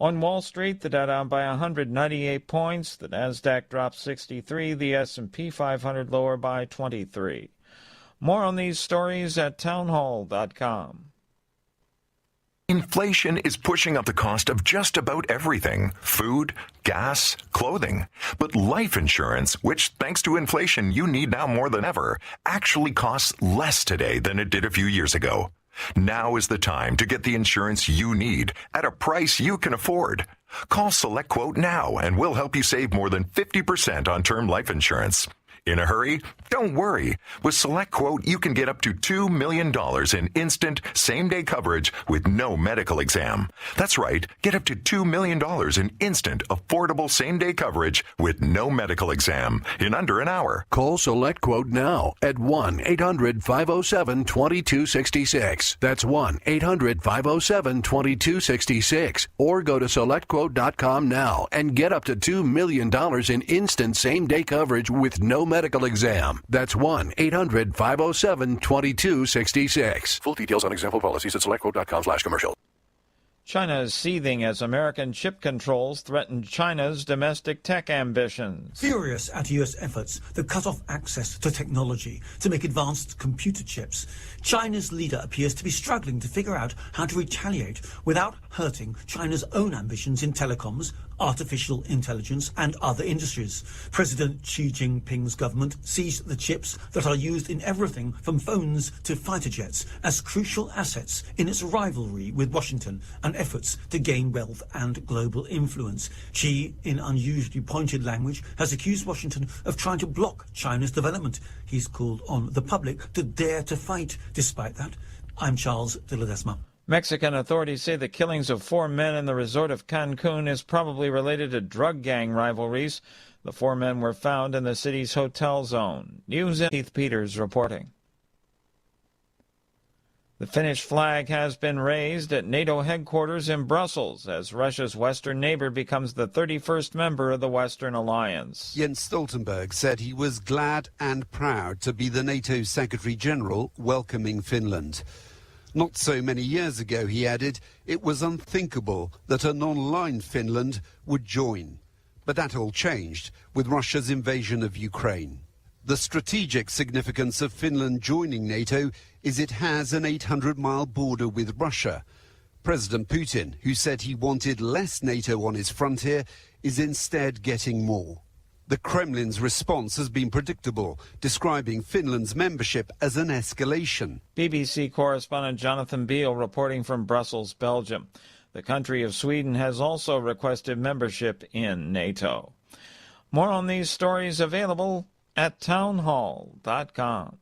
On Wall Street, the Dow down by 198 points, the Nasdaq dropped 63, the S&P 500 lower by 23. More on these stories at townhall.com. Inflation is pushing up the cost of just about everything: food, gas, clothing. But life insurance, which thanks to inflation you need now more than ever, actually costs less today than it did a few years ago. Now is the time to get the insurance you need at a price you can afford. Call SelectQuote now and we'll help you save more than 50% on term life insurance. In a hurry? Don't worry. With SelectQuote, you can get up to $2 million in instant, same-day coverage with no medical exam. That's right. Get up to $2 million in instant, affordable same-day coverage with no medical exam in under an hour. Call SelectQuote now at 1-800-507-2266. That's 1-800-507-2266. Or go to SelectQuote.com now and get up to $2 million in instant same-day coverage with no medical exam. That's 1-800-507-2266. Full details on example policies at SelectQuote.com/commercial. China is seething as American chip controls threaten China's domestic tech ambitions. Furious at U.S. efforts that cut off access to technology to make advanced computer chips, China's leader appears to be struggling to figure out how to retaliate without hurting China's own ambitions in telecoms, artificial intelligence and other industries. President Xi Jinping's government sees the chips that are used in everything from phones to fighter jets as crucial assets in its rivalry with Washington and efforts to gain wealth and global influence. Xi, in unusually pointed language, has accused Washington of trying to block China's development. He's called on the public to dare to fight. Despite that, I'm Charles de Ledesma. Mexican authorities say the killings of 4 men in the resort of Cancun is probably related to drug gang rivalries. The 4 men were found in the city's hotel zone. News Keith Peters reporting. The Finnish flag has been raised at NATO headquarters in Brussels as Russia's western neighbor becomes the 31st member of the Western Alliance. Jens Stoltenberg said he was glad and proud to be the NATO Secretary-General welcoming Finland. Not so many years ago, he added, it was unthinkable that a non-aligned Finland would join. But that all changed with Russia's invasion of Ukraine. The strategic significance of Finland joining NATO is it has an 800-mile border with Russia. President Putin, who said he wanted less NATO on his frontier, is instead getting more. The Kremlin's response has been predictable, describing Finland's membership as an escalation. BBC correspondent Jonathan Beale reporting from Brussels, Belgium. The country of Sweden has also requested membership in NATO. More on these stories available at townhall.com.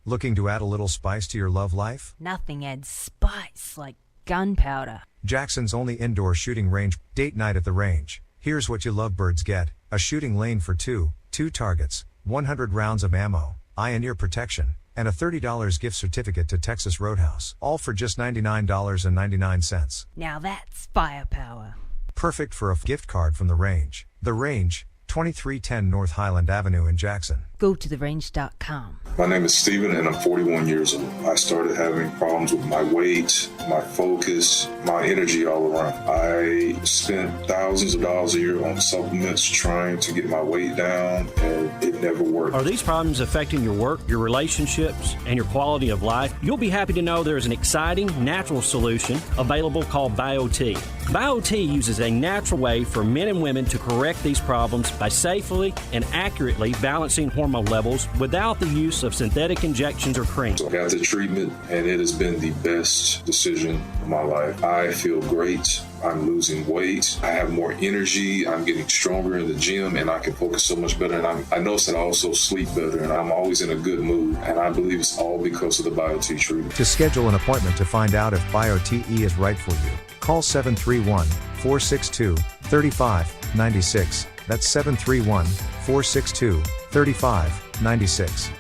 Looking to add a little spice to your love life? Nothing adds spice like gunpowder. Jackson's only indoor shooting range. Date night at the range. Here's what you lovebirds get: a shooting lane for two targets, 100 rounds of ammo, eye and ear protection, and a $30 gift certificate to Texas Roadhouse. All for just $99.99. Now that's firepower. Perfect for a gift card from the range. The Range, 2310 North Highland Avenue in Jackson. Go to therange.com. My name is Steven and I'm 41 years old. I started having problems with my weight, my focus, my energy all around. I spent thousands of dollars a year on supplements trying to get my weight down, and it never worked. Are these problems affecting your work, your relationships, and your quality of life? You'll be happy to know there is an exciting, natural solution available called BioT. BioT uses a natural way for men and women to correct these problems by safely and accurately balancing hormone levels without the use of synthetic injections or cream. So I got the treatment, and it has been the best decision of my life. I feel great. I'm losing weight. I have more energy. I'm getting stronger in the gym, and I can focus so much better. And I notice that I also sleep better, and I'm always in a good mood. And I believe it's all because of the BioT treatment. To schedule an appointment to find out if BioTE is right for you, call 731-462-3596. That's 731-462-3596.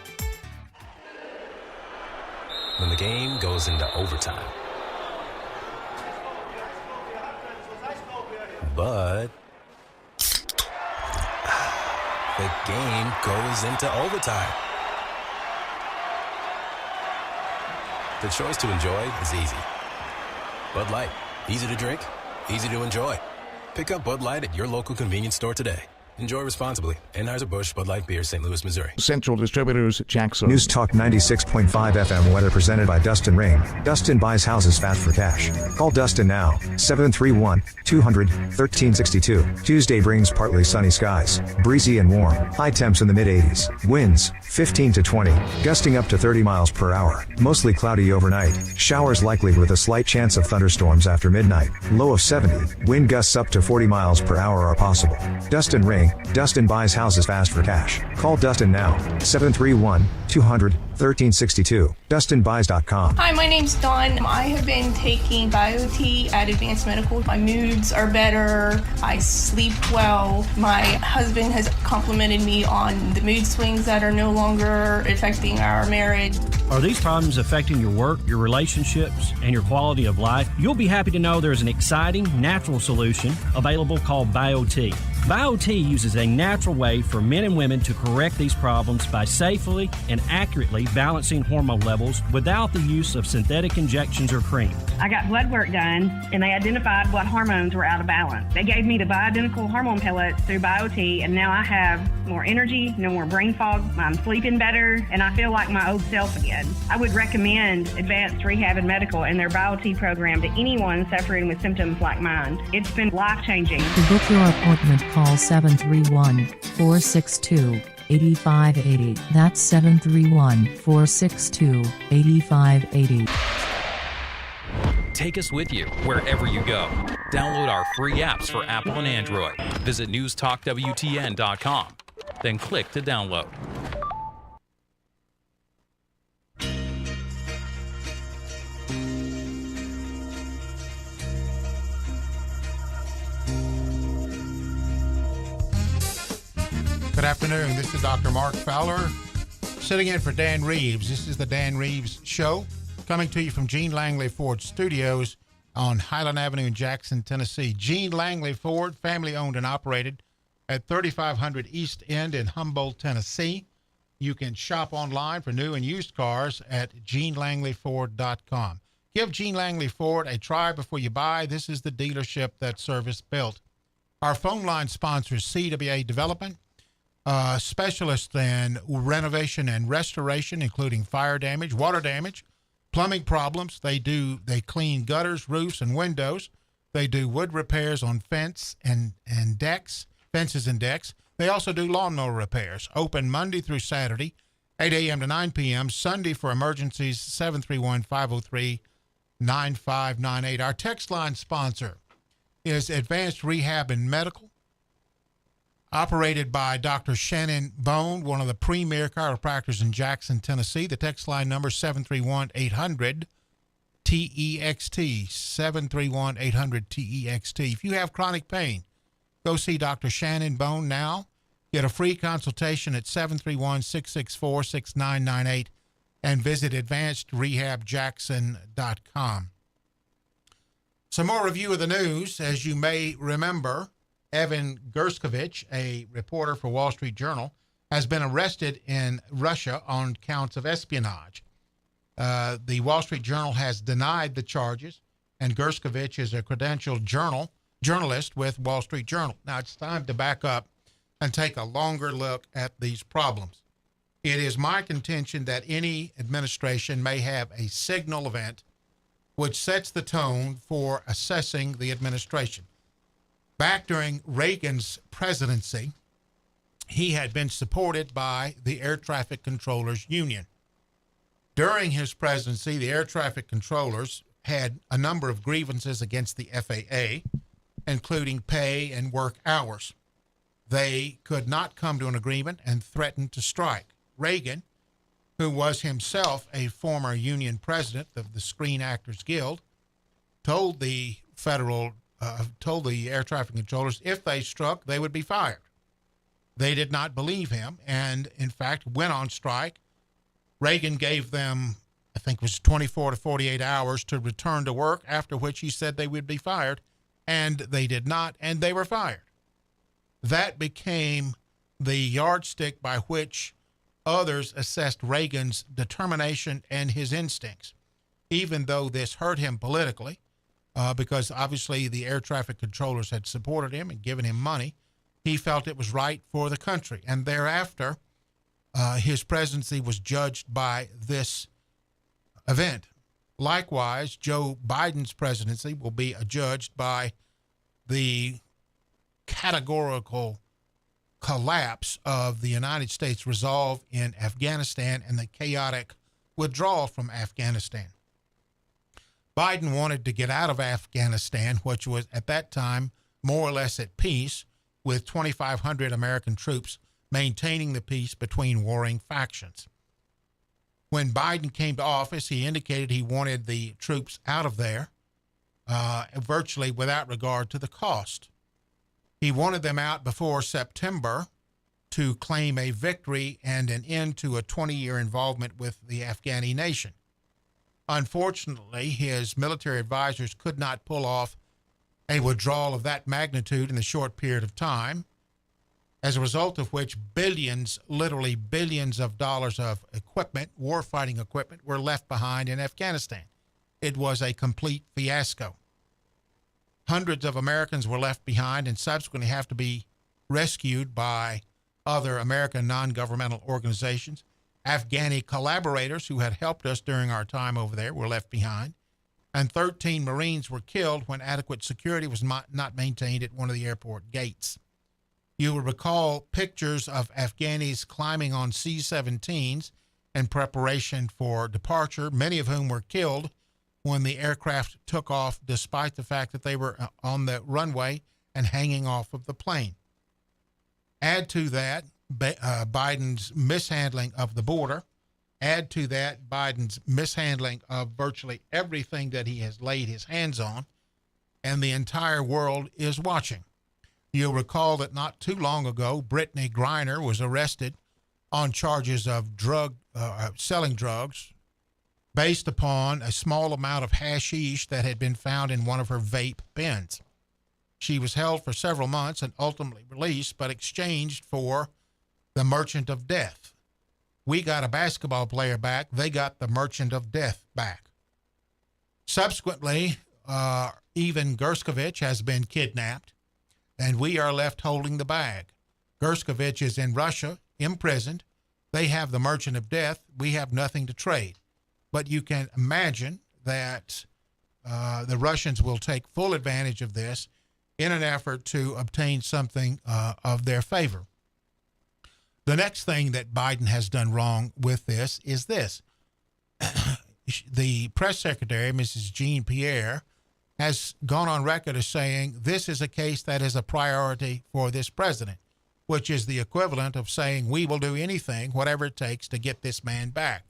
When the game goes into overtime. But the game goes into overtime. The choice to enjoy is easy. Bud Light, easy to drink, easy to enjoy. Pick up Bud Light at your local convenience store today. Enjoy responsibly. Anheuser-Busch Bud Light Beer, St. Louis, Missouri. Central Distributors, Jackson. News Talk 96.5 FM weather presented by Dustin Ring. Dustin buys houses fast for cash. Call Dustin now. 731-200-1362. Tuesday brings partly sunny skies. Breezy and warm. High temps in the mid-80s. Winds 15 to 20. Gusting up to 30 miles per hour. Mostly cloudy overnight. Showers likely with a slight chance of thunderstorms after midnight. Low of 70. Wind gusts up to 40 miles per hour are possible. Dustin Ring. Dustin buys houses fast for cash. Call Dustin now. 731-200-1362. DustinBuys.com. Hi, my name's Dawn. I have been taking BioT at Advanced Medical. My moods are better. I sleep well. My husband has complimented me on the mood swings that are no longer affecting our marriage. Are these problems affecting your work, your relationships, and your quality of life? You'll be happy to know there's an exciting, natural solution available called BioT. BioT uses a natural way for men and women to correct these problems by safely and accurately balancing hormone levels without the use of synthetic injections or cream. I got blood work done, and they identified what hormones were out of balance. They gave me the bioidentical hormone pellets through BioT, and now I have more energy, no more brain fog, I'm sleeping better, and I feel like my old self again. I would recommend Advanced Rehab and Medical and their BioT program to anyone suffering with symptoms like mine. It's been life-changing. To book your appointment, call 731-462-8580. That's 731-462-8580. Take us with you wherever you go. Download our free apps for Apple and Android. Visit newstalkwtn.com. Then click to download. Good afternoon. This is Dr. Mark Fowler, sitting in for Dan Reeves. This is the Dan Reeves Show, coming to you from Gene Langley Ford Studios on Highland Avenue in Jackson, Tennessee. Gene Langley Ford, family owned and operated at 3500 East End in Humboldt, Tennessee. You can shop online for new and used cars at GeneLangleyFord.com. Give Gene Langley Ford a try before you buy. This is the dealership that service built. Our phone line sponsor is CWA Development. Specialists in renovation and restoration, including fire damage, water damage, plumbing problems. They clean gutters, roofs, and windows. They do wood repairs on fences and decks. They also do lawnmower repairs. Open Monday through Saturday, 8 a.m. to 9 p.m. Sunday for emergencies, 731-503-9598. Our text line sponsor is Advanced Rehab and Medical, operated by Dr. Shannon Bone, one of the premier chiropractors in Jackson, Tennessee. The text line number 731-800-TEXT, 731-800-TEXT. If you have chronic pain, go see Dr. Shannon Bone now. Get a free consultation at 731-664-6998 and visit advancedrehabjackson.com. Some more review of the news. As you may remember, Evan Gershkovich, a reporter for Wall Street Journal, has been arrested in Russia on counts of espionage. The Wall Street Journal has denied the charges, and Gershkovich is a credentialed journalist with Wall Street Journal. Now, it's time to back up and take a longer look at these problems. It is my contention that any administration may have a signal event which sets the tone for assessing the administration. Back during Reagan's presidency, he had been supported by the Air Traffic Controllers Union. During his presidency, the air traffic controllers had a number of grievances against the FAA, including pay and work hours. They could not come to an agreement and threatened to strike. Reagan, who was himself a former union president of the Screen Actors Guild, told the air traffic controllers if they struck, they would be fired. They did not believe him and, in fact, went on strike. Reagan gave them, I think it was 24 to 48 hours to return to work, after which he said they would be fired, and they did not, and they were fired. That became the yardstick by which others assessed Reagan's determination and his instincts. Even though this hurt him politically, because obviously the air traffic controllers had supported him and given him money. He felt it was right for the country. And thereafter, his presidency was judged by this event. Likewise, Joe Biden's presidency will be judged by the categorical collapse of the United States resolve in Afghanistan and the chaotic withdrawal from Afghanistan. Biden wanted to get out of Afghanistan, which was at that time more or less at peace, with 2,500 American troops maintaining the peace between warring factions. When Biden came to office, he indicated he wanted the troops out of there, virtually without regard to the cost. He wanted them out before September to claim a victory and an end to a 20-year involvement with the Afghani nation. Unfortunately, his military advisors could not pull off a withdrawal of that magnitude in a short period of time, as a result of which billions, literally billions of dollars of equipment, warfighting equipment, were left behind in Afghanistan. It was a complete fiasco. Hundreds of Americans were left behind and subsequently have to be rescued by other American non-governmental organizations. Afghani collaborators who had helped us during our time over there were left behind. And 13 Marines were killed when adequate security was not maintained at one of the airport gates. You will recall pictures of Afghanis climbing on C-17s in preparation for departure, many of whom were killed when the aircraft took off, despite the fact that they were on the runway and hanging off of the plane. Add to that Biden's mishandling of the border. Add to that Biden's mishandling of virtually everything that he has laid his hands on, and the entire world is watching. You'll recall that not too long ago, Brittany Griner was arrested on charges of selling drugs based upon a small amount of hashish that had been found in one of her vape pens. She was held for several months and ultimately released, but exchanged for the Merchant of Death. We got a basketball player back. They got the Merchant of Death back. Subsequently, Evan Gerskovich has been kidnapped, and we are left holding the bag. Gerskovich is in Russia, imprisoned. They have the Merchant of Death. We have nothing to trade. But you can imagine that the Russians will take full advantage of this in an effort to obtain something of their favor. The next thing that Biden has done wrong with this is this. The press secretary, Mrs. Jean Pierre, has gone on record as saying this is a case that is a priority for this president, which is the equivalent of saying we will do anything, whatever it takes, to get this man back.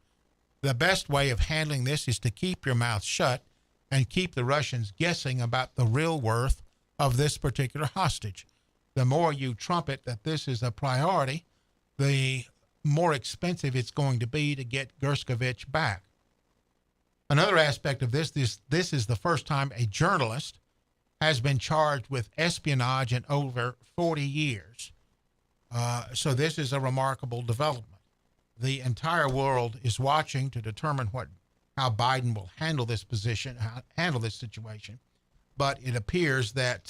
The best way of handling this is to keep your mouth shut and keep the Russians guessing about the real worth of this particular hostage. The more you trumpet that this is a priority, the more expensive it's going to be to get Gerskovich back. Another aspect of this is the first time a journalist has been charged with espionage in over 40 years. So this is a remarkable development. The entire world is watching to determine how Biden will handle this situation. But it appears that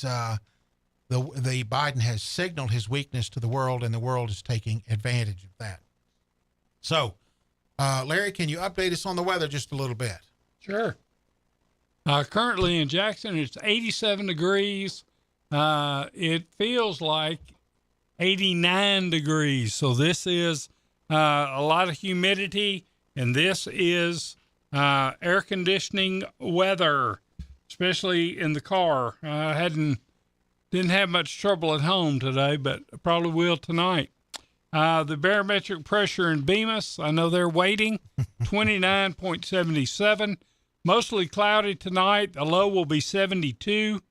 the Biden has signaled his weakness to the world, and the world is taking advantage of that. So, Larry, can you update us on the weather just a little bit? Sure. Currently in Jackson, it's 87 degrees. It feels like 89 degrees. So this is a lot of humidity, and this is air conditioning weather, especially in the car. I didn't have much trouble at home today, but probably will tonight. The barometric pressure in Bemis, I know they're waiting, 29.77. Mostly cloudy tonight. The low will be 72.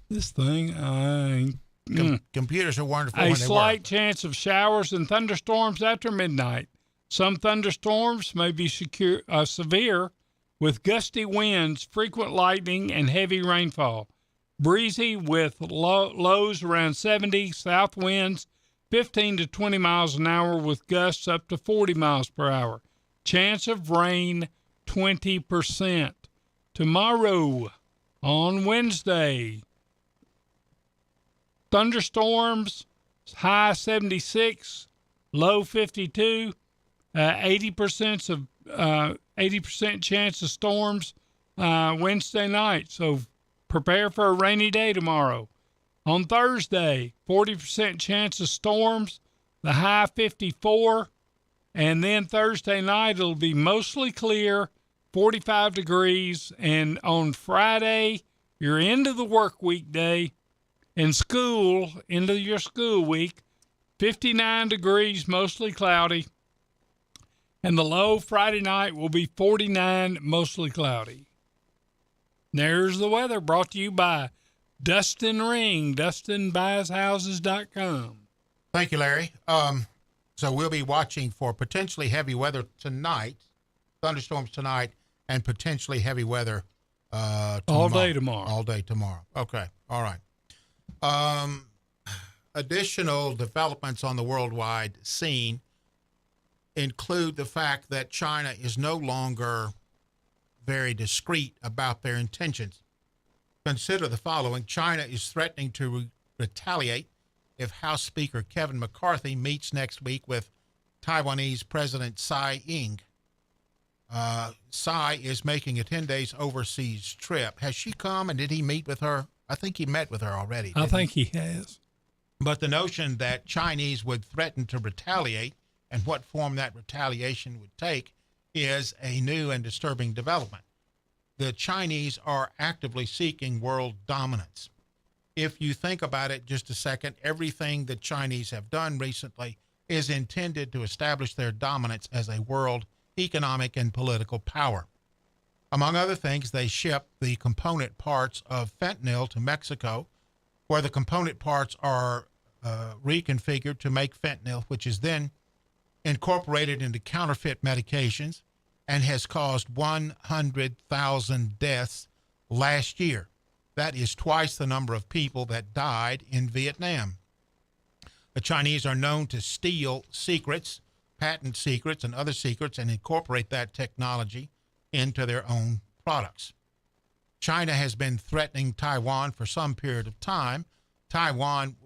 This thing, computers are wonderful. A slight chance of showers and thunderstorms after midnight. Some thunderstorms may be severe with gusty winds, frequent lightning, and heavy rainfall. Breezy with lows around 70, south winds 15 to 20 miles an hour with gusts up to 40 miles per hour. Chance of rain 20%. Tomorrow, on Wednesday, thunderstorms, high 76, low 52, 80% chance of storms Wednesday night. So prepare for a rainy day tomorrow. On Thursday, 40% chance of storms, the high 54, and then Thursday night it'll be mostly clear, 45 degrees, and on Friday, you're into the work week day, and school, into your school week, 59 degrees, mostly cloudy, and the low Friday night will be 49, mostly cloudy. There's the weather, brought to you by Dustin Ring, DustinBuysHouses.com. Thank you, Larry. So we'll be watching for potentially heavy weather tonight, thunderstorms tonight, and potentially heavy weather tomorrow. All day tomorrow. All day tomorrow. Okay. All right. Additional developments on the worldwide scene include the fact that China is no longer very discreet about their intentions. Consider the following. China is threatening to retaliate if House Speaker Kevin McCarthy meets next week with Taiwanese President Tsai Ing. Tsai is making a 10 days overseas trip. Has she come, and did he meet with her? I think he met with her already. I think he has. But the notion that Chinese would threaten to retaliate and what form that retaliation would take is a new and disturbing development. The Chinese are actively seeking world dominance. If you think about it just a second, everything the Chinese have done recently is intended to establish their dominance as a world economic and political power. Among other things, they ship the component parts of fentanyl to Mexico, where the component parts are reconfigured to make fentanyl, which is then incorporated into counterfeit medications and has caused 100,000 deaths last year. That is twice the number of people that died in Vietnam. The Chinese are known to steal secrets, patent secrets, and other secrets and incorporate that technology into their own products. China has been threatening Taiwan for some period of time. Taiwan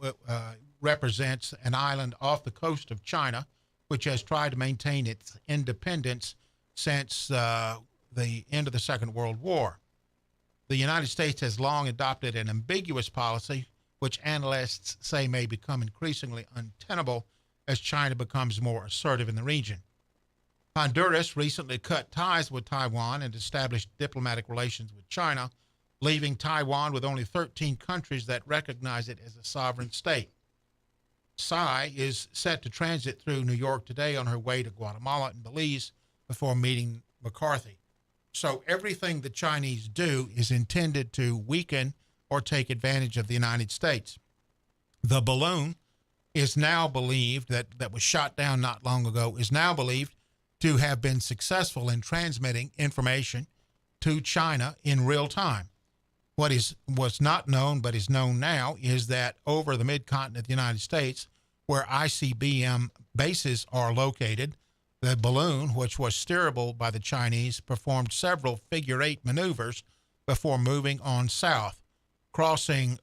represents an island off the coast of China, which has tried to maintain its independence since the end of the Second World War. The United States has long adopted an ambiguous policy, which analysts say may become increasingly untenable as China becomes more assertive in the region. Honduras recently cut ties with Taiwan and established diplomatic relations with China, leaving Taiwan with only 13 countries that recognize it as a sovereign state. Tsai is set to transit through New York today on her way to Guatemala and Belize before meeting McCarthy. So everything the Chinese do is intended to weaken or take advantage of the United States. The balloon is now believed, that was shot down not long ago, is now believed to have been successful in transmitting information to China in real time. What was not known but is known now is that over the mid-continent of the United States, where ICBM bases are located, the balloon, which was steerable by the Chinese, performed several figure-8 maneuvers before moving on south, crossing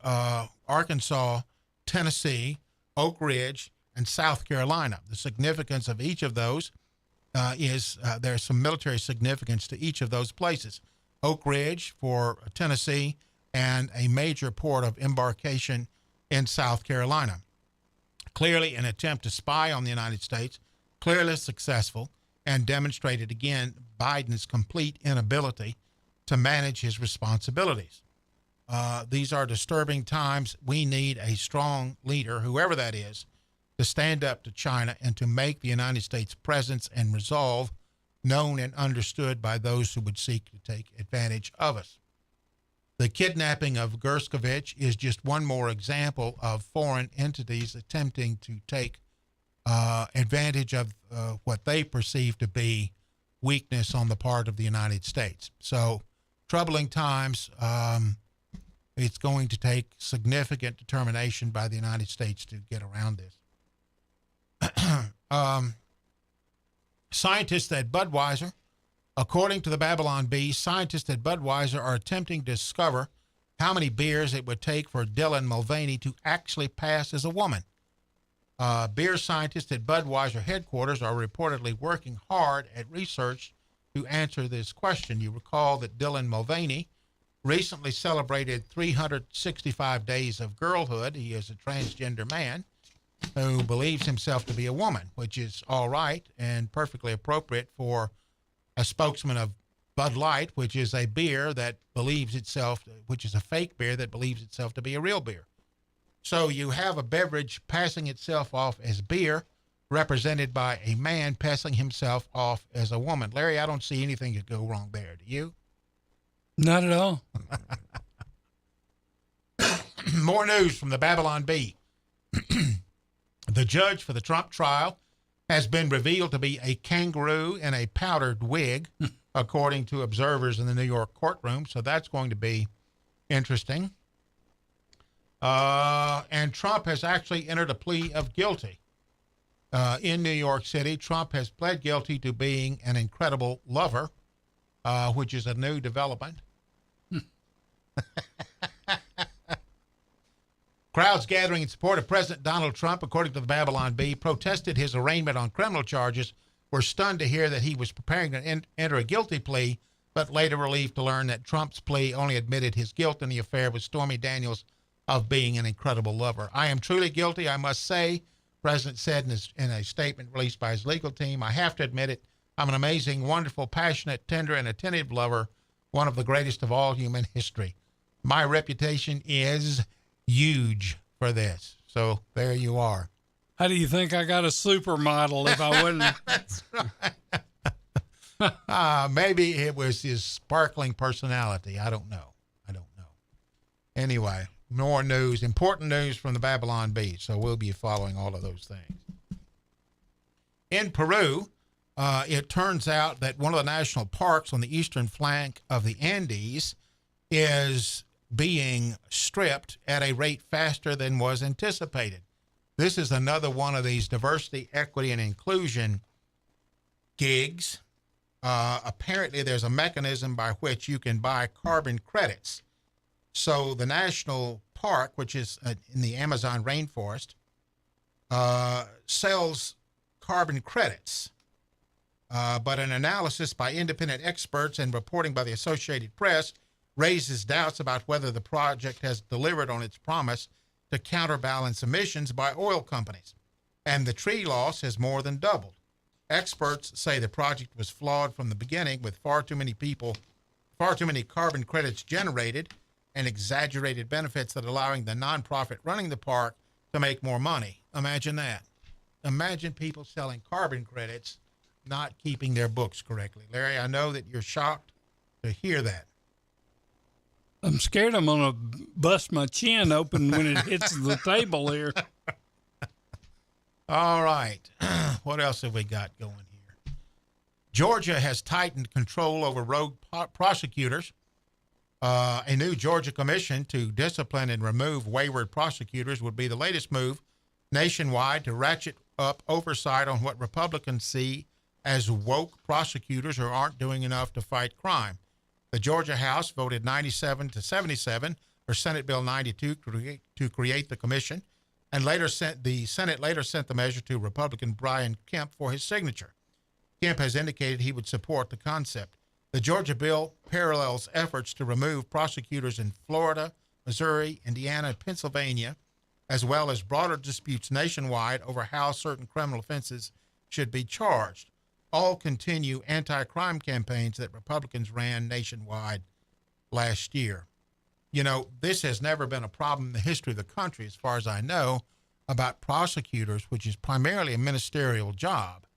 Arkansas, Tennessee, Oak Ridge, and South Carolina. The significance of each of those is there's some military significance to each of those places. Oak Ridge for Tennessee, and a major port of embarkation in South Carolina. Clearly an attempt to spy on the United States, clearly successful, and demonstrated again Biden's complete inability to manage his responsibilities. These are disturbing times. We need a strong leader, whoever that is, to stand up to China and to make the United States presence and resolve known and understood by those who would seek to take advantage of us. The kidnapping of Gerskovich is just one more example of foreign entities attempting to take advantage of what they perceive to be weakness on the part of the United States. So, troubling times. It's going to take significant determination by the United States to get around this. Scientists at Budweiser According to the Babylon Bee, scientists at Budweiser are attempting to discover how many beers it would take for Dylan Mulvaney to actually pass as a woman. Beer scientists at Budweiser headquarters are reportedly working hard at research to answer this question. You recall that Dylan Mulvaney recently celebrated 365 days of girlhood. He is a transgender man who believes himself to be a woman, which is all right and perfectly appropriate for a spokesman of Bud Light, which is a beer that believes itself, which is a fake beer that believes itself to be a real beer. So you have a beverage passing itself off as beer, represented by a man passing himself off as a woman. Larry, I don't see anything that go wrong there. Do you? Not at all. More news from the Babylon Bee. The judge for the Trump trial has been revealed to be a kangaroo in a powdered wig, according to observers in the New York courtroom. So that's going to be interesting. And Trump has actually entered a plea of guilty. In New York City, Trump has pled guilty to being an incredible lover, which is a new development. Crowds gathering in support of President Donald Trump, according to the Babylon Bee, protested his arraignment on criminal charges, were stunned to hear that he was preparing to enter a guilty plea, but later relieved to learn that Trump's plea only admitted his guilt in the affair with Stormy Daniels of being an incredible lover. I am truly guilty, I must say, the President said in a statement released by his legal team. I have to admit it. I'm an amazing, wonderful, passionate, tender, and attentive lover, one of the greatest of all human history. My reputation is huge for this. So there you are. How do you think I got a supermodel if I wouldn't? That's right. Maybe it was his sparkling personality. I don't know. Anyway, more news, important news from the Babylon Bee. So we'll be following all of those things. In Peru, it turns out that one of the national parks on the eastern flank of the Andes is being stripped at a rate faster than was anticipated. This is another one of these diversity, equity, and inclusion gigs. Apparently, there's a mechanism by which you can buy carbon credits. So the national park, which is in the Amazon rainforest, sells carbon credits. But an analysis by independent experts and reporting by the Associated Press raises doubts about whether the project has delivered on its promise to counterbalance emissions by oil companies. And the tree loss has more than doubled. Experts say the project was flawed from the beginning, with far too many carbon credits generated and exaggerated benefits that allowing the nonprofit running the park to make more money. Imagine that. Imagine people selling carbon credits, not keeping their books correctly. Larry, I know that you're shocked to hear that. I'm scared I'm going to bust my chin open when it hits the table here. All right. What else have we got going here? Georgia has tightened control over rogue prosecutors. A new Georgia commission to discipline and remove wayward prosecutors would be the latest move nationwide to ratchet up oversight on what Republicans see as woke prosecutors who aren't doing enough to fight crime. The Georgia House voted 97 to 77 for Senate Bill 92 to create the commission, and the Senate later sent the measure to Republican Brian Kemp for his signature. Kemp has indicated he would support the concept. The Georgia bill parallels efforts to remove prosecutors in Florida, Missouri, Indiana, and Pennsylvania, as well as broader disputes nationwide over how certain criminal offenses should be charged. All continue anti-crime campaigns that Republicans ran nationwide last year. You know, this has never been a problem in the history of the country, as far as I know, about prosecutors, which is primarily a ministerial job.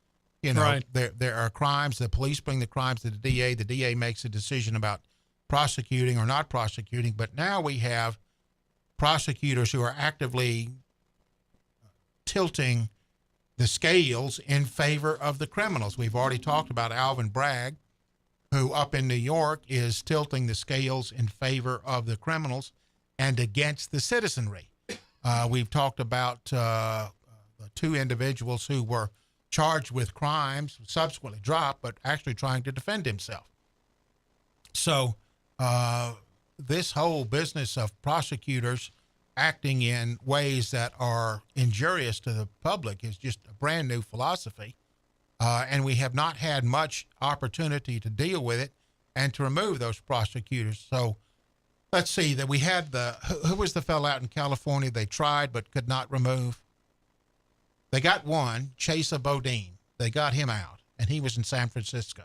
You know, right. There are crimes, the police bring the crimes to the DA makes a decision about prosecuting or not prosecuting, but now we have prosecutors who are actively tilting the scales in favor of the criminals. We've already talked about Alvin Bragg, who up in New York is tilting the scales in favor of the criminals and against the citizenry. We've talked about the two individuals who were charged with crimes, subsequently dropped, but actually trying to defend himself. So this whole business of prosecutors acting in ways that are injurious to the public is just a brand new philosophy. And we have not had much opportunity to deal with it and to remove those prosecutors. So let's see that we had who was the fellow out in California they tried but could not remove? They got one, Chesa Bodine. They got him out, and he was in San Francisco.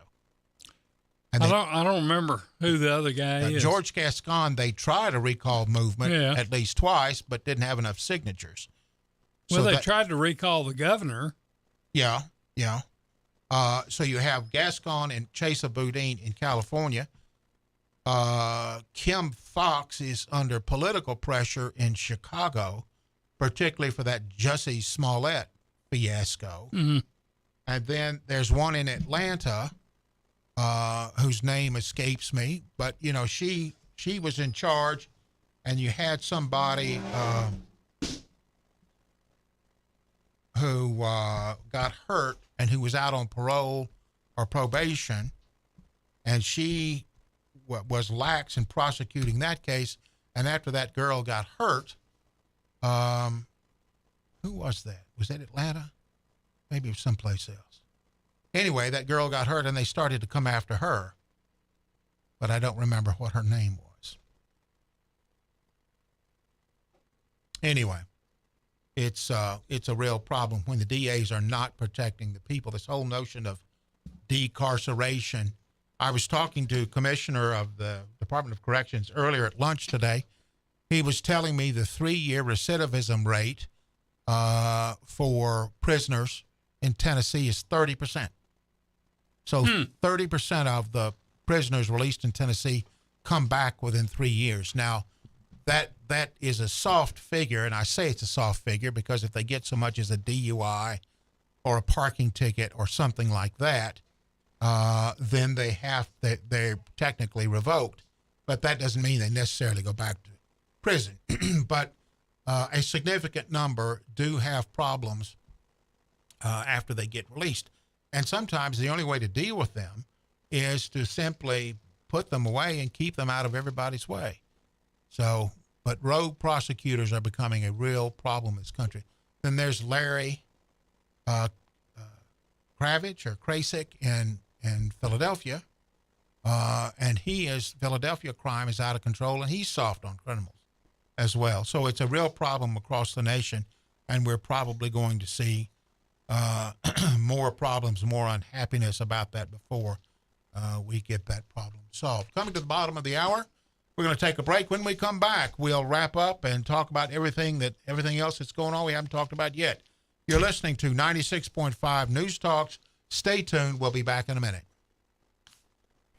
And I don't remember who the other guy is. George Gascon, they tried a recall movement at least twice, but didn't have enough signatures. Well, they tried to recall the governor. Yeah. So you have Gascon and Chesa Boudin in California. Kim Foxx is under political pressure in Chicago, particularly for that Jussie Smollett fiasco. Mm-hmm. And then there's one in Atlanta whose name escapes me, but she was in charge, and you had somebody who got hurt and who was out on parole or probation, and she was lax in prosecuting that case. And after that girl got hurt, who was that? Was that Atlanta? Maybe it was someplace else. Anyway, that girl got hurt, and they started to come after her, but I don't remember what her name was. Anyway, it's a real problem when the DAs are not protecting the people. This whole notion of decarceration. I was talking to Commissioner of the Department of Corrections earlier at lunch today. He was telling me the 3-year recidivism rate for prisoners in Tennessee is 30%. So 30% of the prisoners released in Tennessee come back within 3 years. Now, that is a soft figure, and I say it's a soft figure because if they get so much as a DUI or a parking ticket or something like that, then they're technically revoked. But that doesn't mean they necessarily go back to prison. But a significant number do have problems after they get released. And sometimes the only way to deal with them is to simply put them away and keep them out of everybody's way. So, but rogue prosecutors are becoming a real problem in this country. Then there's Larry Kravich or Krasik in Philadelphia. And Philadelphia crime is out of control, and he's soft on criminals as well. So it's a real problem across the nation, and we're probably going to see more problems, more unhappiness about that before we get that problem solved. Coming to the bottom of the hour, we're going to take a break. When we come back, we'll wrap up and talk about everything else that's going on we haven't talked about yet. You're listening to 96.5 News Talks. Stay tuned. We'll be back in a minute.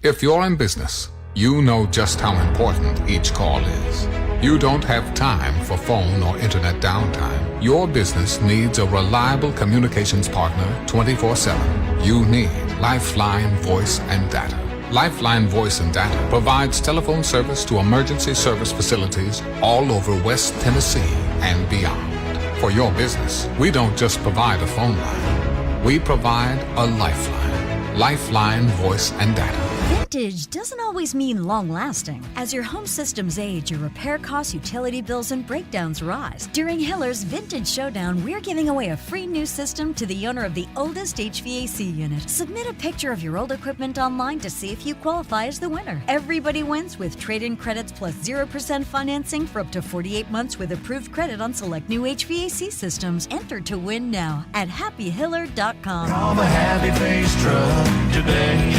If you're in business, you know just how important each call is. You don't have time for phone or internet downtime. Your business needs a reliable communications partner 24/7. You need Lifeline Voice and Data. Lifeline Voice and Data provides telephone service to emergency service facilities all over West Tennessee and beyond. For your business, we don't just provide a phone line. We provide a lifeline. Lifeline Voice and Data. Vintage doesn't always mean long-lasting. As your home systems age, your repair costs, utility bills, and breakdowns rise. During Hiller's Vintage Showdown, we're giving away a free new system to the owner of the oldest HVAC unit. Submit a picture of your old equipment online to see if you qualify as the winner. Everybody wins with trade-in credits plus 0% financing for up to 48 months with approved credit on select new HVAC systems. Enter to win now at happyhiller.com. Call the Happy Face Truck today.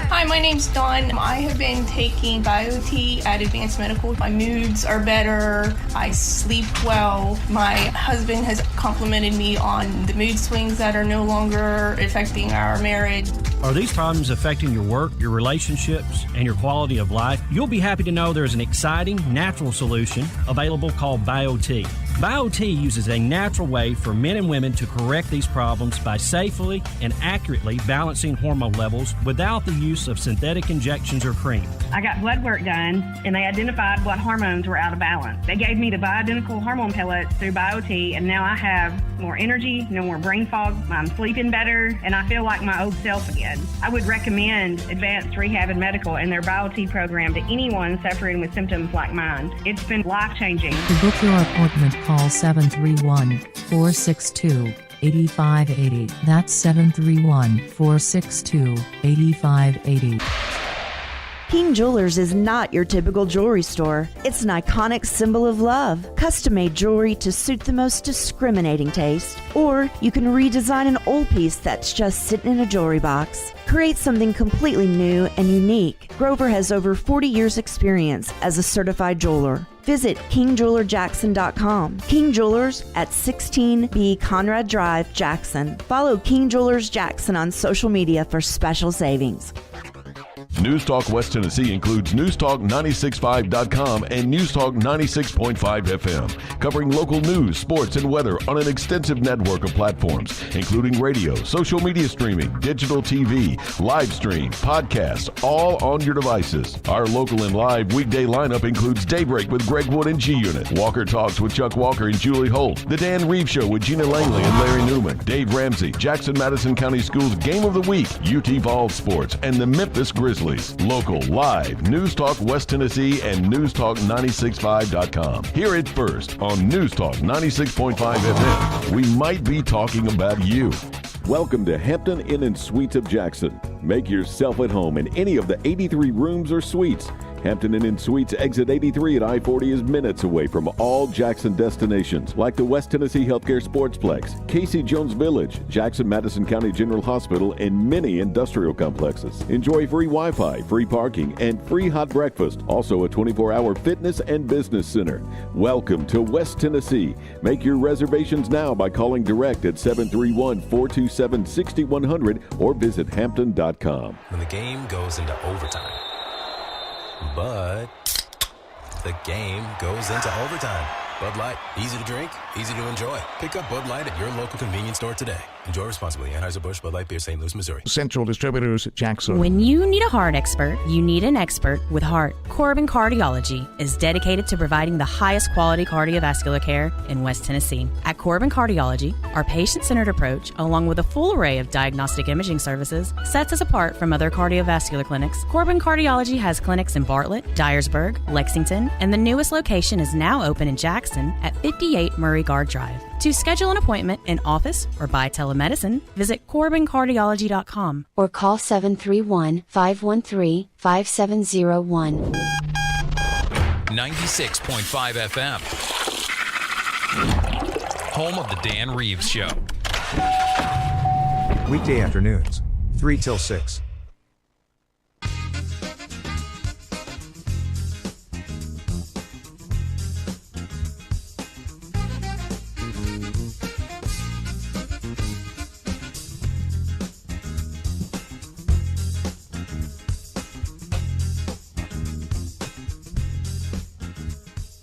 Hi, my name's Dawn. I have been taking BioT at Advanced Medical. My moods are better. I sleep well. My husband has complimented me on the mood swings that are no longer affecting our marriage. Are these problems affecting your work, your relationships, and your quality of life? You'll be happy to know there's an exciting, natural solution available called BioT. BioT uses a natural way for men and women to correct these problems by safely and accurately balancing hormone levels without the use of synthetic injections or cream. I got blood work done, and they identified what hormones were out of balance. They gave me the bioidentical hormone pellets through BioT, and now I have more energy, no more brain fog, I'm sleeping better, and I feel like my old self again. I would recommend Advanced Rehab and Medical and their BioT program to anyone suffering with symptoms like mine. It's been life-changing. To book your appointment, call 731-462-8580. That's 731-462-8580. King Jewelers is not your typical jewelry store. It's an iconic symbol of love. Custom-made jewelry to suit the most discriminating taste. Or you can redesign an old piece that's just sitting in a jewelry box. Create something completely new and unique. Grover has over 40 years experience as a certified jeweler. Visit KingJewelerJackson.com. King Jewelers at 16B Conrad Drive, Jackson. Follow King Jewelers Jackson on social media for special savings. News Talk West Tennessee includes NewsTalk965.com and NewsTalk 96.5 FM, covering local news, sports, and weather on an extensive network of platforms, including radio, social media streaming, digital TV, live stream, podcasts, all on your devices. Our local and live weekday lineup includes Daybreak with Greg Wood and G-Unit, Walker Talks with Chuck Walker and Julie Holt, The Dan Reeves Show with Gina Langley and Larry Newman, Dave Ramsey, Jackson-Madison County Schools Game of the Week, UT Vols Sports, and the Memphis Grizzlies. Local, live, News Talk West Tennessee and NewsTalk965.com. Hear it first on News Talk 96.5 FM. We might be talking about you. Welcome to Hampton Inn & Suites of Jackson. Make yourself at home in any of the 83 rooms or suites. Hampton Inn & Suites exit 83 at I-40 is minutes away from all Jackson destinations like the West Tennessee Healthcare Sportsplex, Casey Jones Village, Jackson-Madison County General Hospital, and many industrial complexes. Enjoy free Wi-Fi, free parking, and free hot breakfast. Also a 24-hour fitness and business center. Welcome to West Tennessee. Make your reservations now by calling direct at 731-427-6100 or visit hampton.com. When the game goes into overtime. But the game goes into overtime. Bud Light, easy to drink, easy to enjoy. Pick up Bud Light at your local convenience store today. Enjoy responsibly. Anheuser-Busch Bud Light Beer, St. Louis, Missouri. Central Distributors, Jackson. When you need a heart expert, you need an expert with heart. Corbin Cardiology is dedicated to providing the highest quality cardiovascular care in West Tennessee. At Corbin Cardiology, our patient-centered approach, along with a full array of diagnostic imaging services, sets us apart from other cardiovascular clinics. Corbin Cardiology has clinics in Bartlett, Dyersburg, Lexington, and the newest location is now open in Jackson at 58 Murray Guard Drive. To schedule an appointment in office or by telemedicine, visit CorbinCardiology.com or call 731-513-5701. 96.5 FM. Home of the Dan Reeves Show. Weekday afternoons, 3 till 6.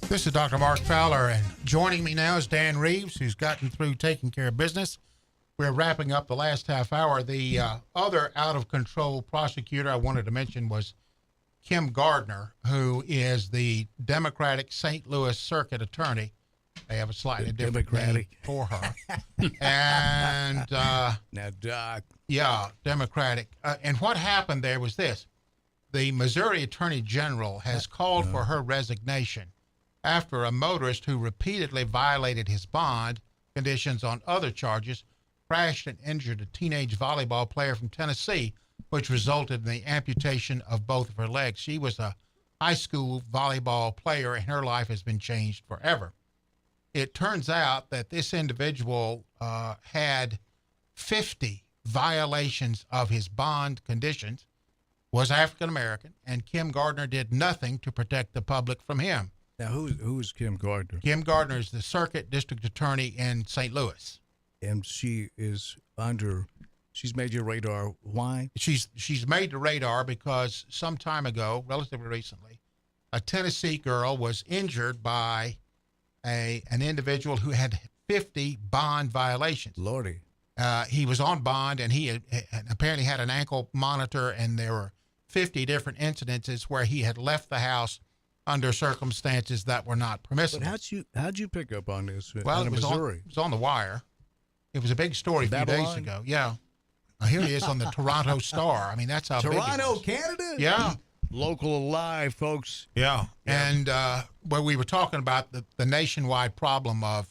This is Dr. Mark Fowler, and joining me now is Dan Reeves, who's gotten through taking care of business. We're wrapping up the last half hour. The other out-of-control prosecutor I wanted to mention was Kim Gardner, who is the Democratic St. Louis Circuit Attorney. They have a slightly different name for her. And now, Doc. Yeah, Democratic. And what happened there was this. The Missouri Attorney General has called for her resignation after a motorist who repeatedly violated his bond conditions on other charges crashed and injured a teenage volleyball player from Tennessee, which resulted in the amputation of both of her legs. She was a high school volleyball player, and her life has been changed forever. It turns out that this individual had 50 violations of his bond conditions, was African-American, and Kim Gardner did nothing to protect the public from him. Now, who is Kim Gardner? Kim Gardner is the Circuit District Attorney in St. Louis. And she is she's made your radar. Why? She's made the radar because some time ago, relatively recently, a Tennessee girl was injured by an individual who had 50 bond violations. Lordy. He was on bond, and he apparently had an ankle monitor, and there were 50 different incidences where he had left the house under circumstances that were not permissible. But how'd you pick up on this? Well, out it of Missouri? was on the wire. It was a big story a few days ago. Yeah. Here he is on the Toronto Star. I mean, that's how big it Toronto, was. Canada? Yeah. Local alive, folks. Yeah. And where we were talking about the nationwide problem of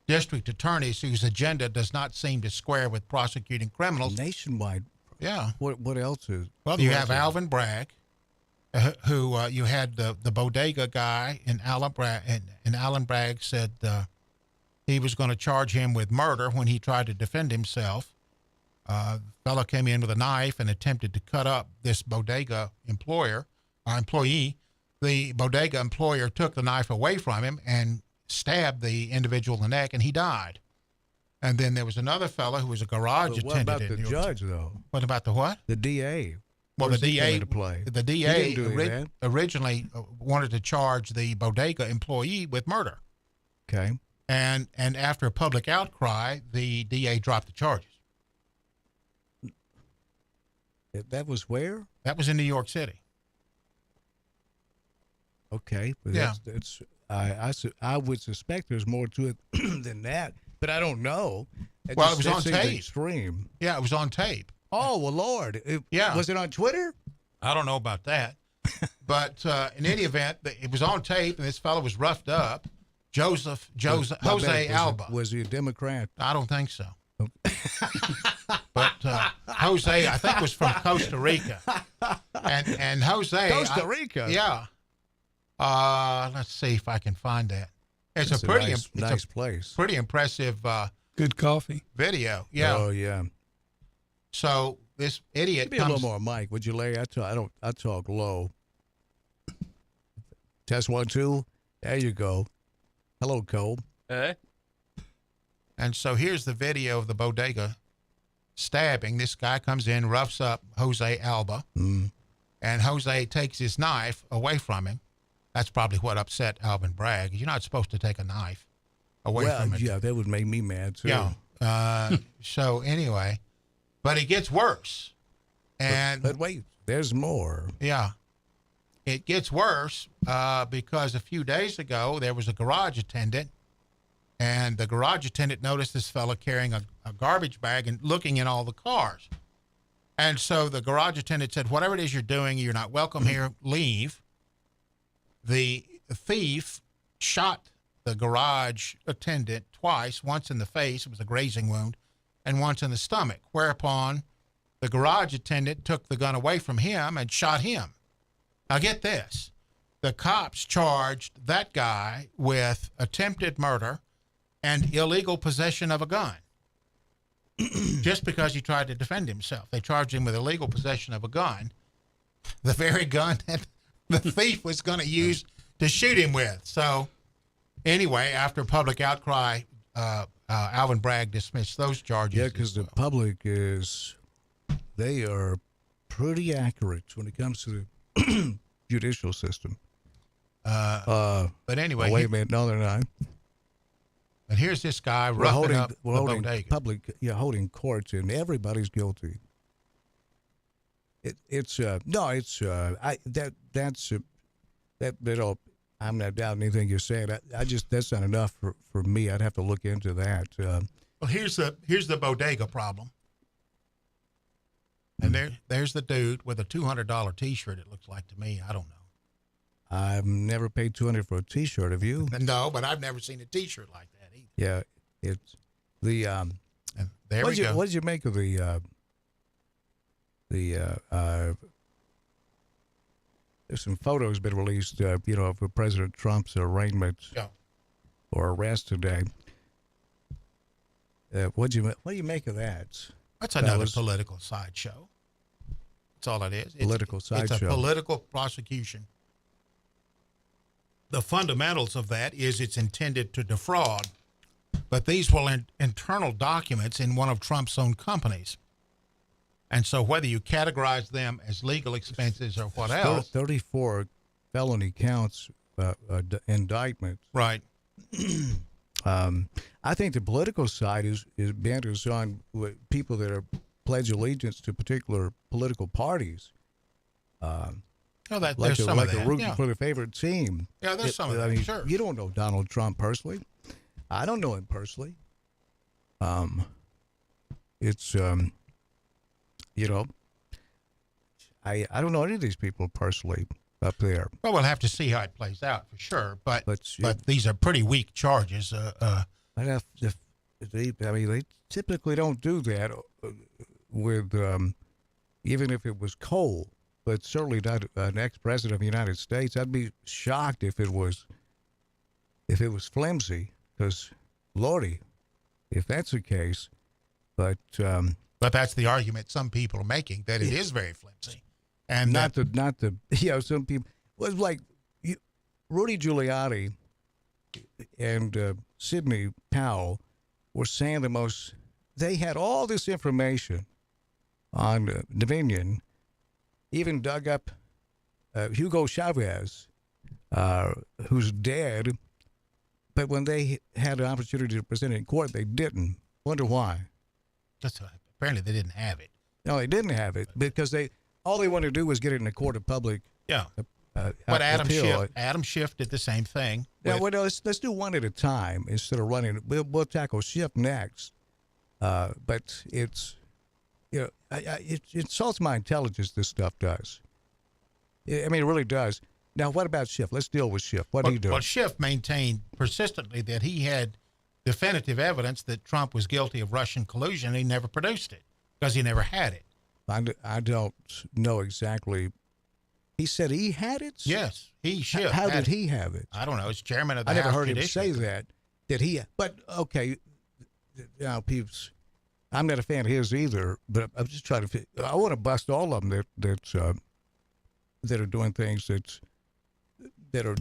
district attorneys whose agenda does not seem to square with prosecuting criminals. Nationwide. Yeah. What else is? Well, you have Alvin Bragg, who you had the bodega guy, and Alan Bragg said he was going to charge him with murder when he tried to defend himself. The fellow came in with a knife and attempted to cut up this bodega employee. The bodega employer took the knife away from him and stabbed the individual in the neck, and he died. And then there was another fellow who was a garage attendant. What about the judge, though? What about the what? The DA. Well, Where's the he DA, coming to play? the He DA didn't do that. originally wanted to charge the bodega employee with murder. Okay. And after a public outcry, the DA dropped the charges. That was where? That was in New York City. Okay. But Yeah. I would suspect there's more to it than that, but I don't know. It was on seems tape. Extreme. Yeah, it was on tape. Oh, well, Lord. Yeah. Was it on Twitter? I don't know about that. But in any event, it was on tape, and this fellow was roughed up. Jose Alba. Was he a Democrat? I don't think so. But Jose, I think, was from Costa Rica. And Jose. Costa Rica? Yeah. Let's see if I can find that. It's That's a pretty nice place. Pretty impressive. Good coffee. Video. Yeah. Oh yeah. So this idiot Give me a little more, Mike. Would you, Larry? I talk low. Test 1 2. There you go. Hello, Cole. Hey. And so here's the video of the bodega stabbing. This guy comes in, roughs up Jose Alba, and Jose takes his knife away from him. That's probably what upset Alvin Bragg. You're not supposed to take a knife away from it. Yeah, that would make me mad too. Yeah. So anyway, but it gets worse. And but wait, there's more. Yeah. It gets worse because a few days ago there was a garage attendant, and the garage attendant noticed this fella carrying a garbage bag and looking in all the cars. And so the garage attendant said, whatever it is you're doing, you're not welcome here, leave. The thief shot the garage attendant twice, once in the face, it was a grazing wound, and once in the stomach, whereupon the garage attendant took the gun away from him and shot him. Now get this. The cops charged that guy with attempted murder and illegal possession of a gun just because he tried to defend himself. They charged him with illegal possession of a gun, the very gun that the thief was going to use to shoot him with. So anyway, after public outcry, Alvin Bragg dismissed those charges. Yeah, because the public they are pretty accurate when it comes to the judicial system. But anyway. Wait a minute, no, they're not. And here's this guy roughing up the bodega. Holding courts, and everybody's guilty. I'm not doubting anything you said. That's not enough for me. I'd have to look into that. Well, here's the bodega problem. And there's the dude with a $200 T-shirt. It looks like to me. I don't know. I've never paid $200 for a T-shirt. Have you? No, but I've never seen a T-shirt like that either. Yeah, it's the. And there we go. What did you make of the? There's some photos been released, of President Trump's arraignment or arrest today. What do you make of that? That's another political sideshow. That's all it is. Political sideshow. It's a political prosecution. The fundamentals of that is it's intended to defraud, but these were internal documents in one of Trump's own companies. And so whether you categorize them as legal expenses or what else. 34 felony counts, indictments. Right. I think the political side is bent on people that are pledge allegiance to particular political parties. There's some of that. Rooting for the favorite team. Yeah, there's some of that. Sure. You don't know Donald Trump personally. I don't know him personally. It's you know, I don't know any of these people personally up there. Well, we'll have to see how it plays out for sure. But these are pretty weak charges. They typically don't do that with even if it was Cole, but certainly not an ex-president of the United States. I'd be shocked if it was flimsy, because Lordy, if that's the case, but that's the argument some people are making, that it is very flimsy, and not the some people was like Rudy Giuliani and Sidney Powell were saying the most. They had all this information on Dominion, even dug up Hugo Chavez, who's dead. But when they had an opportunity to present it in court, they didn't. Wonder why? Apparently they didn't have it. No, they didn't have it because all they wanted to do was get it in a court of public. Yeah. But Adam Schiff did the same thing. Yeah. Well, let's do one at a time instead of running. We'll tackle Schiff next. But it's it insults my intelligence. This stuff does. I mean, it really does. Now, what about Schiff? Let's deal with Schiff. What did he do? Well, Schiff maintained persistently that he had definitive evidence that Trump was guilty of Russian collusion, and he never produced it because he never had it. I don't know exactly. He said he had it? Yes, Schiff. How did he have it? I don't know. It's chairman of the House. I never heard him say that. Did he? But, okay, now, peeps, I'm not a fan of his either, but I'm just trying to I want to bust all of them that are doing things that are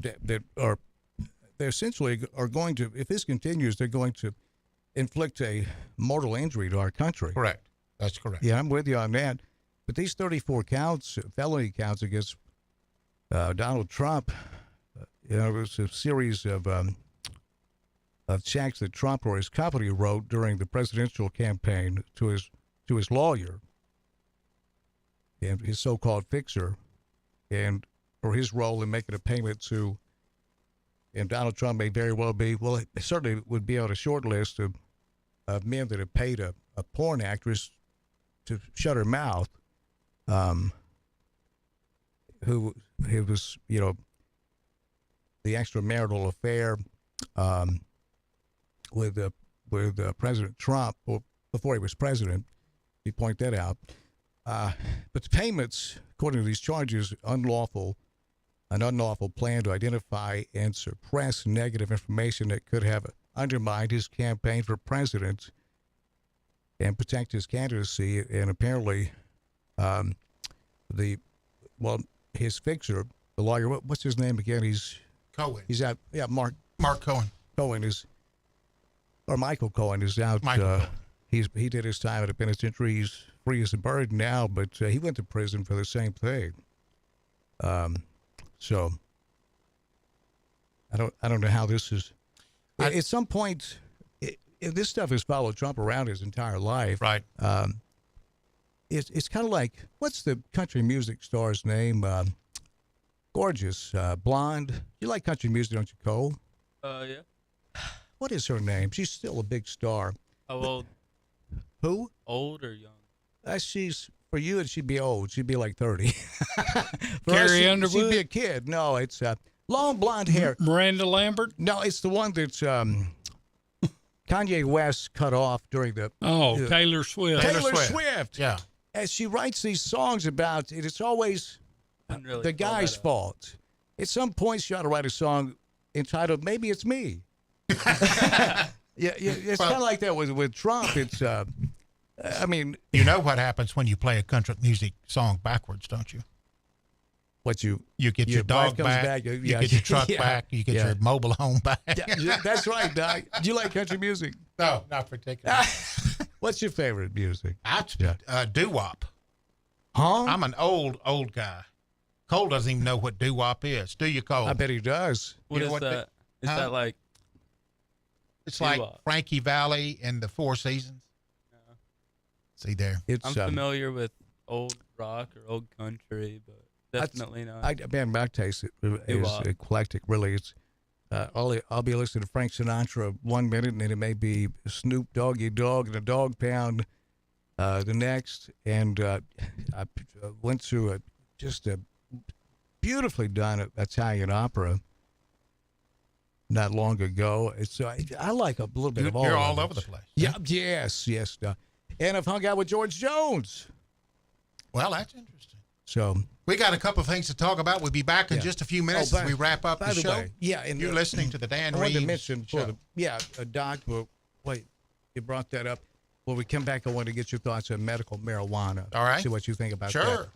they essentially are going to, if this continues, they're going to inflict a mortal injury to our country. Correct. That's correct. Yeah, I'm with you on that. But these 34 counts, felony counts against Donald Trump, it was a series of checks that Trump or his company wrote during the presidential campaign to his lawyer and his so-called fixer, and for his role in making a payment to, and Donald Trump may very well be, well, it certainly would be on a short list of men that have paid a porn actress to shut her mouth, who it was, the extramarital affair with President Trump, or before he was president. You point that out. But the payments, according to these charges, an unlawful plan to identify and suppress negative information that could have undermined his campaign for president and protect his candidacy. And apparently, his fixer, the lawyer, what's his name again? He's Cohen. He's out. Yeah, Mark Cohen. Michael Cohen is out. He did his time at a penitentiary. He's free as a bird now, but he went to prison for the same thing. So I don't know how this is. At some point, this stuff has followed Trump around his entire life. Right. It's kind of like, what's the country music star's name? Gorgeous, blonde. You like country music, don't you, Cole? Yeah. What is her name? She's still a big star. How old? Who? Old or young? She's, for you, and she'd be old. She'd be like 30. Carrie Underwood? She'd be a kid. No, it's long blonde hair. Miranda Lambert? No, it's the one that's Kanye West cut off during the... Taylor Swift. Taylor Swift. Yeah. As she writes these songs about it, it's always the guy's fault. At some point, she ought to write a song entitled "Maybe It's Me." It's kind of like that with Trump. It's, I mean, you know what happens when you play a country music song backwards, don't you? What you get your dog back, you get your truck back, you get your mobile home back. Yeah, that's right, Doc. Do you like country music? No, not particularly. What's your favorite music? Doo-wop. Huh? I'm an old guy. Cole doesn't even know what doo-wop is. Do you, Cole? I bet he does. What is that? Is that like It's like Frankie Valley and the Four Seasons. See there. I'm familiar with old rock or old country, but definitely not. My taste is eclectic, really. It's I'll be listening to Frank Sinatra 1 minute, and then it may be Snoop Doggy Dogg and a Dog Pound the next. And I went through just a beautifully done Italian opera not long ago. It's I like a little bit of all. You're of all it. over the place. Yeah, yes. And I've hung out with George Jones. Well, that's interesting. So we got a couple of things to talk about. We'll be back in just a few minutes as we wrap up the show. Way, and you're listening to the Dan I wanted Reeves to mention show. Doc. Wait, you brought that up. When we come back, I want to get your thoughts on medical marijuana. All right. See what you think about that. Sure.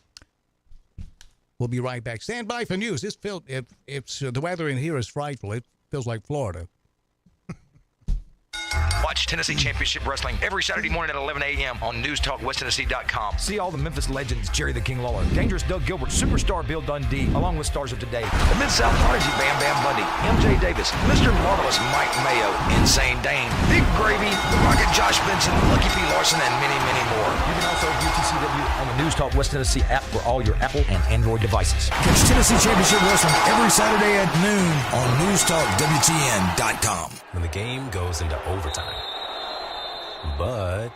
We'll be right back. Stand by for news. It's the weather in here is frightful. It feels like Florida. Watch Tennessee Championship Wrestling every Saturday morning at 11 a.m. on NewsTalkWestTennessee.com. See all the Memphis legends: Jerry the King Lawler, Dangerous Doug Gilbert, Superstar Bill Dundee, along with stars of today: the Mid-South Prodigy Bam Bam Bundy, M.J. Davis, Mr. Marvelous Mike Mayo, Insane Dane, Big Gravy, The Rocket Josh Benson, Lucky P. Larson, and many, many more. You can also view TCW on the News Talk West Tennessee app for all your Apple and Android devices. Catch Tennessee Championship Wrestling every Saturday at noon on NewsTalkWTN.com. When the game goes into overtime. But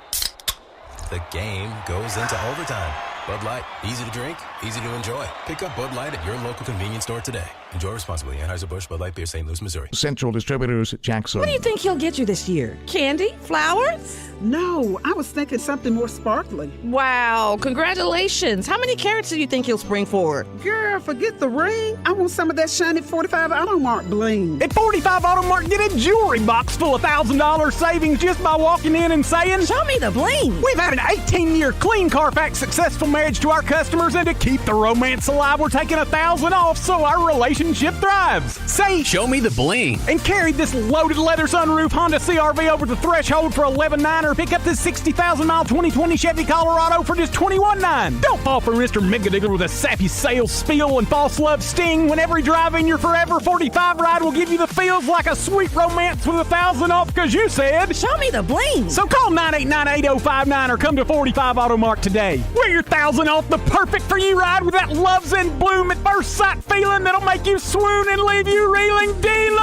the game goes into overtime. Bud Light, easy to drink, easy to enjoy. Pick up Bud Light at your local convenience store today. Enjoy responsibly. Anheuser-Busch Bud Light Beer, St. Louis, Missouri. Central Distributors, Jackson. What do you think he'll get you this year? Candy? Flowers? No, I was thinking something more sparkly. Wow, congratulations. How many carats do you think he'll spring forward? Girl, forget the ring. I want some of that shiny 45 Automark bling. At 45 Automark, get a jewelry box full of $1,000 savings just by walking in and saying, "Show me the bling." We've had an 18-year clean Carfax successful marriage to our customers, and to keep the romance alive, we're taking $1,000 off so our relationship thrives. Say, "Show me the bling," and carry this loaded leather sunroof Honda CRV over the threshold for $11,900, or pick up this 60,000-mile 2020 Chevy Colorado for just $21,900. Don't fall for Mr. Megadigger with a sappy sales spiel and false love sting when every drive-in your Forever 45 ride will give you the feels like a sweet romance with $1,000 off because you said, "Show me the bling." So call 989-8059 or come to 45 Automark today. Wear your $1,000 off the perfect for you ride with that love's in bloom at first sight feeling that'll make you swoon and leave you reeling. Dealer!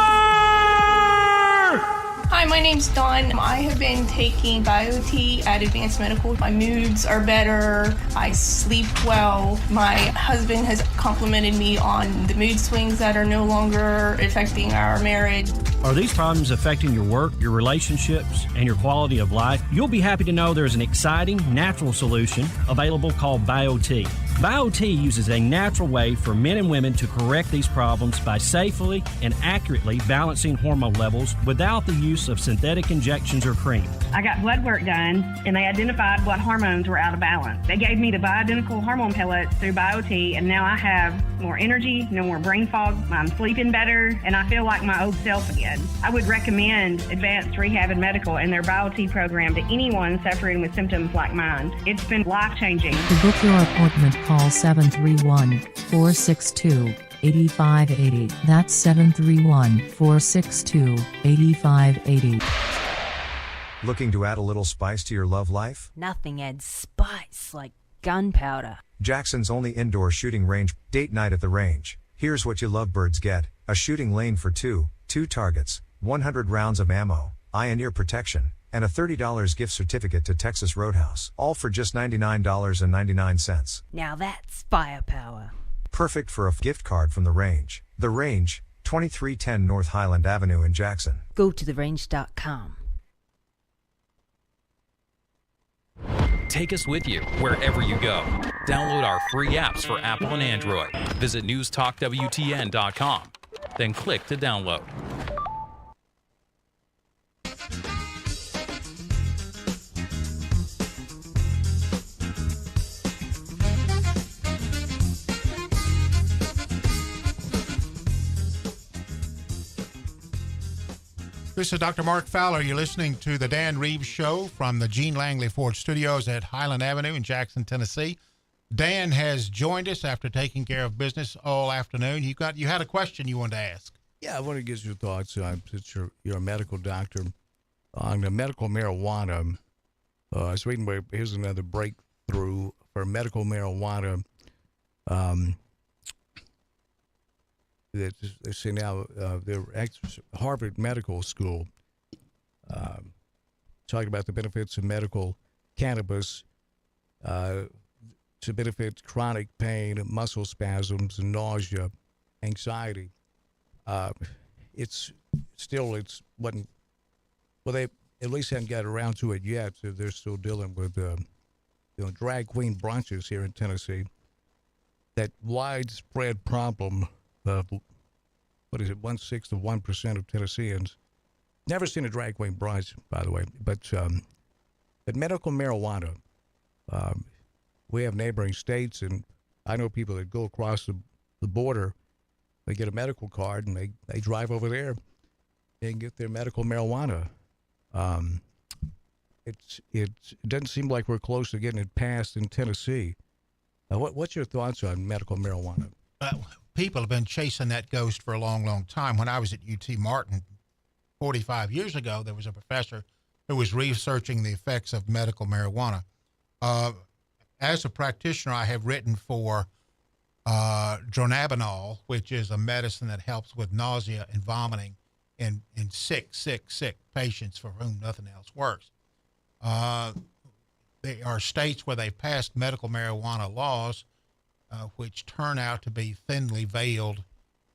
Hi, my name's Dawn. I have been taking BioT at Advanced Medical. My moods are better. I sleep well. My husband has complimented me on the mood swings that are no longer affecting our marriage. Are these problems affecting your work, your relationships, and your quality of life? You'll be happy to know there's an exciting, natural solution available called BioT. BioT uses a natural way for men and women to correct these problems by safely and accurately balancing hormone levels without the use of synthetic injections or cream. I got blood work done, and they identified what hormones were out of balance. They gave me the bioidentical hormone pellets through BioT, and now I have more energy, no more brain fog. I'm sleeping better, and I feel like my old self again. I would recommend Advanced Rehab and Medical and their BioT program to anyone suffering with symptoms like mine. It's been life-changing. To book your appointment, call 731-462-8580. That's 731-462-8580. Looking to add a little spice to your love life? Nothing adds spice like gunpowder. Jackson's only indoor shooting range. Date night at the range. Here's what you lovebirds get: a shooting lane for two targets, 100 rounds of ammo, eye and ear protection, and a $30 gift certificate to Texas Roadhouse. All for just $99.99. Now that's firepower. Perfect for a gift card from the range. The Range, 2310 North Highland Avenue in Jackson. Go to therange.com. Take us with you wherever you go. Download our free apps for Apple and Android. Visit NewsTalkWTN.com. Then click to download. This is Dr. Mark Fowler. You're listening to the Dan Reeves Show from the Gene Langley Ford Studios at Highland Avenue in Jackson, Tennessee. Dan has joined us after taking care of business all afternoon. You had a question you wanted to ask. Yeah, I want to get your thoughts on, since you're a medical doctor, on the medical marijuana. I was reading where here's another breakthrough for medical marijuana. They say now Harvard Medical School talking about the benefits of medical cannabis to benefit chronic pain, muscle spasms, and nausea, anxiety. It's wasn't, well, they at least haven't got around to it yet, so they're still dealing with drag queen brunches here in Tennessee. That widespread problem of, 1/6 of 1% of Tennesseans never seen a drag queen brunch, by the way, but medical marijuana. We have neighboring states, and I know people that go across the border. They get a medical card and they drive over there and get their medical marijuana. It doesn't seem like we're close to getting it passed in Tennessee. What's your thoughts on medical marijuana? People have been chasing that ghost for a long, long time. When I was at UT Martin 45 years ago, there was a professor who was researching the effects of medical marijuana. As a practitioner, I have written for dronabinol, which is a medicine that helps with nausea and vomiting in sick patients for whom nothing else works. There are states where they've passed medical marijuana laws, which turn out to be thinly veiled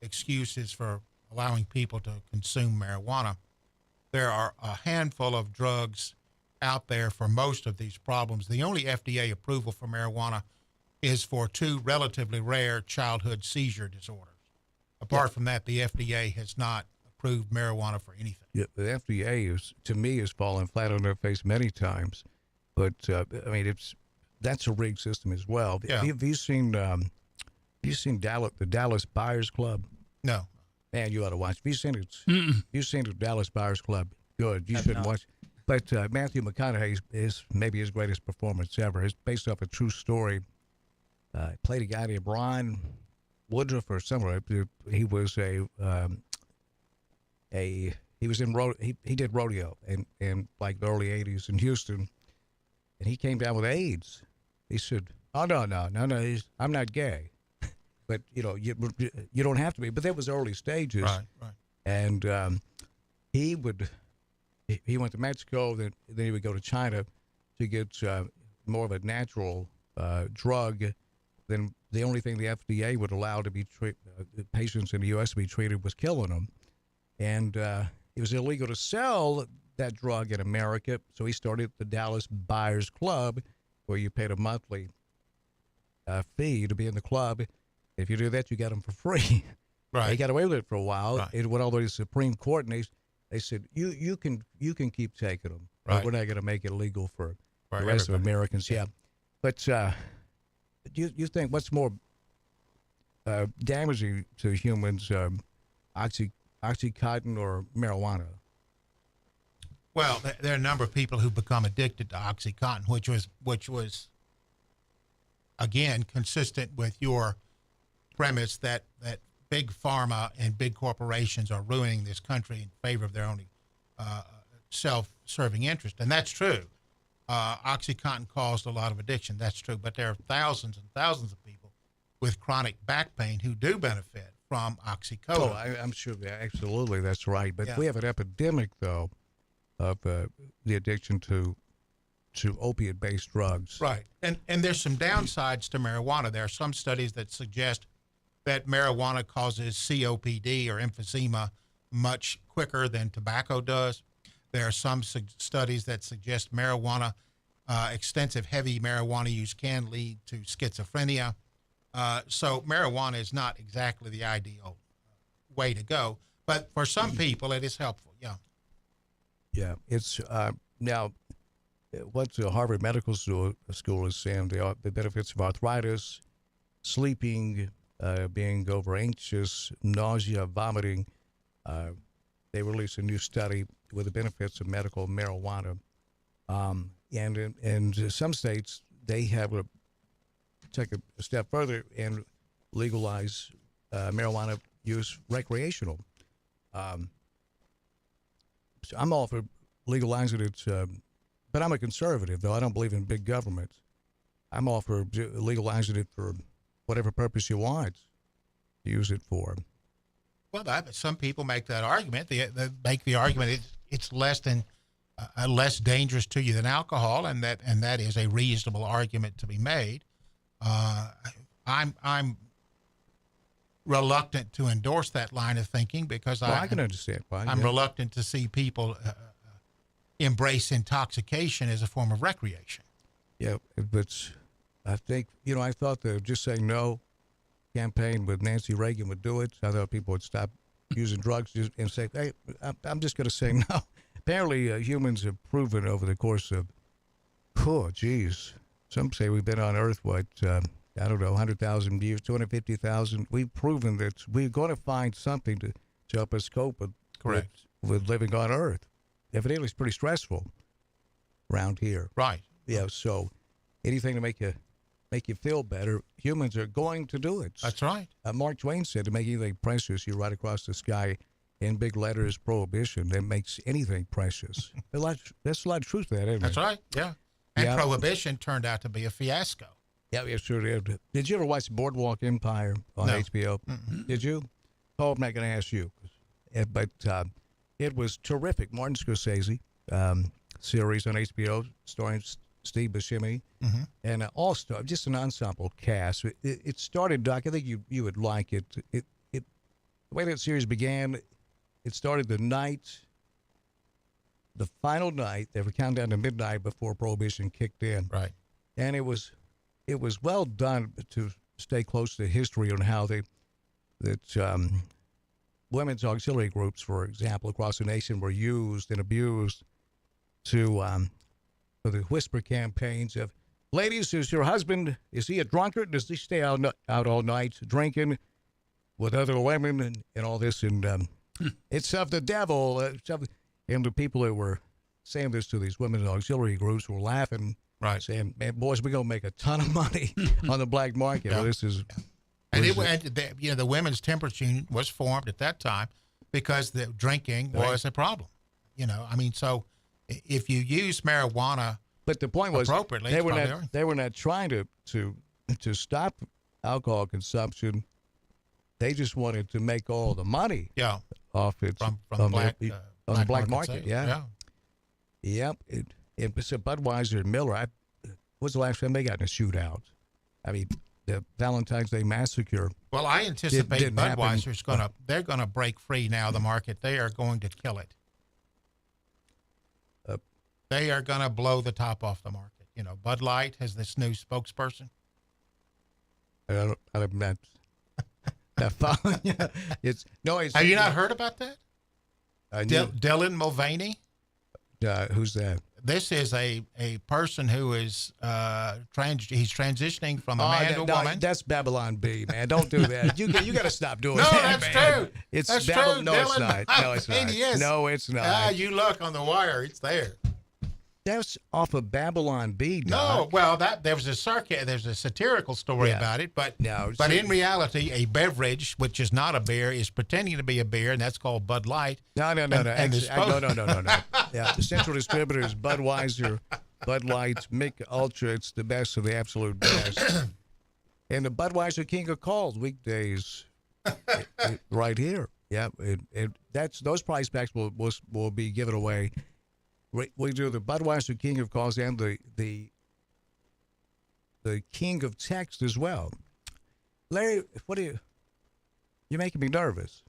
excuses for allowing people to consume marijuana. There are a handful of drugs out there for most of these problems. The only FDA approval for marijuana is for 2 relatively rare childhood seizure disorders. Apart from that, the FDA has not approved marijuana for anything. Yeah, the FDA to me, has fallen flat on their face many times. But I mean, that's a rigged system as well. Yeah. Have you seen the Dallas Buyers Club? No. Man, you ought to watch. Have you seen it? You've seen the Dallas Buyers Club? Good. You should watch. But Matthew McConaughey is maybe his greatest performance ever. It's based off a true story. Played a guy named Ron Woodruff or somewhere. He was he did rodeo in like the early '80s in Houston, and he came down with AIDS. He said, "Oh no, I'm not gay," but you don't have to be. But that was early stages, right. And he went to Mexico, then he would go to China to get more of a natural drug. Then the only thing the FDA would allow to be patients in the U.S. to be treated was killing them, and it was illegal to sell that drug in America. So he started the Dallas Buyers Club, where you paid a monthly fee to be in the club. If you do that, you got them for free. Right. He got away with it for a while. Right. It went all the way to the Supreme Court, and they said you can keep taking them. Right. We're not going to make it legal for the rest everybody. of Americans. Yeah, but do you think what's more damaging to humans, Oxycontin or marijuana? Well, there are a number of people who become addicted to Oxycontin, which was again consistent with your premise that big pharma and big corporations are ruining this country in favor of their own self-serving interest, and that's true. Oxycontin caused a lot of addiction. That's true, but there are thousands and thousands of people with chronic back pain who do benefit from oxycodone. Oh, I'm sure absolutely that's right. But we have an epidemic though of the addiction to opiate-based drugs. Right, and there's some downsides to marijuana. There are some studies that suggest that marijuana causes COPD or emphysema much quicker than tobacco does. There are some studies that suggest extensive heavy marijuana use can lead to schizophrenia. So marijuana is not exactly the ideal way to go, but for some people it is helpful. Yeah. Yeah, it's now what the Harvard Medical School is saying, the benefits of arthritis, sleeping, being over anxious, nausea, vomiting. They released a new study with the benefits of medical marijuana. And in some states, they have take a step further and legalize marijuana use recreational. So I'm all for legalizing it, but I'm a conservative, though. I don't believe in big government. I'm all for legalizing it for whatever purpose you want to use it for. Well, some people make that argument. They make the argument it's less dangerous to you than alcohol, and that is a reasonable argument to be made. I'm reluctant to endorse that line of thinking because I can understand why. I'm reluctant to see people embrace intoxication as a form of recreation. Yeah, but I think, I thought the Just Say No campaign with Nancy Reagan would do it. I thought people would stop using drugs and say, hey, I'm just going to say no. Apparently, humans have proven over the course of, some say we've been on Earth, 100,000 years, 250,000. We've proven that we're going to find something to help us cope with living on Earth. Evidently, it's pretty stressful around here. Right. Yeah, so anything to make you feel better, humans are going to do it. That's right. Mark Twain said to make anything precious, you write across the sky in big letters, prohibition. That makes anything precious. That's a lot of truth to that, isn't it? That's right, yeah. And prohibition turned out to be a fiasco. Yeah, it sure did. Did you ever watch Boardwalk Empire on HBO? Mm-hmm. Did you? Oh, I'm not going to ask you. But it was terrific. Martin Scorsese series on HBO starring Steve Buscemi and all-star, just an ensemble cast. It started, Doc, I think you would like it. The way that series began, it started the final night. They were counting down to midnight before Prohibition kicked in. Right. And it was well done to stay close to history on how women's auxiliary groups, for example, across the nation were used and abused for the whisper campaigns of, ladies, is your husband, is he a drunkard? Does he stay out all night drinking with other women and all this? And it's of the devil. And the people that were saying this to these women's auxiliary groups were laughing. Right. Saying, man, boys, we're going to make a ton of money on the black market. Yeah. Well, this is... And the women's temperance union was formed at that time because the drinking was a problem. So if you use marijuana, but the point was appropriately, they were not trying to stop alcohol consumption. They just wanted to make all the money. Yeah. Off it from the black market. Sale. Yeah. Yep. So Budweiser and Miller. What's the last time they got in a shootout? I mean, the Valentine's Day massacre. Well, I anticipate Budweiser's they're gonna break free now. The market, they are going to kill it. They are gonna blow the top off the market. Bud Light has this new spokesperson. I'm not following you. Have you not heard about that? Dylan Mulvaney. Who's that? This is a person who is he's transitioning from a man to a woman. That's Babylon B, man. Don't do that. You got to stop doing that. No, that's true. It's true. No, it's not. No, it's not. Is. No, it's not. You look on the wire; it's there. That's off of Babylon B. Doc. No, well, there's a satirical story about it, but in reality, a beverage which is not a beer is pretending to be a beer, and that's called Bud Light. No. No. Yeah, the central distributor is Budweiser, Bud Light, Mick Ultra. It's the best of the absolute best. And the Budweiser King of Calls weekdays, right here. Yeah, those price packs will be given away. We do the Budweiser King of Calls and the King of Text as well. Larry, you're making me nervous.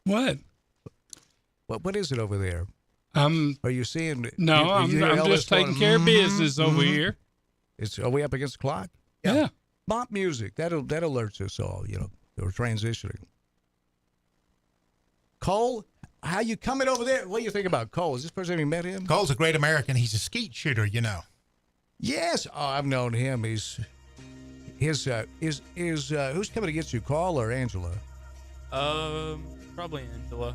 What? What is it over there? Are you seeing? No, I'm just taking care of business over here. Are we up against the clock? Yeah. Bump music. That alerts us all. We're transitioning. Cole, how you coming over there? What do you think about Cole? Is this person you met him? Cole's a great American. He's a skeet shooter, Yes. Oh, I've known him. He's who's coming against you, Carl or Angela? Probably Angela.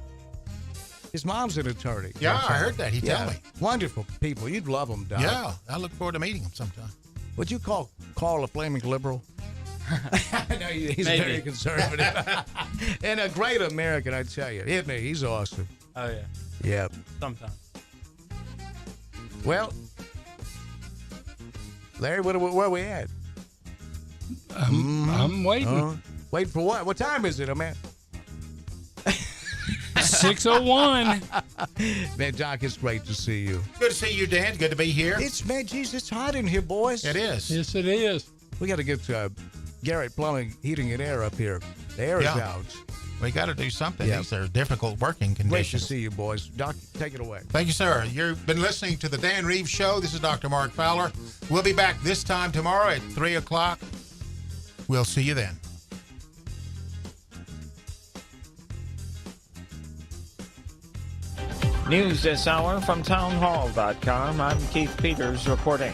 His mom's an attorney. Yeah, I heard that. He told me. Wonderful people. You'd love them, Doc. Yeah, I look forward to meeting him sometime. Would you call Carl a flaming liberal? No, he's very conservative. And a great American, I tell you. Hit me. He's awesome. Oh, yeah. Yeah. Sometimes. Well, Larry, where are we at? I'm waiting. Waiting for what? What time is it, man? 6:01. Man, Doc, it's great to see you. Good to see you, Dan. Good to be here. It's hot in here, boys. It is. Yes, it is. We got to get Garrett Plumbing, Heating and Air up here. The air is out. We got to do something. Yeah. These are difficult working conditions. Great to see you, boys. Doc, take it away. Thank you, sir. You've been listening to the Dan Reeves Show. This is Dr. Mark Fowler. We'll be back this time tomorrow at 3 o'clock. We'll see you then. News this hour from townhall.com. I'm Keith Peters reporting.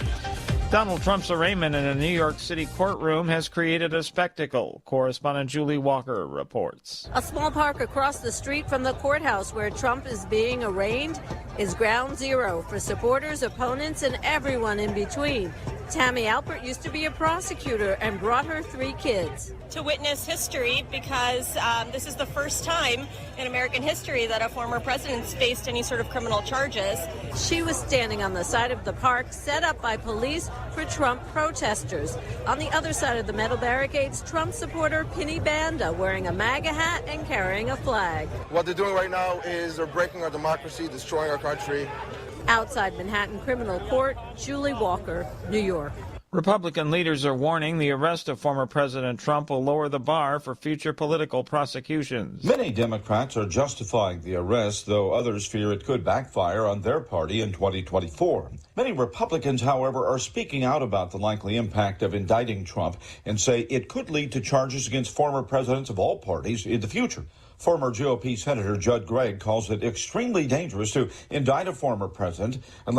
Donald Trump's arraignment in a New York City courtroom has created a spectacle. Correspondent Julie Walker reports. A small park across the street from the courthouse where Trump is being arraigned is ground zero for supporters, opponents, and everyone in between. Tammy Alpert used to be a prosecutor and brought her 3 kids. To witness history because this is the first time in American history that a former president's faced any sort of criminal charges. She was standing on the side of the park set up by police for Trump protesters. On the other side of the metal barricades, Trump supporter Penny Banda wearing a MAGA hat and carrying a flag. What they're doing right now is they're breaking our democracy, destroying our country. Outside Manhattan Criminal Court, Julie Walker, New York. Republican leaders are warning the arrest of former President Trump will lower the bar for future political prosecutions. Many Democrats are justifying the arrest, though others fear it could backfire on their party in 2024. Many Republicans, however, are speaking out about the likely impact of indicting Trump and say it could lead to charges against former presidents of all parties in the future. Former GOP Senator Judd Gregg calls it extremely dangerous to indict a former president unless